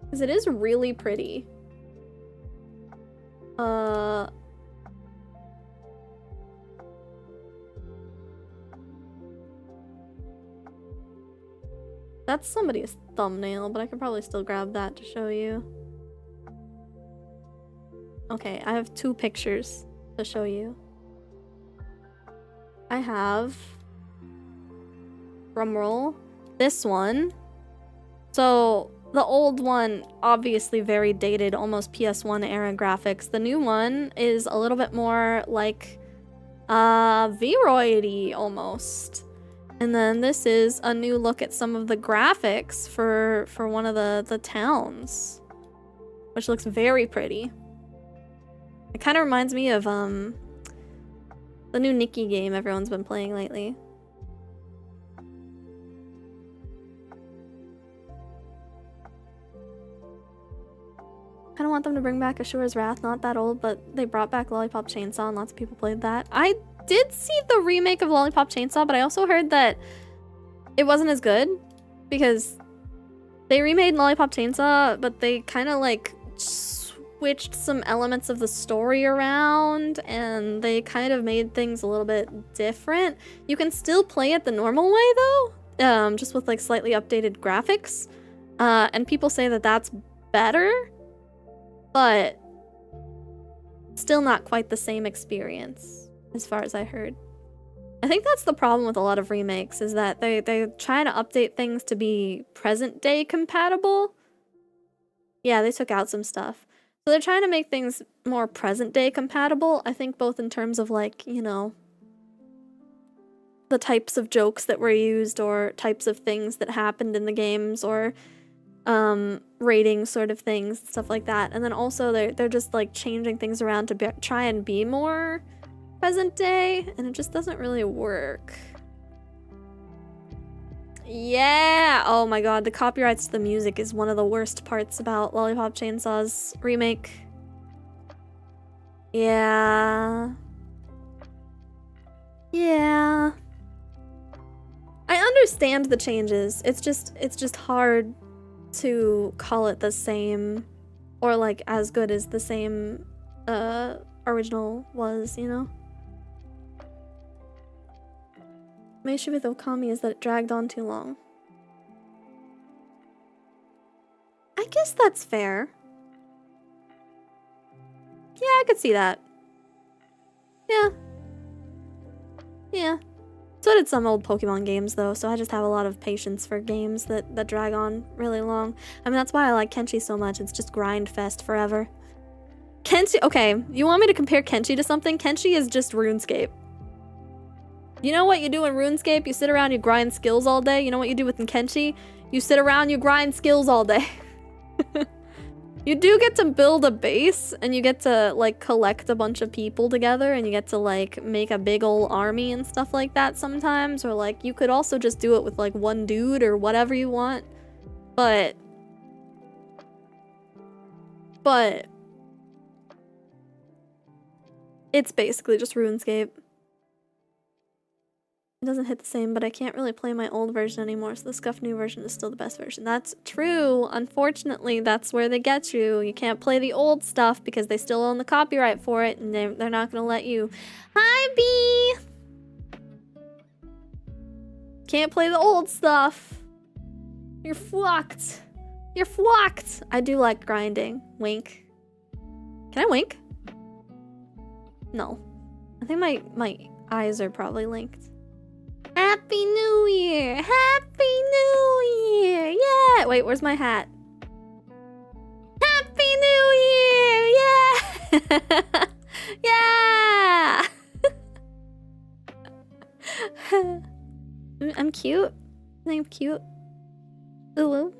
Because it is really pretty. That's somebody's thumbnail, but I could probably still grab that to show you. Okay, I have 2 pictures to show you. I have... drumroll. This one. So, the old one, obviously very dated, almost PS1 era graphics. The new one is a little bit more like... V-roidy, almost. And then this is a new look at some of the graphics for one of the towns, which looks very pretty. It kind of reminds me of the new Nikki game everyone's been playing lately. I don't want them to bring back Ashura's Wrath, not that old, but they brought back Lollipop Chainsaw and lots of people played that. I did see the remake of Lollipop Chainsaw, but I also heard that it wasn't as good because they remade Lollipop Chainsaw, but they kind of like switched some elements of the story around and they kind of made things a little bit different. You can still play it the normal way though, just with like slightly updated graphics. And people say that that's better, but still not quite the same experience as far as I heard. I think that's the problem with a lot of remakes, is that they try to update things to be present day compatible. Yeah, they took out some stuff. So they're trying to make things more present day compatible, I think, both in terms of like, you know, the types of jokes that were used or types of things that happened in the games or rating sort of things, stuff like that. And then also they're just like changing things around to try and be more present day, and it just doesn't really work. Yeah! Oh my god, the copyrights to the music is one of the worst parts about Lollipop Chainsaw's remake. Yeah. Yeah. I understand the changes. It's just hard to call it the same or like as good as the same original was, you know? My issue with Okami is that it dragged on too long. I guess that's fair. Yeah, I could see that. Yeah. Yeah. So did some old Pokemon games though, so I just have a lot of patience for games that drag on really long. I mean, that's why I like Kenshi so much. It's just grind fest forever. Kenshi, okay, you want me to compare Kenshi to something? Kenshi is just RuneScape. You know what you do in RuneScape? You sit around, you grind skills all day. You know what you do with Kenshi? You sit around, you grind skills all day. You do get to build a base, and you get to, like, collect a bunch of people together, and you get to, like, make a big ol' army and stuff like that sometimes. Or, like, you could also just do it with, like, one dude or whatever you want. But it's basically just RuneScape. It doesn't hit the same, but I can't really play my old version anymore, so the scuffed new version is still the best version. That's true. Unfortunately, that's where they get you. You can't play the old stuff because they still own the copyright for it, and they're not gonna let you. Hi, Bee! Can't play the old stuff. You're fucked. You're fucked. I do like grinding. Wink. Can I wink? No. I think my eyes are probably linked. Happy New Year! Happy New Year! Yeah! Wait, where's my hat? Happy New Year! Yeah! Yeah! I'm cute. I think I'm cute. Ooh. Ooh.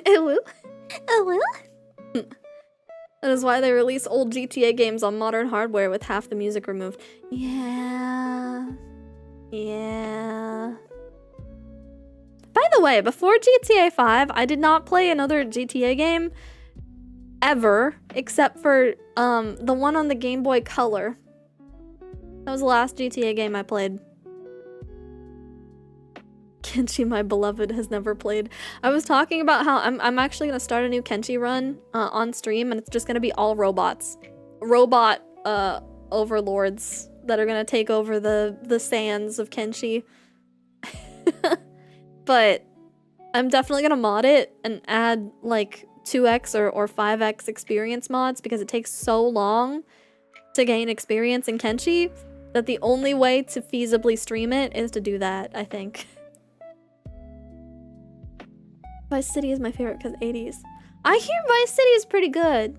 Ooh. Ooh. That is why they release old GTA games on modern hardware with half the music removed. Yeah. Yeah. By the way, before GTA 5, I did not play another GTA game ever, except for the one on the Game Boy Color. That was the last GTA game I played. Kenshi, my beloved, has never played. I was talking about how I'm actually gonna start a new Kenshi run on stream, and it's just gonna be all robots. Robot overlords that are gonna take over the sands of Kenshi. But I'm definitely gonna mod it and add like 2x or 5x experience mods because it takes so long to gain experience in Kenshi that the only way to feasibly stream it is to do that, I think. Vice City is my favorite because 80s. I hear Vice City is pretty good.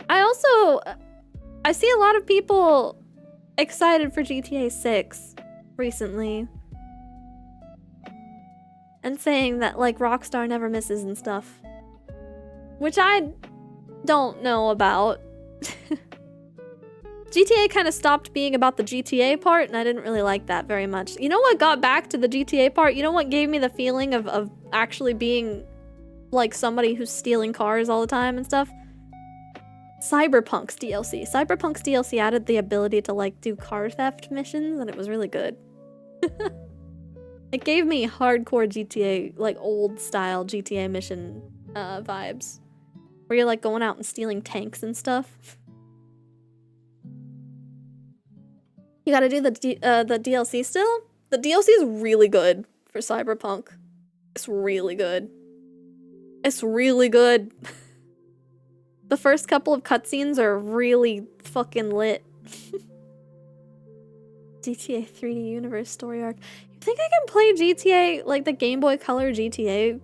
I see a lot of people excited for GTA 6 recently. And saying that, like, Rockstar never misses and stuff. Which I don't know about. GTA kind of stopped being about the GTA part, and I didn't really like that very much. You know what got back to the GTA part? You know what gave me the feeling of actually being, like, somebody who's stealing cars all the time and stuff? Cyberpunk's DLC. Cyberpunk's DLC added the ability to, like, do car theft missions, and it was really good. It gave me hardcore GTA, like, old-style GTA mission vibes. Where you're, like, going out and stealing tanks and stuff. You gotta do the DLC still? The DLC is really good for Cyberpunk. It's really good. It's really good. The first couple of cutscenes are really fucking lit. GTA 3D Universe story arc. You think I can play GTA, like the Game Boy Color GTA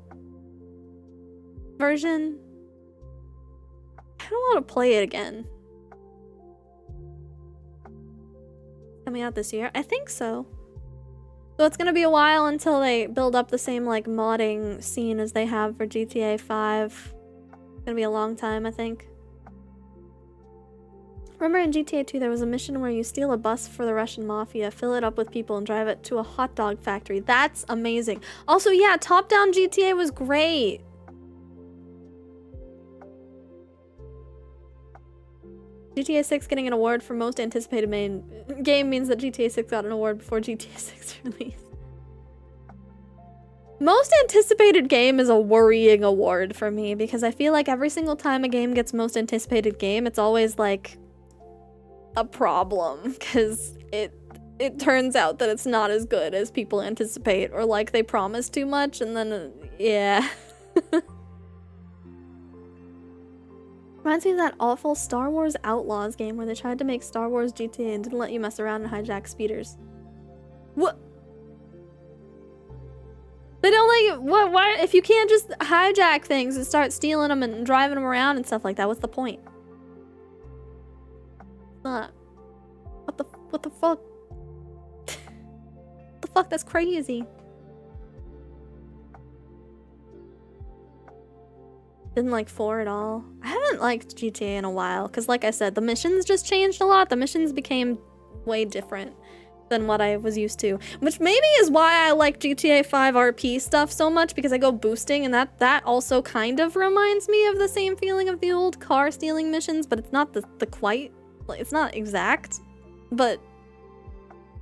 version? I don't want to play it again. Coming out this year? I think so. So it's gonna be a while until they build up the same, like, modding scene as they have for GTA 5. It's gonna be a long time, I think. Remember in GTA 2 there was a mission where you steal a bus for the Russian mafia, fill it up with people, and drive it to a hot dog factory. That's amazing. Also, yeah, top-down GTA was great. GTA 6 getting an award for most anticipated main game means that GTA 6 got an award before GTA 6 release. Most anticipated game is a worrying award for me because I feel like every single time a game gets most anticipated game, it's always like a problem because it turns out that it's not as good as people anticipate, or like they promise too much and then yeah. Reminds me of that awful Star Wars Outlaws game where they tried to make Star Wars GTA and didn't let you mess around and hijack speeders. What? They don't like it. What? Why? If you can't just hijack things and start stealing them and driving them around and stuff like that, what's the point? What the fuck? What the fuck? That's crazy. Didn't like 4 at all. I haven't liked GTA in a while because, like I said, the missions just changed a lot. The missions became way different than what I was used to, which maybe is why I like GTA 5 RP stuff so much, because I go boosting, and that also kind of reminds me of the same feeling of the old car stealing missions, but it's not the quite, like, it's not exact, but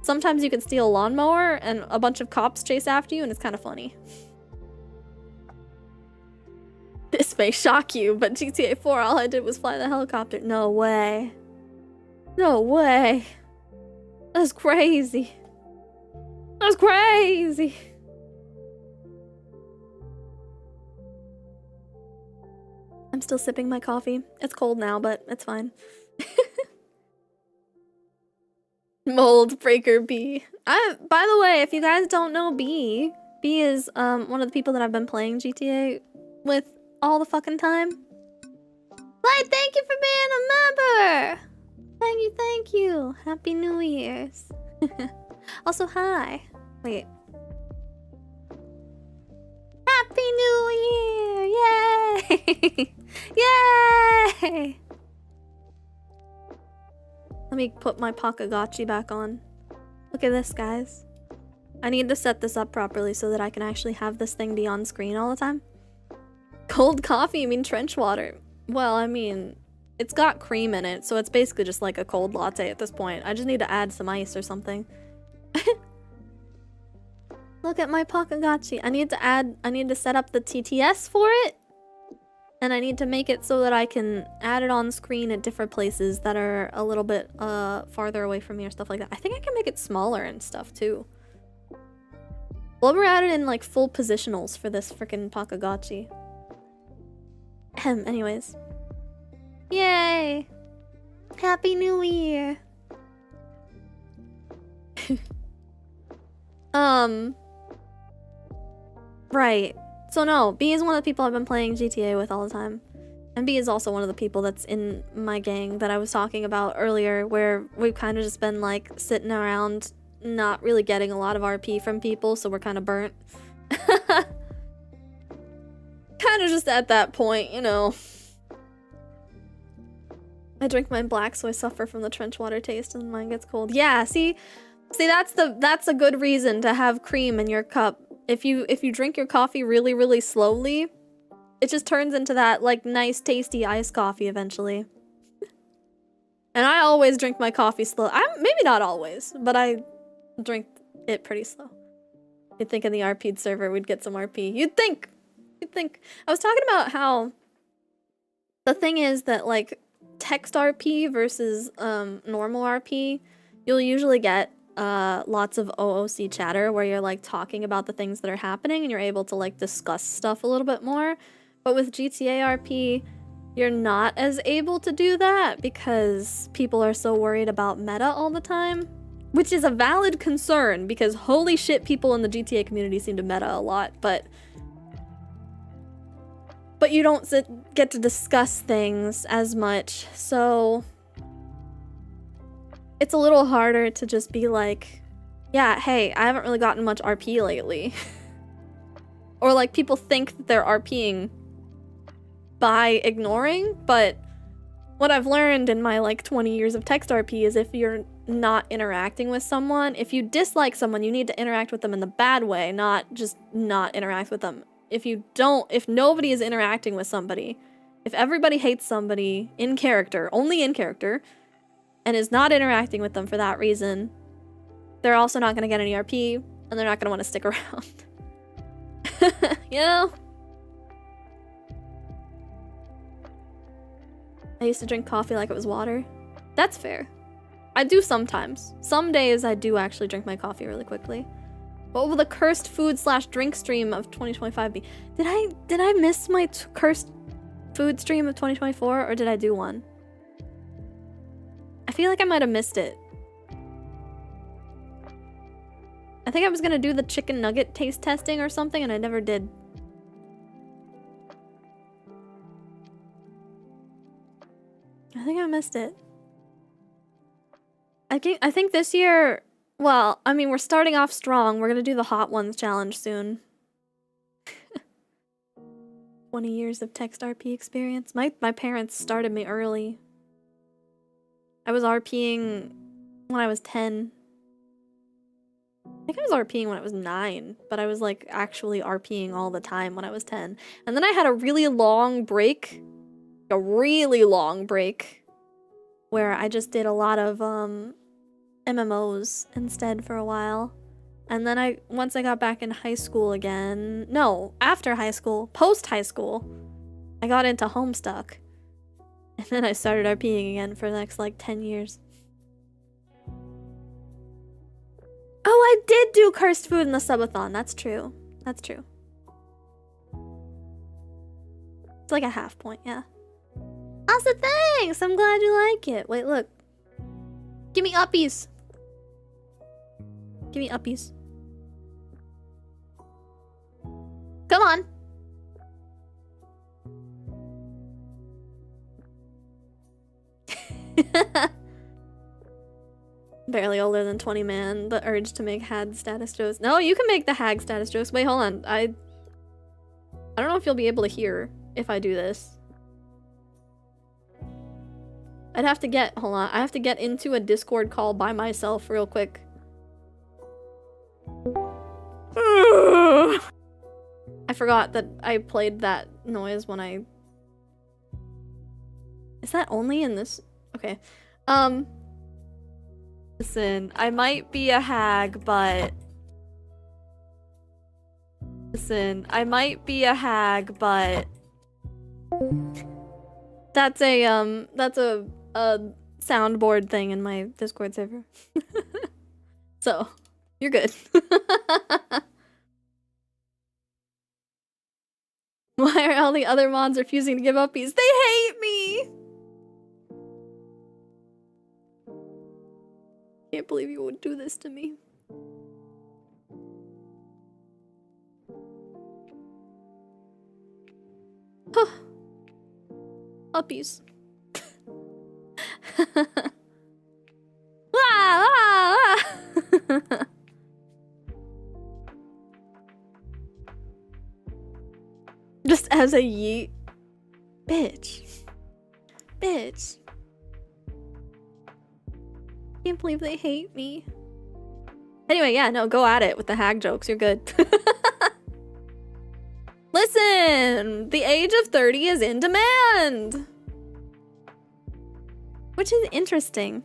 sometimes you can steal a lawnmower and a bunch of cops chase after you, and it's kind of funny. This may shock you, but GTA 4, all I did was fly the helicopter. No way. No way. That's crazy. That's crazy. I'm still sipping my coffee. It's cold now, but it's fine. Mold Breaker B. By the way, if you guys don't know B is one of the people that I've been playing GTA with all the fucking time. Like, thank you for being a member! Thank you. Happy New Year's. Also, hi. Wait. Happy New Year! Yay! Yay! Let me put my Pakagachi back on. Look at this, guys. I need to set this up properly so that I can actually have this thing be on screen all the time. Cold coffee, you mean trench water? Well, I mean, it's got cream in it, so it's basically just like a cold latte at this point. I just need to add some ice or something. Look at my Pakagachi. I need to set up the TTS for it. And I need to make it so that I can add it on screen at different places that are a little bit farther away from me or stuff like that. I think I can make it smaller and stuff too. Well, we're added in like full positionals for this freaking Pakagachi. Anyways. Yay! Happy New Year! Right. So no, B is one of the people I've been playing GTA with all the time. MB is also one of the people that's in my gang that I was talking about earlier, where we've kind of just been like sitting around not really getting a lot of RP from people, so we're kind of burnt. Kind of just at that point, you know. I drink my black so I suffer from the trench water taste and mine gets cold. Yeah, see that's a good reason to have cream in your cup. If you drink your coffee really, really slowly, it just turns into that like nice tasty iced coffee eventually. And I always drink my coffee slow. Maybe not always, but I drink it pretty slow. You'd think in the RP'd server we'd get some RP. You'd think. I was talking about how the thing is that like text RP versus normal RP, you'll usually get lots of OOC chatter where you're like talking about the things that are happening and you're able to like discuss stuff a little bit more. But with GTA RP, you're not as able to do that because people are so worried about meta all the time, which is a valid concern because holy shit, people in the GTA community seem to meta a lot, but you don't get to discuss things as much, so it's a little harder to just be like, yeah, hey, I haven't really gotten much RP lately. Or like people think that they're RPing by ignoring, but what I've learned in my like 20 years of text RP is if you're not interacting with someone, if you dislike someone, you need to interact with them in the bad way, not just not interact with them. If nobody is interacting with somebody, if everybody hates somebody in character, only in character, and is not interacting with them for that reason, they're also not going to get any RP, and they're not going to want to stick around. You know? I used to drink coffee like it was water. That's fair. I do sometimes. Some days I do actually drink my coffee really quickly. What will the cursed food/drink stream of 2025 be? Did I miss my cursed food stream of 2024, or did I do one? I feel like I might have missed it. I think I was gonna do the chicken nugget taste testing or something, and I never did. I think I missed it. I think this year, well, I mean, we're starting off strong. We're gonna do the Hot Ones challenge soon. 20 years of text RP experience. My parents started me early. I was RPing when I was 10. I think I was RPing when I was 9, but I was like actually RPing all the time when I was 10. And then I had a really long break. Where I just did a lot of MMOs instead for a while. And then once I got back in high school again, no, after high school, post high school, I got into Homestuck. And then I started RPing again for the next like 10 years. Oh, I did do cursed food in the subathon. That's true. That's true. It's like a half point, yeah. Also, thanks! I'm glad you like it. Wait, look. Give me uppies. Give me uppies. Come on. Barely older than 20, man. The urge to make hag status jokes. No, you can make the hag status jokes. Wait, hold on. I don't know if you'll be able to hear if I do this. I'd have to get, hold on, I have to get into a Discord call by myself real quick. I forgot that I played that noise when I... Is that only in this? Okay. Listen, I might be a hag, but... Listen, I might be a hag, but... That's a soundboard thing in my Discord server. So, you're good. Why are all the other mods refusing to give uppies? They hate me! Can't believe you would do this to me. Huh. puppies. Ah, ah, ah. Just as a yeet. Bitch. Bitch. Can't believe they hate me. Anyway, yeah, no, go at it with the hag jokes. You're good. Listen, the age of 30 is in demand. Which is interesting.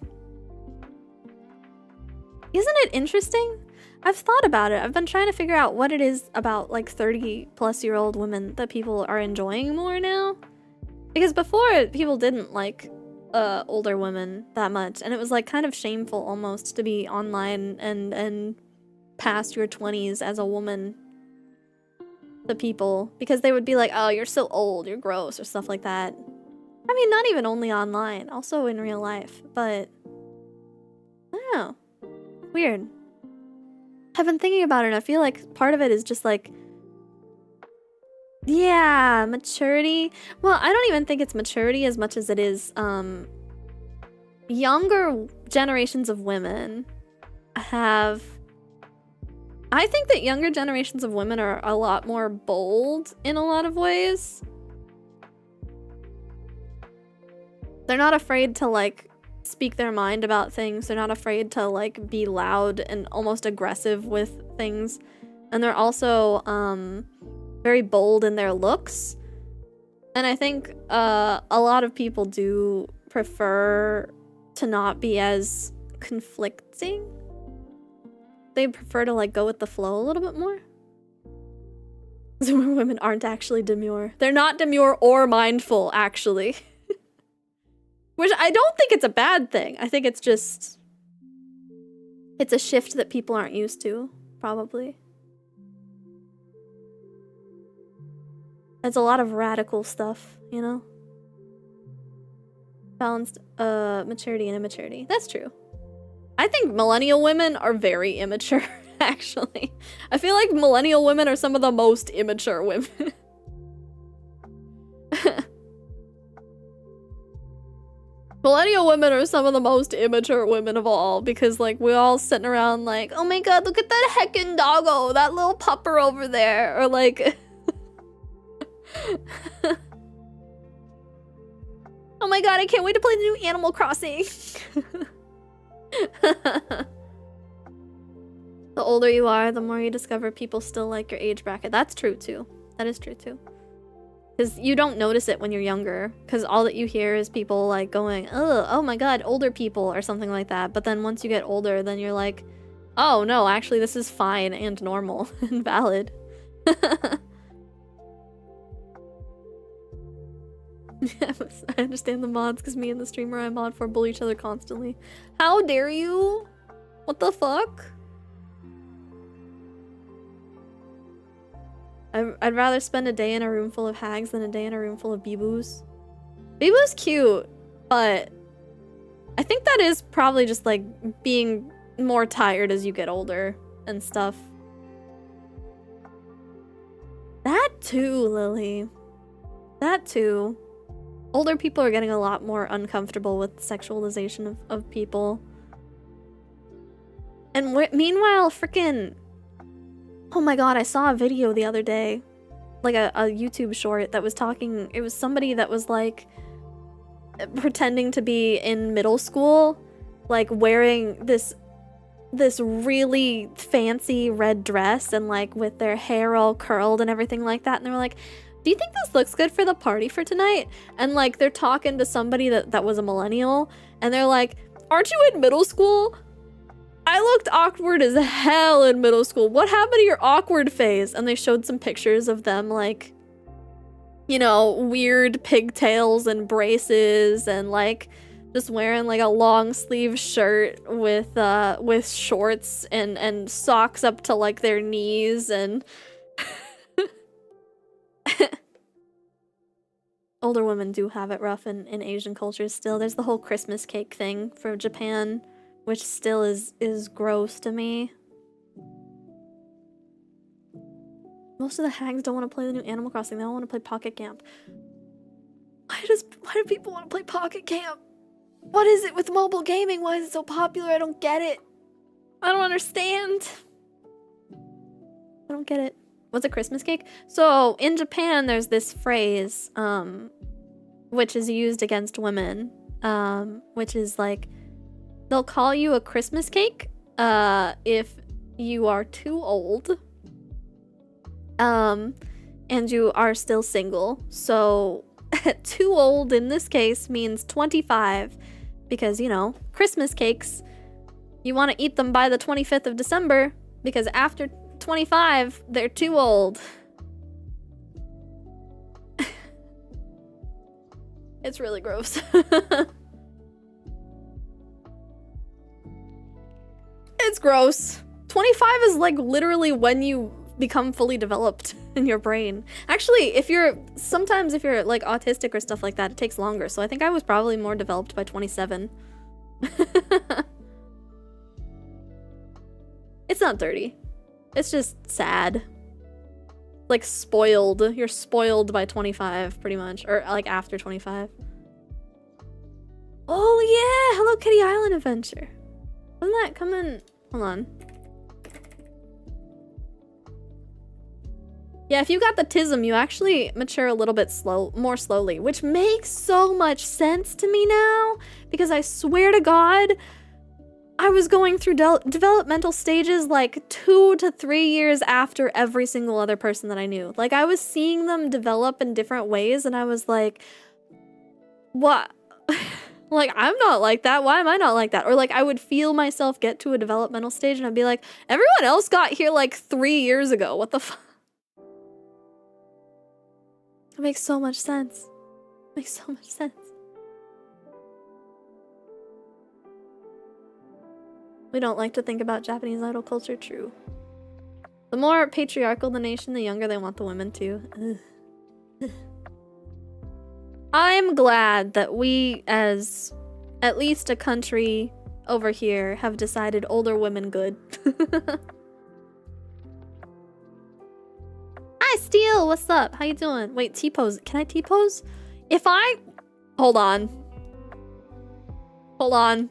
Isn't it interesting? I've thought about it. I've been trying to figure out what it is about like 30-plus-year-old women that people are enjoying more now. Because before, people didn't like older women that much, and it was like kind of shameful almost to be online and past your 20s as a woman to people, because they would be like, oh, you're so old, you're gross, or stuff like that. I mean, not even only online, also in real life, but I don't know. Weird. I've been thinking about it, and I feel like part of it is just like, yeah, maturity. Well, I don't even think it's maturity as much as it is younger generations of women have... I think that younger generations of women are a lot more bold in a lot of ways. They're not afraid to like speak their mind about things. They're not afraid to like be loud and almost aggressive with things. And they're also very bold in their looks. And I think a lot of people do prefer to not be as conflicting. They prefer to like go with the flow a little bit more. Zoomer women aren't actually demure. They're not demure or mindful, actually. Which I don't think it's a bad thing. I think it's just... it's a shift that people aren't used to, probably. It's a lot of radical stuff, you know? Balanced maturity and immaturity. That's true. I think millennial women are very immature, actually. I feel like millennial women are some of the most immature women. Millennial women are some of the most immature women of all, because like we're all sitting around like, oh my god, look at that heckin' doggo, that little pupper over there, or like oh my god, I can't wait to play the new Animal Crossing. The older you are, the more you discover people still like your age bracket. That's true too. That is true too. Because you don't notice it when you're younger, because all that you hear is people like going, oh my god, older people, or something like that. But then once you get older, then you're like, oh no, actually this is fine and normal and valid. I understand the mods, because me and the streamer I mod for bully each other constantly. How dare you? What the fuck? I'd rather spend a day in a room full of hags than a day in a room full of Bibus. Bibu's cute, but I think that is probably just like being more tired as you get older and stuff. That too, Lily. That too. Older people are getting a lot more uncomfortable with sexualization of people. And meanwhile, freaking... oh my god, I saw a video the other day. Like a YouTube short that was talking... it was somebody that was like... pretending to be in middle school. Like wearing this really fancy red dress and like with their hair all curled and everything like that. And they were like, do you think this looks good for the party for tonight? And like they're talking to somebody that was a millennial, and they're like, aren't you in middle school? I looked awkward as hell in middle school. What happened to your awkward phase? And they showed some pictures of them like, you know, weird pigtails and braces and like just wearing like a long sleeve shirt with shorts and socks up to like their knees and older women do have it rough in Asian cultures still. There's the whole Christmas cake thing from Japan, which still is gross to me. Most of the hags don't want to play the new Animal Crossing. They all want to play Pocket Camp. Why do people want to play Pocket Camp? What is it with mobile gaming? Why is it so popular? I don't get it. I don't understand. I don't get it. What's a Christmas cake? So in Japan, there's this phrase, which is used against women, which is like, they'll call you a Christmas cake, if you are too old, and you are still single. So too old in this case means 25, because, you know, Christmas cakes, you want to eat them by the 25th of December, because after 25, they're too old. It's really gross. It's gross. 25 is like literally when you become fully developed in your brain. Actually, sometimes if you're like autistic or stuff like that, it takes longer. So I think I was probably more developed by 27. It's not 30. It's just sad. Like spoiled. You're spoiled by 25 pretty much. Or like after 25. Oh yeah! Hello Kitty Island Adventure. Wasn't that coming? Hold on. Yeah, if you got the tism, you actually mature a little bit more slowly, which makes so much sense to me now, because I swear to God, I was going through developmental stages like 2 to 3 years after every single other person that I knew. Like, I was seeing them develop in different ways, and I was like, what? Like, I'm not like that. Why am I not like that? Or like, I would feel myself get to a developmental stage, and I'd be like, everyone else got here like 3 years ago. What the fuck? It makes so much sense. It makes so much sense. We don't like to think about Japanese idol culture, true. The more patriarchal the nation, the younger they want the women too. I'm glad that we, as at least a country over here, have decided older women good. Hi, Steel! What's up? How you doing? Wait, T-pose. Can I T-pose? If I... Hold on. Hold on.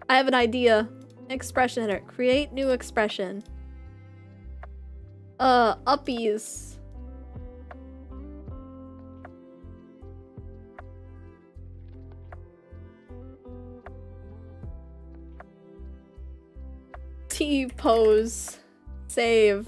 I have an idea. Expression editor. Create new expression. Uppies. T-pose. Save.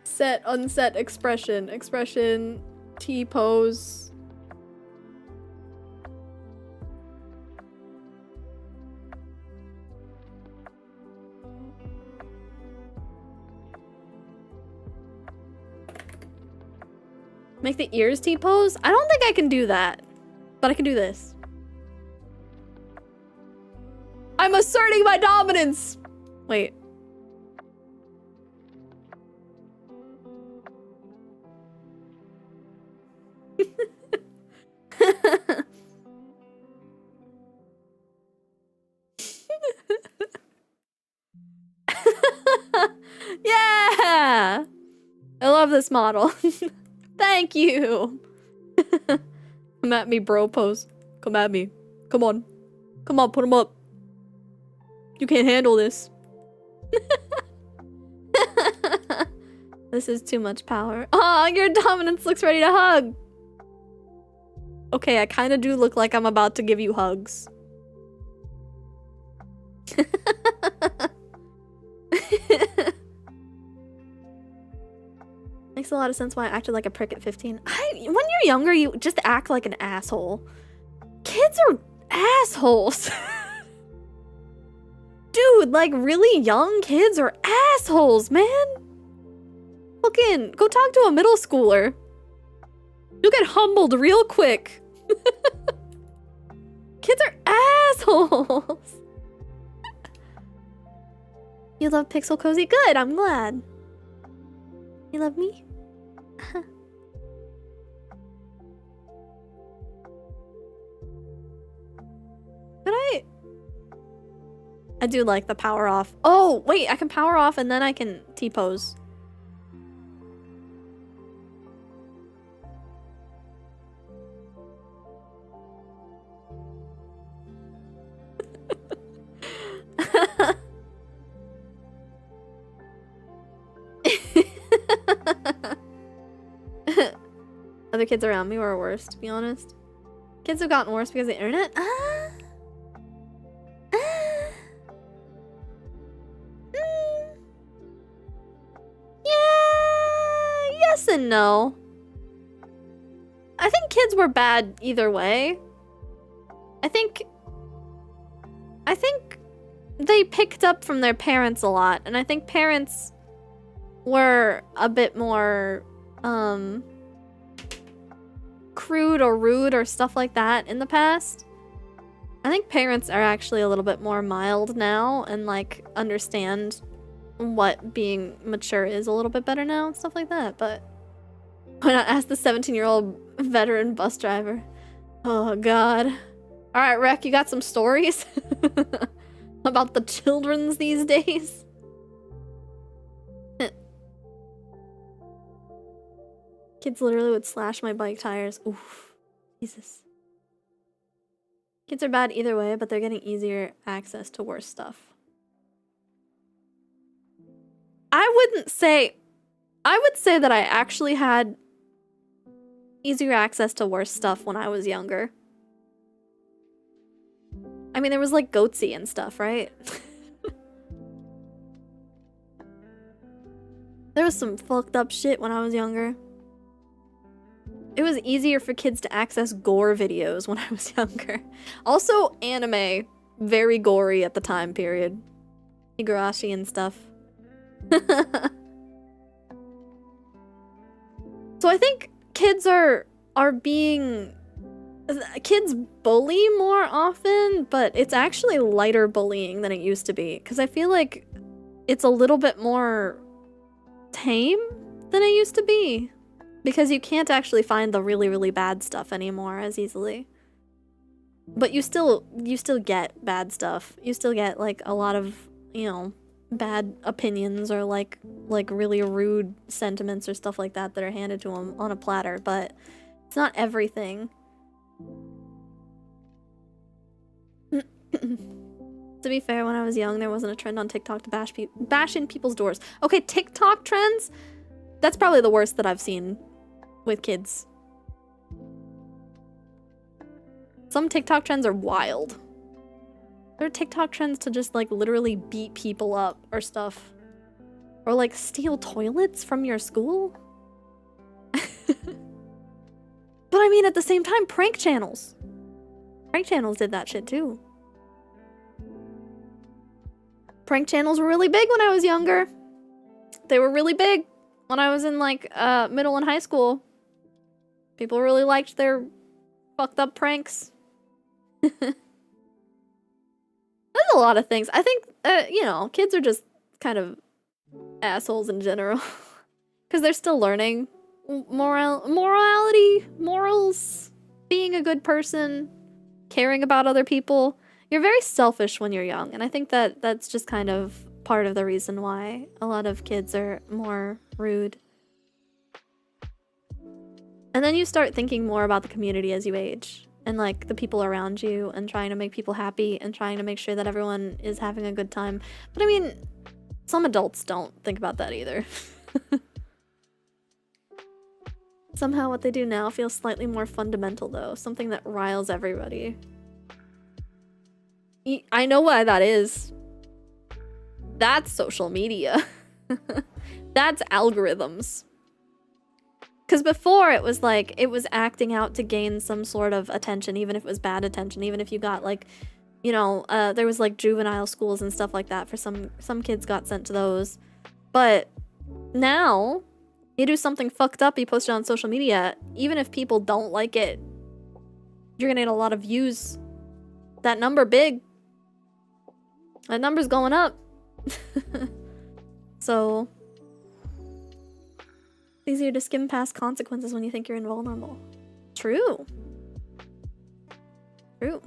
Set, unset expression. Expression, T-pose. Make the ears T-pose? I don't think I can do that. But I can do this. I'm asserting my dominance! Wait. Yeah! I love this model. Thank you! Come at me, bro pose. Come at me. Come on. Come on, put him up. You can't handle this. This is too much power. Oh, your dominance looks ready to hug! Okay, I kind of do look like I'm about to give you hugs. Makes a lot of sense why I acted like a prick at 15. When you're younger, you just act like an asshole. Kids are assholes. Dude, like really young kids are assholes, man. Fucking go talk to a middle schooler. You'll get humbled real quick. Kids are assholes. You love Pixel Cozy? Good, I'm glad. You love me? Could I do like the power off. Oh, wait, I can power off and then I can T-pose. Other kids around me were worse, to be honest. Kids have gotten worse because of the internet? Yeah, yes and no. I think kids were bad either way. I think they picked up from their parents a lot, and I think parents were a bit more crude or rude or stuff like that in the past. I think parents are actually a little bit more mild now and like understand what being mature is a little bit better now and stuff like that. But why not ask the 17-year-old veteran bus driver? Oh god. Alright, Rek, you got some stories about the children's these days? Kids literally would slash my bike tires. Oof. Jesus. Kids are bad either way, but they're getting easier access to worse stuff. I would say that I actually had easier access to worse stuff when I was younger. I mean, there was like Goatsy and stuff, right? There was some fucked up shit when I was younger. It was easier for kids to access gore videos when I was younger. Also, anime. Very gory at the time period. Higurashi and stuff. So I think kids are being... Kids bully more often, but it's actually lighter bullying than it used to be. Because I feel like it's a little bit more tame than it used to be. Because you can't actually find the really, really bad stuff anymore as easily. But you still get bad stuff. You still get like a lot of, you know, bad opinions or like really rude sentiments or stuff like that that are handed to them on a platter, but it's not everything. To be fair, when I was young, there wasn't a trend on TikTok to bash in people's doors. Okay, TikTok trends? That's probably the worst that I've seen with kids. Some TikTok trends are wild. There are TikTok trends to just like literally beat people up or stuff. Or like steal toilets from your school. But I mean, at the same time, prank channels. Prank channels did that shit too. Prank channels were really big when I was younger. They were really big when I was in like middle and high school. People really liked their fucked up pranks. There's a lot of things. I think, you know, kids are just kind of assholes in general. Because they're still learning morality, morals, being a good person, caring about other people. You're very selfish when you're young, and I think that that's just kind of part of the reason why a lot of kids are more rude. And then you start thinking more about the community as you age, and like the people around you, and trying to make people happy, and trying to make sure that everyone is having a good time. But I mean, some adults don't think about that either. Somehow what they do now feels slightly more fundamental though, something that riles everybody. I know why that is. That's social media. That's algorithms. Because before it was like, it was acting out to gain some sort of attention, even if it was bad attention, even if you got like, you know, there was like juvenile schools and stuff like that for some kids got sent to those. But now, you do something fucked up, you post it on social media, even if people don't like it, you're gonna get a lot of views. That number big. That number's going up. So, it's easier to skim past consequences when you think you're invulnerable. True. True.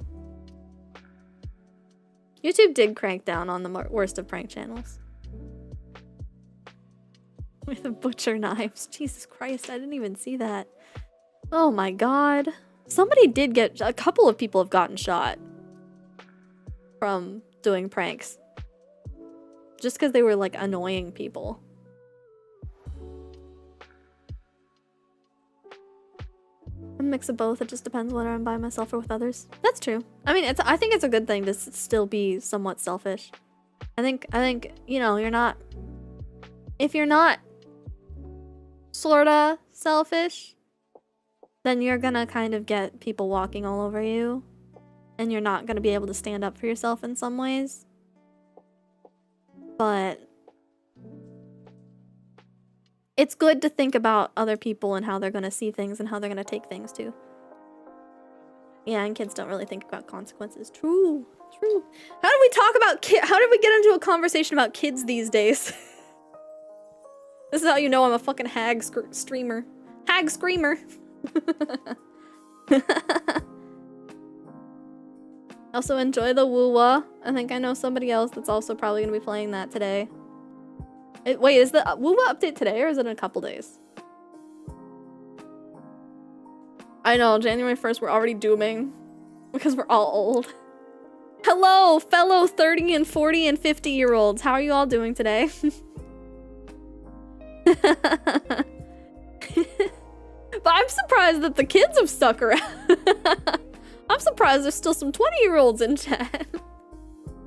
YouTube did crank down on the worst of prank channels. With the butcher knives. Jesus Christ, I didn't even see that. Oh my god. Somebody did get... A couple of people have gotten shot from doing pranks. Just because they were, like, annoying people. A mix of both. It just depends whether I'm by myself or with others. That's true. I mean, I think it's a good thing to still be somewhat selfish. I think, you know, you're not... If you're not sorta selfish, then you're gonna kind of get people walking all over you. And you're not gonna be able to stand up for yourself in some ways. But it's good to think about other people and how they're gonna see things and how they're gonna take things too. Yeah, and kids don't really think about consequences. True, true. How do we talk about how did we get into a conversation about kids these days? This is how you know I'm a fucking hag streamer. Hag screamer. Also enjoy the woo-wah. I think I know somebody else that's also probably gonna be playing that today. Wait, is the woo-wah update today or is it in a couple days? I know, January 1st we're already dooming. Because we're all old. Hello, fellow 30 and 40 and 50-year-olds. How are you all doing today? But I'm surprised that the kids have stuck around. I'm surprised there's still some 20-year-olds in chat.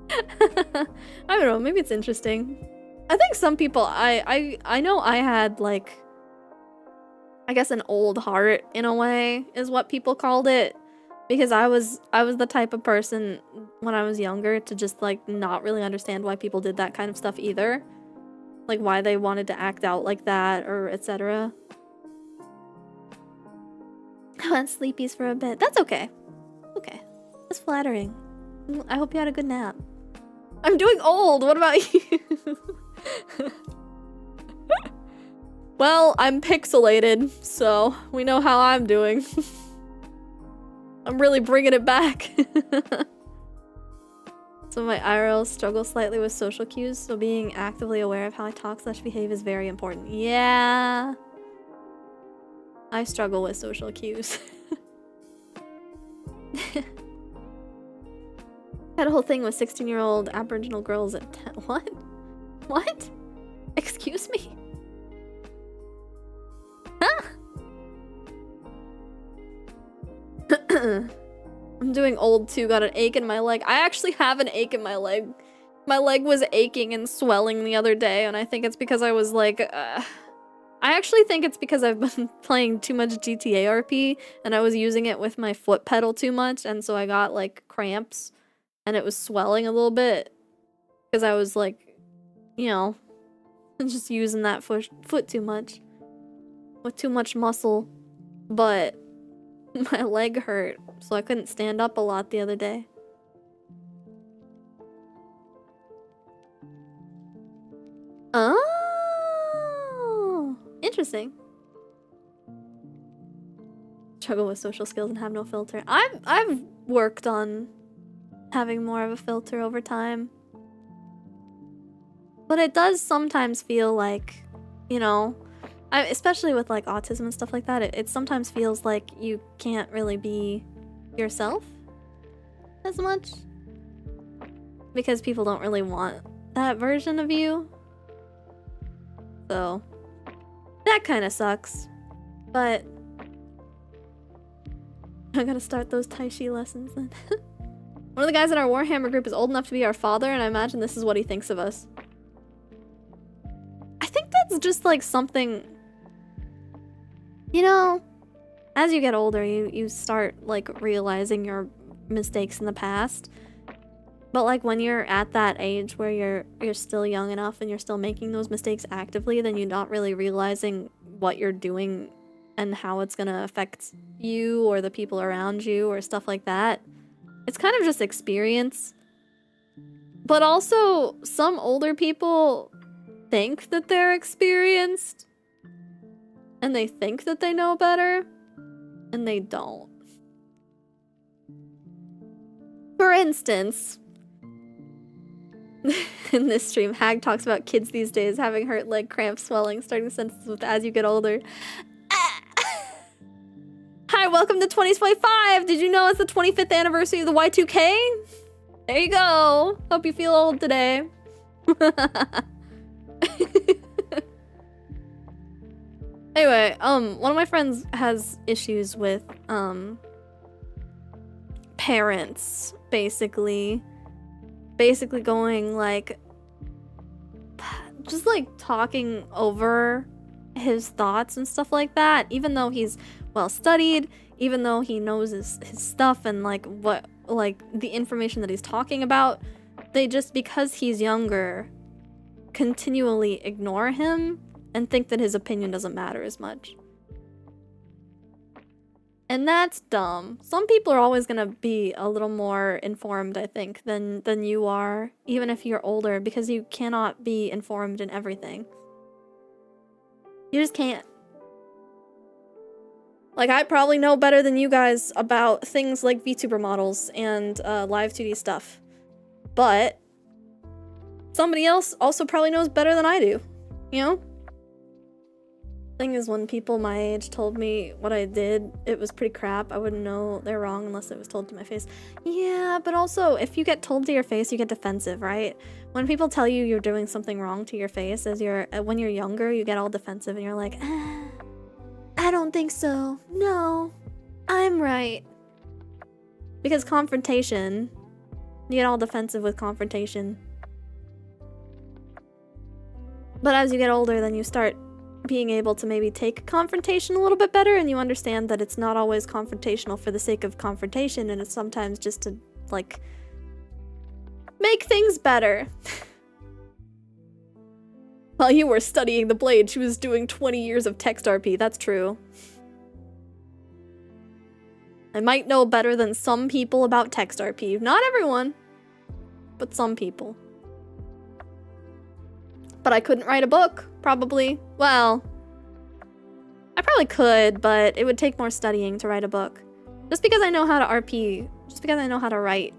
I don't know, maybe it's interesting. I think some people, I know I had like, I guess an old heart in a way is what people called it. Because I was the type of person when I was younger to just like not really understand why people did that kind of stuff either. Like why they wanted to act out like that or etc. I went sleepies for a bit. That's okay. Okay. That's flattering. I hope you had a good nap. I'm doing old. What about you? Well, I'm pixelated, so we know how I'm doing. I'm really bringing it back. So my IRL struggle slightly with social cues, so being actively aware of how I talk/behave is very important. Yeah. I struggle with social cues. Had a whole thing with 16-year-old Aboriginal girls at 10. What? What? Excuse me? Huh? I'm doing old too, got an ache in my leg. I actually have an ache in my leg. My leg was aching and swelling the other day, and I think it's because I was like, I actually think it's because I've been playing too much GTA RP, and I was using it with my foot pedal too much, and so I got like cramps, and it was swelling a little bit. Because I was like, you know, just using that foot too much. With too much muscle. But my leg hurt, so I couldn't stand up a lot the other day. Oh, interesting. Struggle with social skills and have no filter. I've worked on having more of a filter over time. But it does sometimes feel like, you know, especially with like autism and stuff like that, it sometimes feels like you can't really be yourself as much. Because people don't really want that version of you. So, that kind of sucks. But I gotta start those Tai Chi lessons then. One of the guys in our Warhammer group is old enough to be our father, and I imagine this is what he thinks of us. I think that's just like something, you know, as you get older, you start like realizing your mistakes in the past. But like when you're at that age where you're still young enough and you're still making those mistakes actively, then you're not really realizing what you're doing and how it's gonna affect you or the people around you or stuff like that. It's kind of just experience. But also, some older people think that they're experienced. And they think that they know better. And they don't. For instance, In this stream, Hag talks about kids these days having hurt leg cramps, swelling, starting sentences with as you get older. Hi, welcome to 2025! Did you know it's the 25th anniversary of the Y2K? There you go! Hope you feel old today. Anyway, one of my friends has issues with, parents, basically going, like, just, like, talking over his thoughts and stuff like that, even though he's well-studied, even though he knows his stuff and, like, what, like, the information that he's talking about, they just, because he's younger, continually ignore him and think that his opinion doesn't matter as much. And that's dumb. Some people are always gonna be a little more informed, I think, than you are, even if you're older, because you cannot be informed in everything. You just can't. Like, I probably know better than you guys about things like VTuber models and live 2D stuff. But somebody else also probably knows better than I do, you know? Thing is, when people my age told me what I did, it was pretty crap. I wouldn't know they're wrong unless it was told to my face. Yeah, but also, if you get told to your face, you get defensive, right? When people tell you you're doing something wrong to your face, when you're younger, you get all defensive and you're like, I don't think so. No, I'm right. Because confrontation, you get all defensive with confrontation. But as you get older, then you start being able to maybe take confrontation a little bit better, and you understand that it's not always confrontational for the sake of confrontation, and it's sometimes just to, like, make things better. While you were studying the blade, she was doing 20 years of text RP. That's true. I might know better than some people about text RP. Not everyone, but some people. But I couldn't write a book, probably. Well, I probably could, but it would take more studying to write a book. Just because I know how to RP, just because I know how to write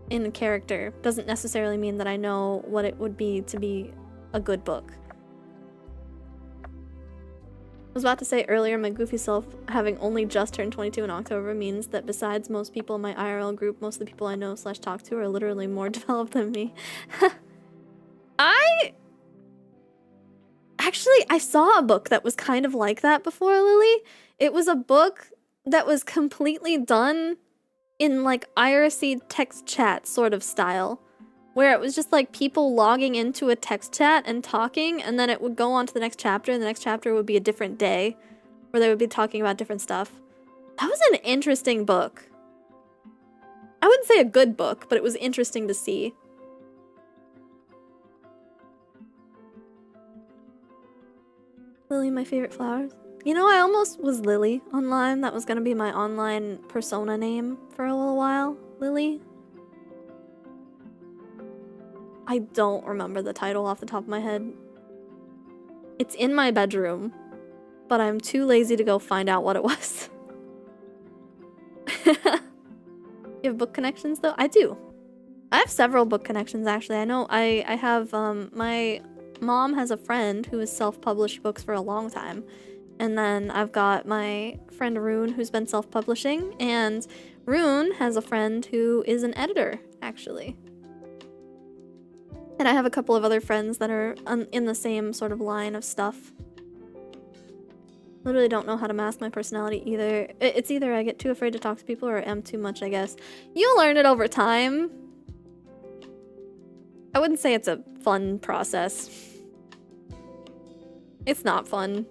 in a character, doesn't necessarily mean that I know what it would be to be a good book. I was about to say earlier, my goofy self having only just turned 22 in October means that besides most people in my IRL group, most of the people I know / talk to are literally more developed than me. Actually, I saw a book that was kind of like that before, Lily. It was a book that was completely done in, like, IRC text chat sort of style, where it was just, like, people logging into a text chat and talking, and then it would go on to the next chapter, and the next chapter would be a different day, where they would be talking about different stuff. That was an interesting book. I wouldn't say a good book, but it was interesting to see. Lily, my favorite flowers. You know, I almost was Lily online. That was gonna be my online persona name for a little while. Lily. I don't remember the title off the top of my head. It's in my bedroom, but I'm too lazy to go find out what it was. You have book connections, though? I do. I have several book connections, actually. I know I have, my mom has a friend who has self-published books for a long time. And then I've got my friend Rune, who's been self-publishing, and Rune has a friend who is an editor, actually. And I have a couple of other friends that are in the same sort of line of stuff. Literally don't know how to mask my personality either. It's either I get too afraid to talk to people or I am too much, I guess. You'll learn it over time. I wouldn't say it's a fun process. It's not fun.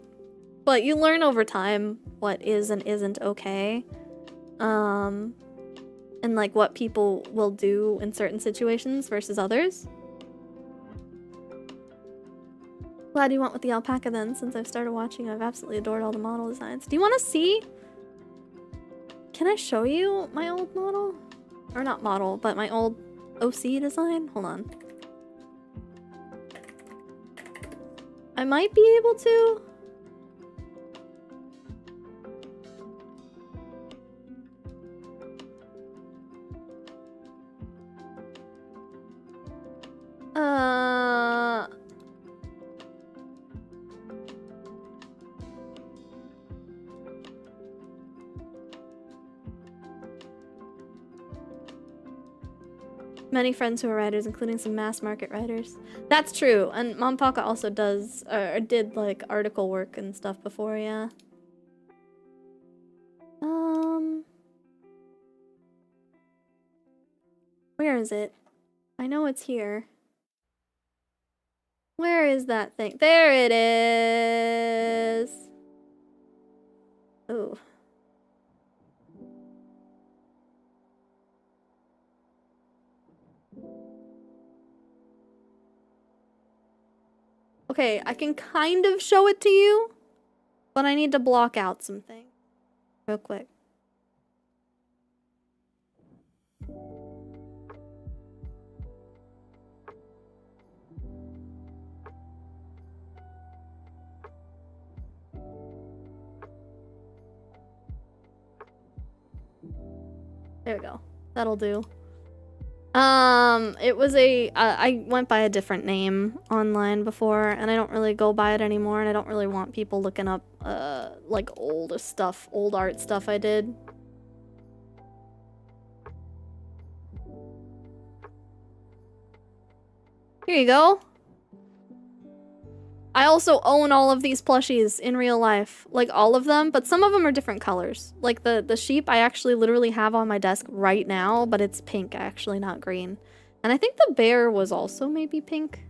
But you learn over time what is and isn't okay. And like what people will do in certain situations versus others. Glad you went with the alpaca then. Since I've started watching, I've absolutely adored all the model designs. Do you want to see? Can I show you my old model? Or not model, but my old OC design? Hold on. I might be able to. Many friends who are writers, including some mass market writers. That's true, and Mompaka also does, or did like article work and stuff before, yeah. Where is it? I know it's here. Where is that thing? There it is! Ooh. Okay, I can kind of show it to you, but I need to block out some things real quick. There we go. That'll do. It was I went by a different name online before, and I don't really go by it anymore, and I don't really want people looking up, like old art stuff I did. Here you go. I also own all of these plushies in real life, like all of them, but some of them are different colors. Like the sheep I actually literally have on my desk right now, but it's pink actually, not green. And I think the bear was also maybe pink.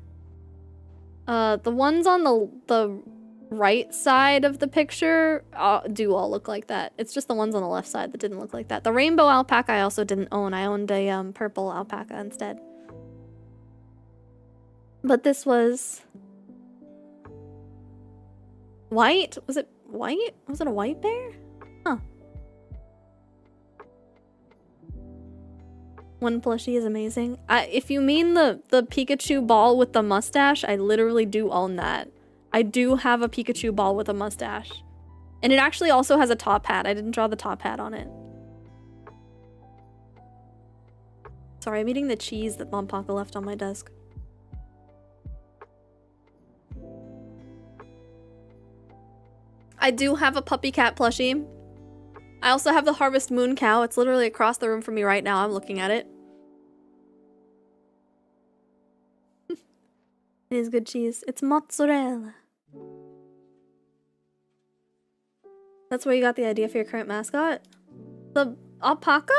The ones on the right side of the picture do all look like that. It's just the ones on the left side that didn't look like that. The rainbow alpaca I also didn't own. I owned a purple alpaca instead. But this was white? Was it white? Was it a white bear? Huh. One plushie is amazing. If you mean the Pikachu ball with the mustache, I literally do own that. I do have a Pikachu ball with a mustache. And it actually also has a top hat. I didn't draw the top hat on it. Sorry, I'm eating the cheese that Mompaka left on my desk. I do have a puppy cat plushie. I also have the Harvest Moon cow. It's literally across the room from me right now. I'm looking at it. It is good cheese. It's mozzarella. That's where you got the idea for your current mascot? The alpaca?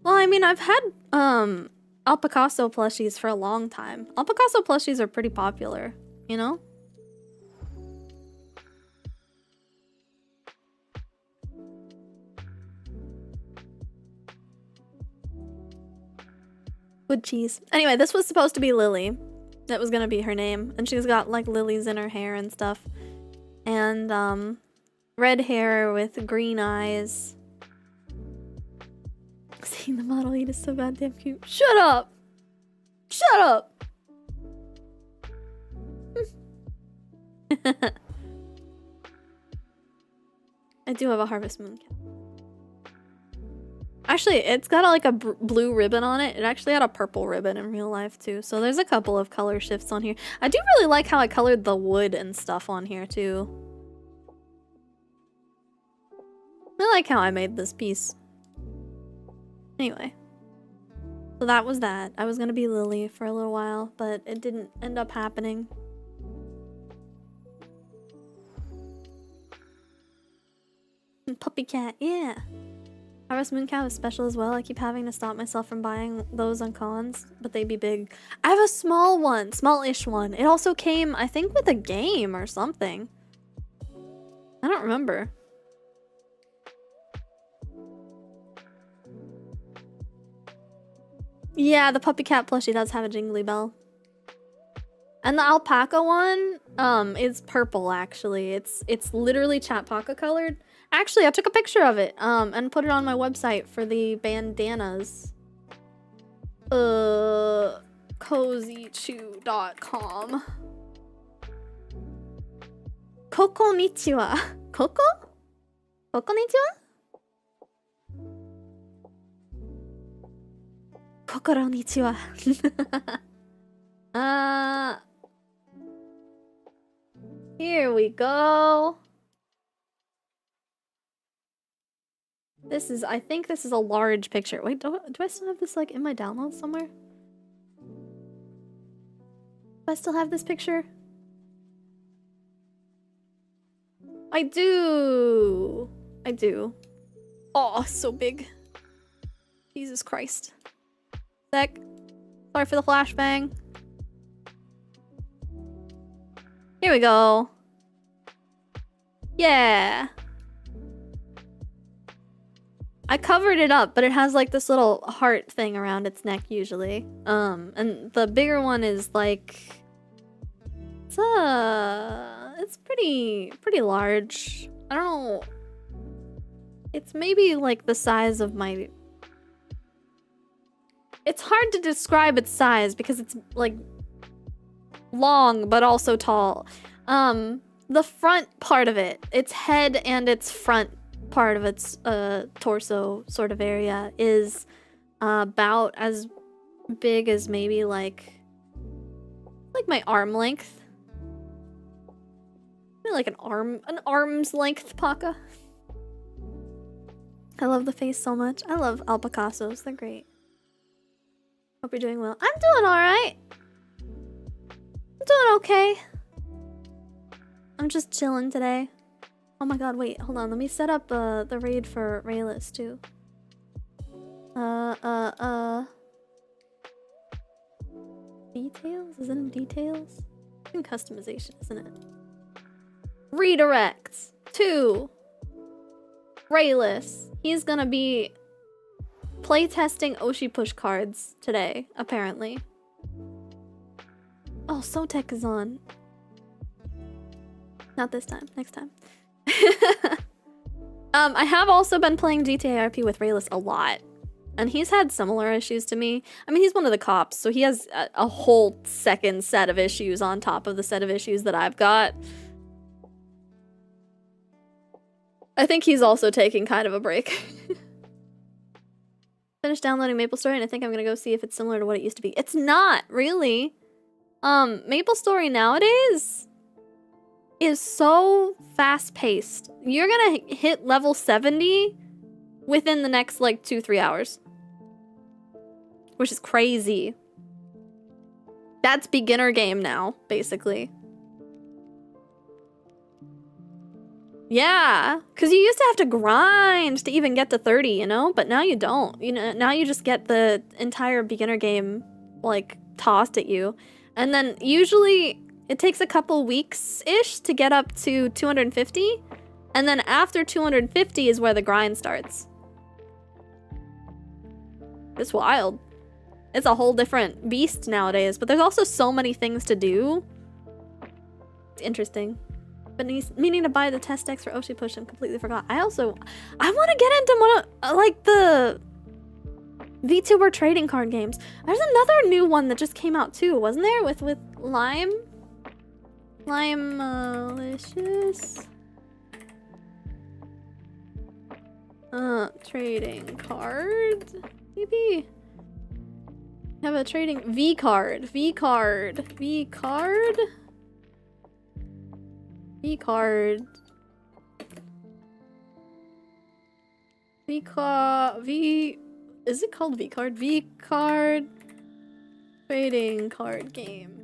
Well, I mean, I've had Alpacaso plushies for a long time. Alpacaso plushies are pretty popular, you know? Good cheese. Anyway, this was supposed to be Lily. That was gonna be her name. And she's got like lilies in her hair and stuff. And red hair with green eyes. Seeing the model eat is so goddamn cute. Shut up! Shut up! I do have a Harvest Moon cat. Actually, it's got like a blue ribbon on it. It actually had a purple ribbon in real life too. So there's a couple of color shifts on here. I do really like how I colored the wood and stuff on here too. I like how I made this piece. Anyway. So that was that. I was gonna be Lily for a little while, but it didn't end up happening. Puppy cat, yeah. Harvest Moon Cow is special as well. I keep having to stop myself from buying those on cons, but they'd be big. I have a small one, small-ish one. It also came, I think, with a game or something. I don't remember. Yeah, the puppy cat plushie does have a jingly bell. And the alpaca one, is purple actually. It's literally Chatpaca colored. Actually, I took a picture of it, and put it on my website for the bandanas. KoziiChu.com. Kokonichiwa. Koko? Kokonichiwa? Kokoro nichiwa. Here we go. I think this is a large picture. Wait, do I still have this like in my downloads somewhere? Do I still have this picture? I do. I do. Oh, so big. Jesus Christ. Sec. Sorry for the flashbang. Here we go. Yeah. I covered it up, but it has like this little heart thing around its neck usually. And the bigger one is like it's pretty large. I don't know. It's maybe like the size of my... It's hard to describe its size because it's like long but also tall. The front part of it, its head and its front part of its torso sort of area is about as big as maybe like my arm length. Maybe like an arm's length Paka. I love the face so much. I love alpacassos, they're great. Hope you're doing well. I'm doing alright. I'm doing okay. I'm just chilling today. Oh my god, wait, hold on. Let me set up the raid for Rayless too. Details? Is it in details? In customization, isn't it? Redirects to Rayless. He's gonna be playtesting Oshi push cards today, apparently. Oh, Sotek is on. Not this time, next time. I have also been playing GTA RP with Rayless a lot. And he's had similar issues to me. I mean, he's one of the cops, so he has a whole second set of issues on top of the set of issues that I've got. I think he's also taking kind of a break. Finished downloading MapleStory and I think I'm gonna go see if it's similar to what it used to be. It's not, really. MapleStory nowadays is so fast-paced. You're gonna hit level 70 within the next, like, 2-3 hours. Which is crazy. That's beginner game now, basically. Yeah, because you used to have to grind to even get to 30, you know? But now you don't. You know, now you just get the entire beginner game, like, tossed at you. And then usually it takes a couple weeks-ish to get up to 250. And then after 250 is where the grind starts. It's wild. It's a whole different beast nowadays, but there's also so many things to do. It's interesting. But meaning to buy the test decks for Oshi Push and completely forgot. I want to get into one of, like, the VTuber trading card games. There's another new one that just came out too, wasn't there? With Lime? Lime-licious? Trading card? Maybe? Have a trading... V-card. V-card. V-card? V-card. Is it called V-card? V-card trading card game.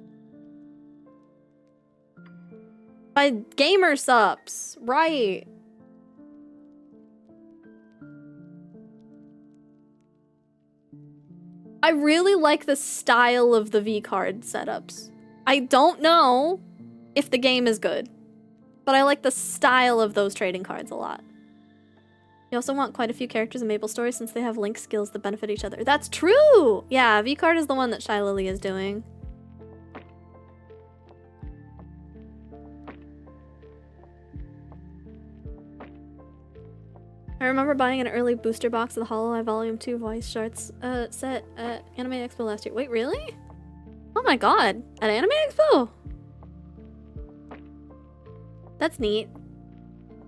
By Gamer Subs, right. I really like the style of the V-card setups. I don't know if the game is good, but I like the style of those trading cards a lot. You also want quite a few characters in MapleStory since they have link skills that benefit each other. That's true! Yeah, V-card is the one that Shy Lily is doing. I remember buying an early booster box of the HoloLive Volume 2 voice charts set at Anime Expo last year. Wait, really? Oh my god, at Anime Expo? That's neat.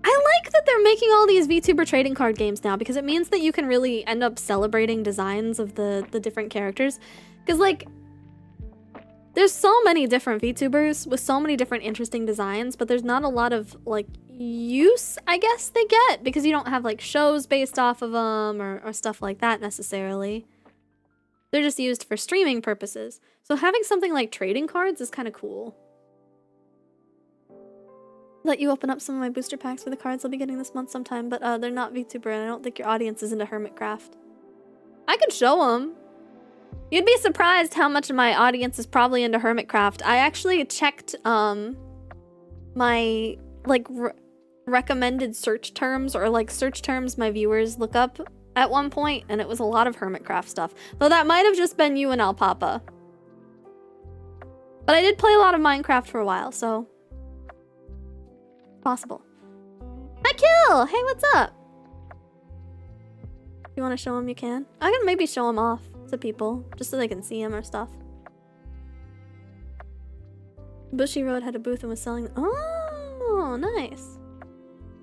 I like that they're making all these VTuber trading card games now because it means that you can really end up celebrating designs of the different characters. Because, like, There's so many different VTubers with so many different interesting designs, but there's not a lot of like use, I guess, they get because you don't have like shows based off of them or stuff like that necessarily. They're just used for streaming purposes. So having something like trading cards is kind of cool. Let you open up some of my booster packs for the cards I'll be getting this month sometime, but they're not VTuber and I don't think your audience is into Hermitcraft. I could show them. You'd be surprised how much of my audience is probably into Hermitcraft. I actually checked my like recommended search terms or like search terms my viewers look up at one point, and it was a lot of Hermitcraft stuff. Though that might have just been you and Alpapa. But I did play a lot of Minecraft for a while, so possible. Hi Kill! Hey, what's up? If you want to show them, you can. I can maybe show them off to people, just so they can see them or stuff. Bushy Road had a booth and was selling... Oh, nice.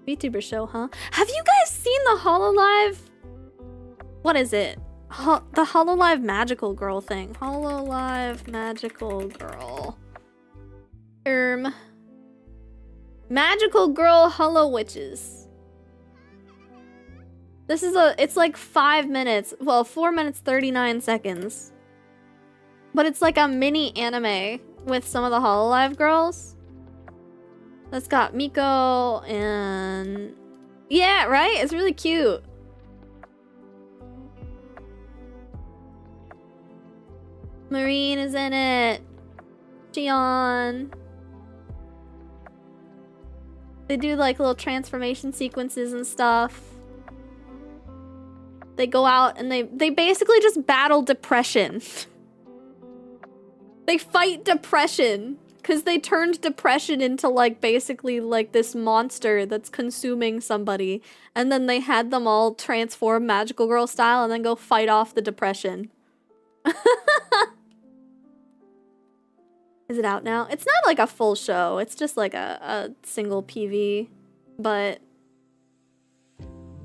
VTuber show, huh? Have you guys seen the HoloLive? What is it? The HoloLive Magical Girl thing. HoloLive Magical Girl. Magical Girl Holo Witches. This is it's like 5 minutes. Well, 4 minutes, 39 seconds. But it's like a mini anime with some of the HoloLive girls. That's got Miko and... Yeah, right? It's really cute. Marine is in it. Shion. They do like little transformation sequences and stuff. They go out and they basically just battle depression. They fight depression. Because they turned depression into like basically like this monster that's consuming somebody. And then they had them all transform Magical Girl style and then go fight off the depression. Is it out now? It's not like a full show. It's just like a single PV. But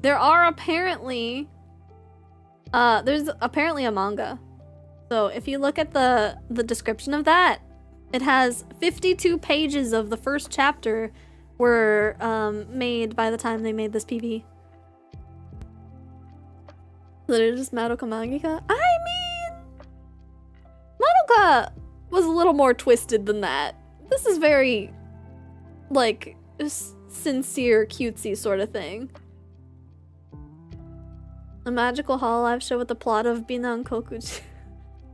there are apparently... there's apparently a manga. So if you look at the description of that, it has 52 pages of the first chapter were made by the time they made this PV. Literally just Madoka Magica? I mean... Madoka was a little more twisted than that. This is very, like, sincere, cutesy sort of thing. A magical HoloLive show with the plot of Binan Kokuchi.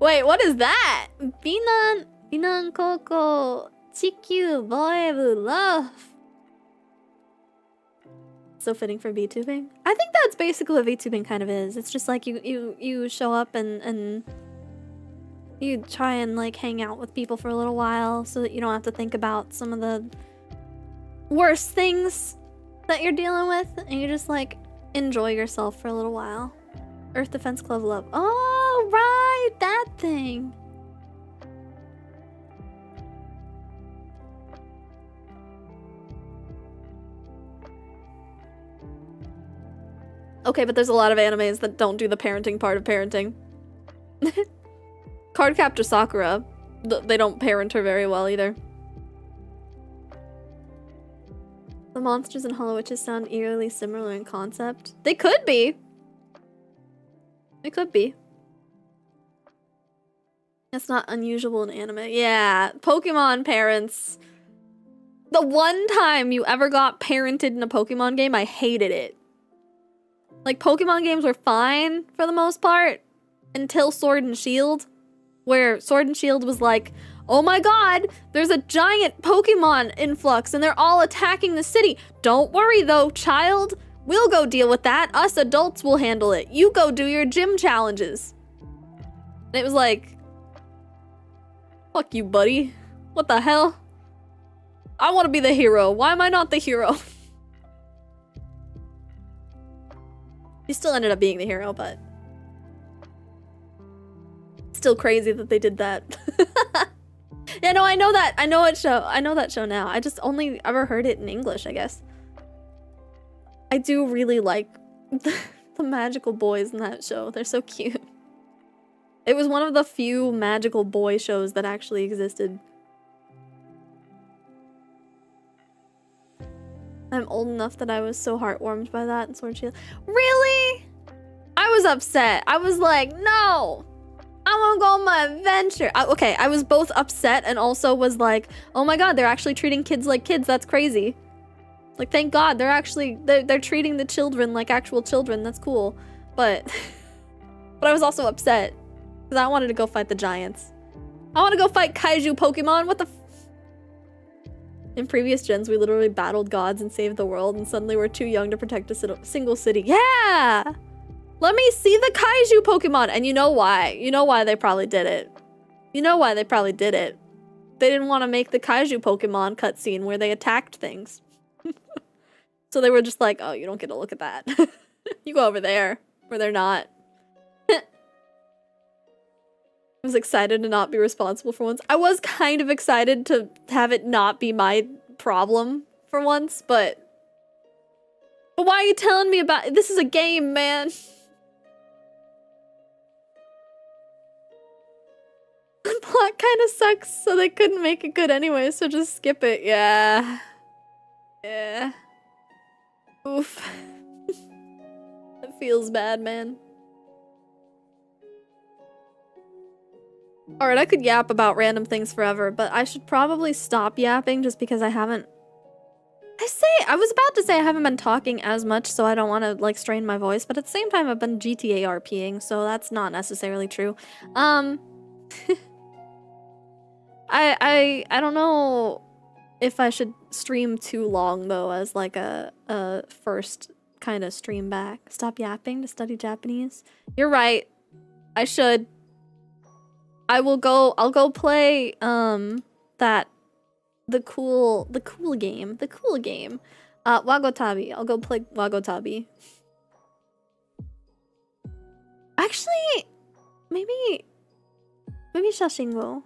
Wait, what is that? Binan Koko Chikyu Boebu Love. So fitting for VTubing. I think that's basically what VTubing kind of is. It's just like you show up and you try and like hang out with people for a little while so that you don't have to think about some of the worst things that you're dealing with, and you just like enjoy yourself for a little while. Earth Defense Club Love. Oh, right, that thing. Okay, but there's a lot of animes that don't do the parenting part of parenting. Cardcaptor Sakura, they don't parent her very well either. The monsters in Hollow Witches sound eerily similar in concept. They could be. They could be. That's not unusual in anime. Yeah, Pokemon parents. The one time you ever got parented in a Pokemon game, I hated it. Like, Pokemon games were fine for the most part until Sword and Shield, where Sword and Shield was like, oh my god, there's a giant Pokemon influx and they're all attacking the city. Don't worry though, child. We'll go deal with that. Us adults will handle it. You go do your gym challenges. And it was like, fuck you, buddy. What the hell? I want to be the hero. Why am I not the hero? He still ended up being the hero, but still crazy that they did that. Yeah, no, I know that. I know that show now. I just only ever heard it in English, I guess. I do really like the magical boys in that show. They're so cute. It was one of the few magical boy shows that actually existed. I'm old enough that I was so heartwarmed by that and Sword Shield. Really? I was upset. I was like, no! I want to go on my adventure. Okay, I was both upset and also was like, oh my god, they're actually treating kids like kids. That's crazy. Like, thank god, they're treating the children like actual children. That's cool. But, but I was also upset because I wanted to go fight the giants. I want to go fight kaiju Pokemon. What the f— In previous gens, we literally battled gods and saved the world, and suddenly we're too young to protect a single city. Yeah! Let me see the kaiju Pokemon! And you know why? You know why they probably did it. You know why they probably did it. They didn't want to make the kaiju Pokemon cutscene where they attacked things. So they were just like, oh, you don't get to look at that. You go over there, where they're not. I was excited to not be responsible for once. I was kind of excited to have it not be my problem for once, but why are you telling me about— this is a game, man. The plot kind of sucks, so they couldn't make it good anyway, so just skip it. Yeah. Yeah. Oof. It feels bad, man. Alright, I could yap about random things forever, but I should probably stop yapping just because I haven't— I was about to say I haven't been talking as much, so I don't want to, like, strain my voice, but at the same time I've been GTA RPing, so that's not necessarily true. I don't know if I should stream too long, though, as, like, a first kind of stream back. Stop yapping to study Japanese. You're right. I should. I'll go play, the cool game. Wagotabi. I'll go play Wagotabi. Actually, maybe Shashingo.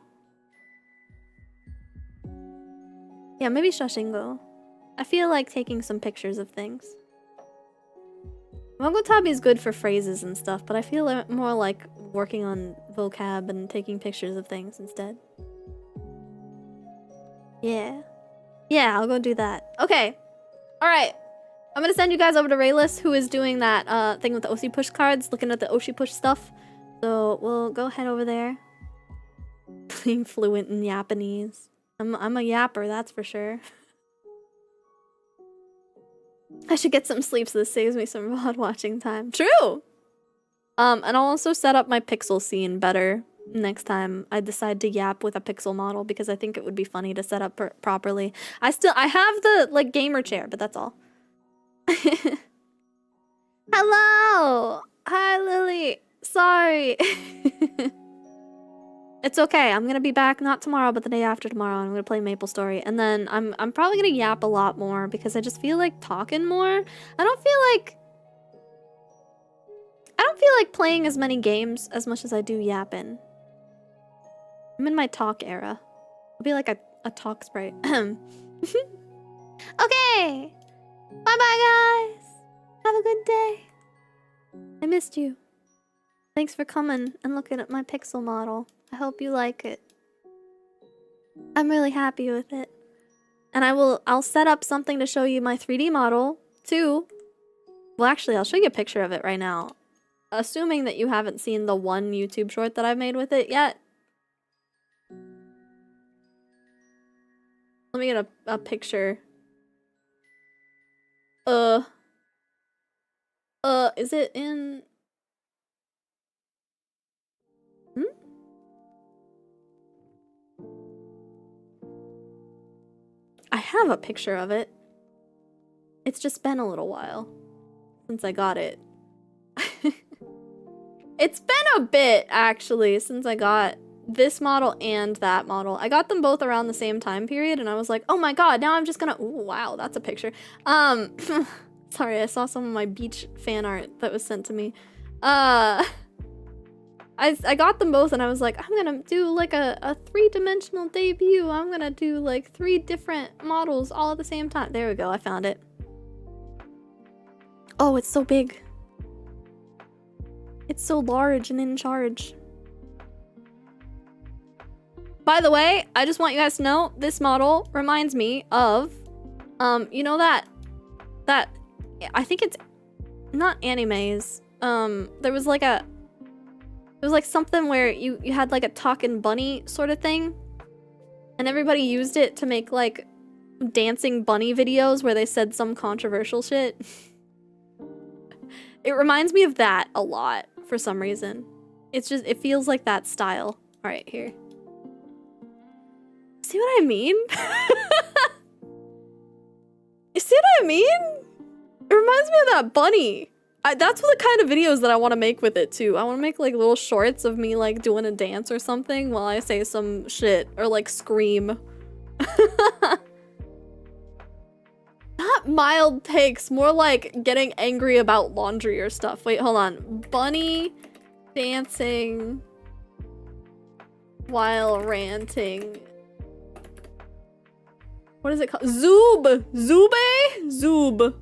Yeah, maybe Shashingo. I feel like taking some pictures of things. Wagotabi is good for phrases and stuff, but I feel more like working on vocab and taking pictures of things instead. Yeah. Yeah, I'll go do that. Okay. Alright. I'm gonna send you guys over to Rayless, who is doing that thing with the Oshi push cards, looking at the Oshi push stuff. So we'll go head over there. Being fluent in Japanese. I'm a yapper, that's for sure. I should get some sleep so this saves me some VOD watching time. True! And I'll also set up my pixel scene better next time I decide to yap with a pixel model, because I think it would be funny to set up properly. I have the, like, gamer chair, but that's all. Hello! Hi, Lily! Sorry! It's okay. I'm gonna be back not tomorrow, but the day after tomorrow, and I'm gonna play MapleStory. And then I'm probably gonna yap a lot more because I just feel like talking more. I don't feel like playing as many games as much as I do yapping. I'm in my talk era. I'll be like a talk sprite. Okay! Bye-bye, guys! Have a good day. I missed you. Thanks for coming and looking at my pixel model. I hope you like it. I'm really happy with it. And I'll set up something to show you my 3D model, too. Well, actually, I'll show you a picture of it right now. Assuming that you haven't seen the one YouTube short that I've made with it yet. Let me get a picture. Is it in... I have a picture of it. It's just been a little while since I got it. It's been a bit, actually, since I got this model and that model. I got them both around the same time period, and I was like, oh my god, now I'm just gonna— ooh, wow, that's a picture. Sorry, I saw some of my beach fan art that was sent to me. I got them both and I was like, I'm gonna do like a three-dimensional debut. I'm gonna do like 3 different models all at the same time. There we go, I found it. Oh, it's so big. It's so large and in charge. By the way, I just want you guys to know this model reminds me of, you know that I think it's not animes. There was like it was like something where you had like a talking bunny sort of thing, and everybody used it to make like dancing bunny videos where they said some controversial shit. It reminds me of that a lot for some reason. It's just, it feels like that style. All right, here. See what I mean? You see what I mean? It reminds me of that bunny. That's what the kind of videos that I want to make with it too. I want to make like little shorts of me like doing a dance or something while I say some shit or like scream. Not mild takes, more like getting angry about laundry or stuff. Wait, hold on. Bunny dancing while ranting. What is it called? Zoob! Zoobe? Zoob.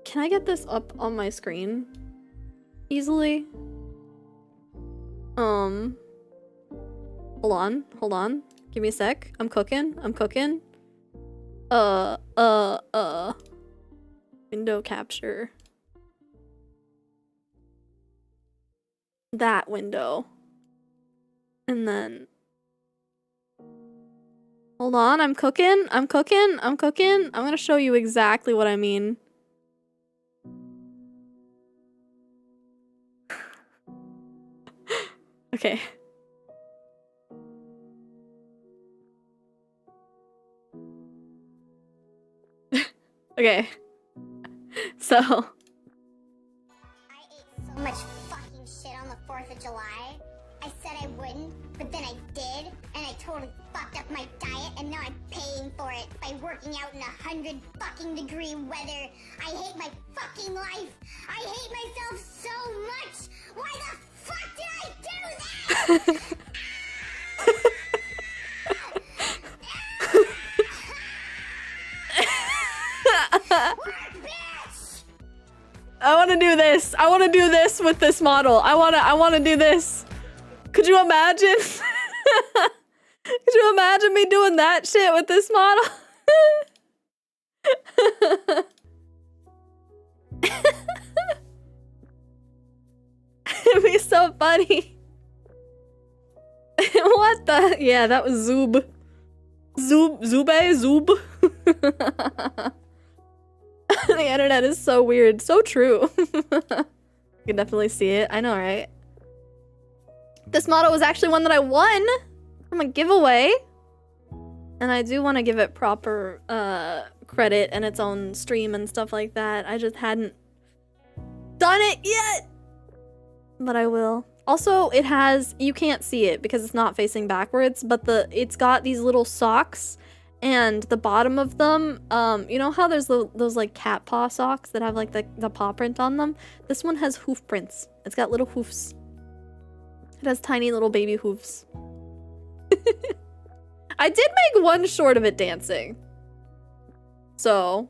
Can I get this up on my screen easily? Hold on. Give me a sec. I'm cooking. Window capture. That window. And then... Hold on, I'm cooking. I'm gonna show you exactly what I mean. Okay. Okay. So. I ate so much fucking shit on the 4th of July. I said I wouldn't, but then I did, and I totally fucked up my diet, and now I'm paying for it by working out in 100 fucking degree weather. I hate my fucking life. I hate myself so much. Why the fuck did I do that? I want to do this. I want to do this with this model. I want to do this. Could you imagine? Could you imagine me doing that shit with this model? It'd be so funny. What the? Yeah, that was Zoob. Zoob. The internet is so weird. So true. You can definitely see it. I know, right? This model was actually one that I won from a giveaway. And I do want to give it proper credit and its own stream and stuff like that. I just hadn't done it yet. But I will. Also, it has, you can't see it because it's not facing backwards, but it's got these little socks, and the bottom of them, you know how there's those like cat paw socks that have like the paw print on them? This one has hoof prints. It's got little hoofs. It has tiny little baby hoofs. I did make one short of it dancing. So,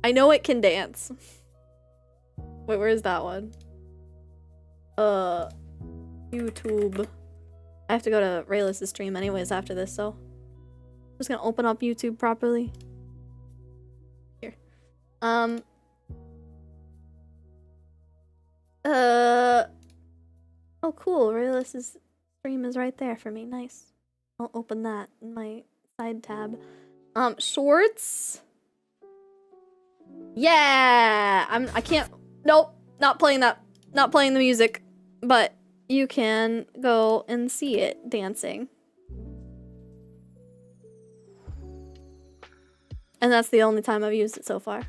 I know it can dance. Wait, where is that one? YouTube. I have to go to Raylis' stream anyways after this, so I'm just gonna open up YouTube properly. Here. Oh cool, Raylis' stream is right there for me. Nice. I'll open that in my side tab. Shorts. Yeah! I can't, nope, not playing that. Not playing the music, but you can go and see it dancing. And that's the only time I've used it so far.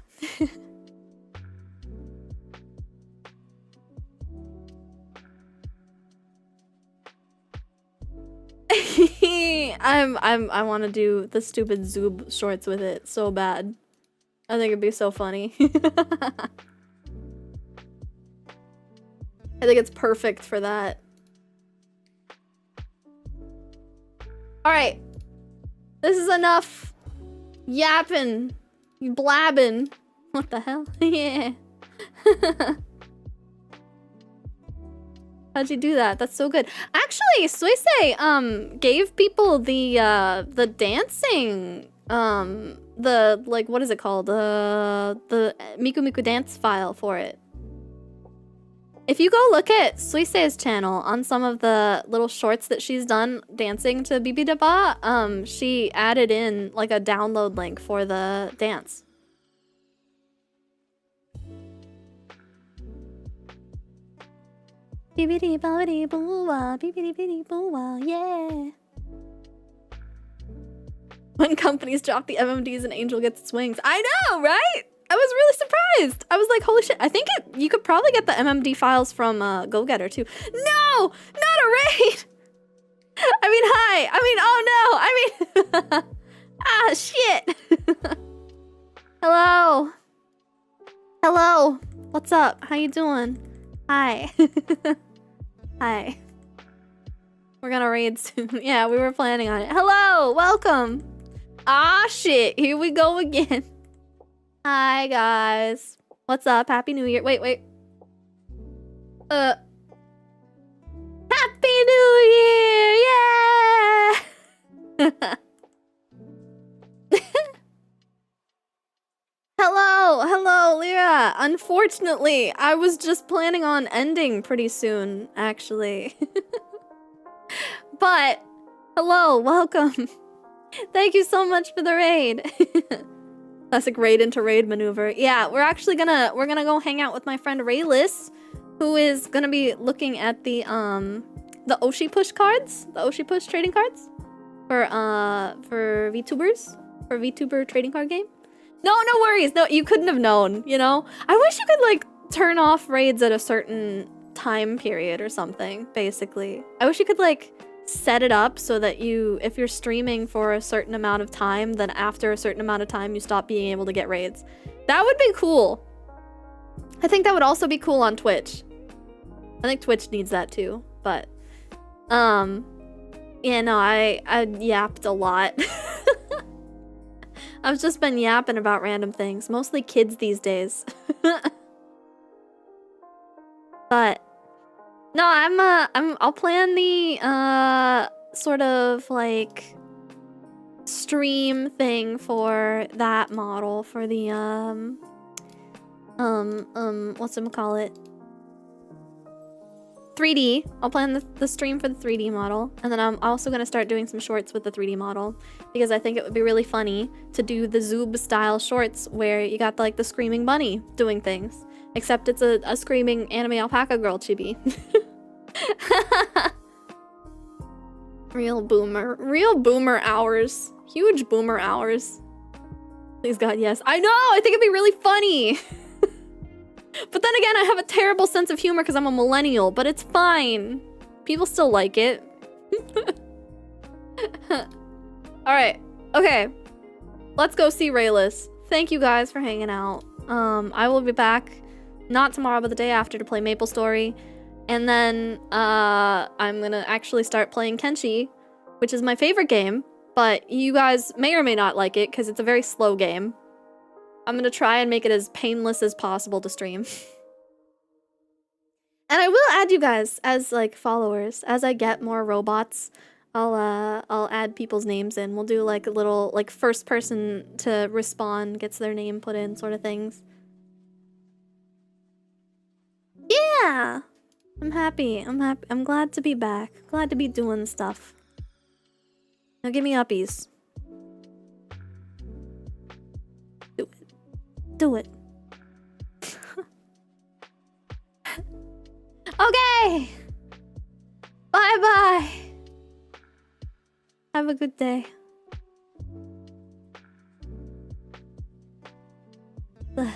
I want to do the stupid Zoob shorts with it so bad. I think it'd be so funny. I think it's perfect for that. Alright. This is enough yapping. You blabbing. What the hell? Yeah. How'd you do that? That's so good. Actually, Suisei gave people the dancing the like what is it called? The Miku Miku dance file for it. If you go look at Suisei's channel on some of the little shorts that she's done dancing to Bibidaba, she added in like a download link for the dance. Bibidi bobbidi boo wah, bibidi bidi boo wah, yeah. When companies drop the MMDs and Angel gets its wings. I know, right? I was really surprised. I was like, holy shit. I think you could probably get the MMD files from Go Getter too. No! Not a raid! I mean, hi! I mean, oh no! I mean... ah, shit! Hello? Hello? What's up? How you doing? Hi. Hi. We're gonna raid soon. Yeah, we were planning on it. Hello! Welcome! Ah, shit! Here we go again. Hi, guys. What's up? Happy New Year. Wait. Happy New Year! Yeah! Hello, Lyra. Unfortunately, I was just planning on ending pretty soon, actually. But, hello, welcome. Thank you so much for the raid. Classic raid into raid maneuver. Yeah, we're gonna go hang out with my friend Rayless, who is gonna be looking at the Oshi push cards, the Oshi push trading cards for VTubers, for VTuber trading card game. No worries. No, you couldn't have known, you know? I wish you could like turn off raids at a certain time period or something, basically. I wish you could like set it up so that if you're streaming for a certain amount of time, then after a certain amount of time you stop being able to get raids. That would be cool. I think that would also be cool on Twitch. I think Twitch needs that too, but yeah, no, I yapped a lot. I've just been yapping about random things, mostly kids these days. But no, I'll plan the sort of like stream thing for that model, for the whatchamacallit, 3D. I'll plan the stream for the 3D model, and then I'm also gonna start doing some shorts with the 3D model, because I think it would be really funny to do the Zoob style shorts where you got like the screaming bunny doing things, except it's a screaming anime alpaca girl chibi. Real boomer hours. Huge boomer hours. Please God, yes. I know, I think it'd be really funny. But then again, I have a terrible sense of humor because I'm a millennial, but it's fine. People still like it. Alright, okay. Let's go see Rayless. Thank you guys for hanging out. I will be back, not tomorrow, but the day after, to play Maple Story. And then I'm gonna actually start playing Kenshi, which is my favorite game, but you guys may or may not like it because it's a very slow game. I'm gonna try and make it as painless as possible to stream. And I will add you guys as like followers. As I get more robots, I'll add people's names in. We'll do like a little like first person to respond gets their name put in sort of things. Yeah! I'm happy. I'm glad to be back. Glad to be doing stuff. Now give me uppies. Do it. Okay! Bye-bye! Have a good day. Ugh.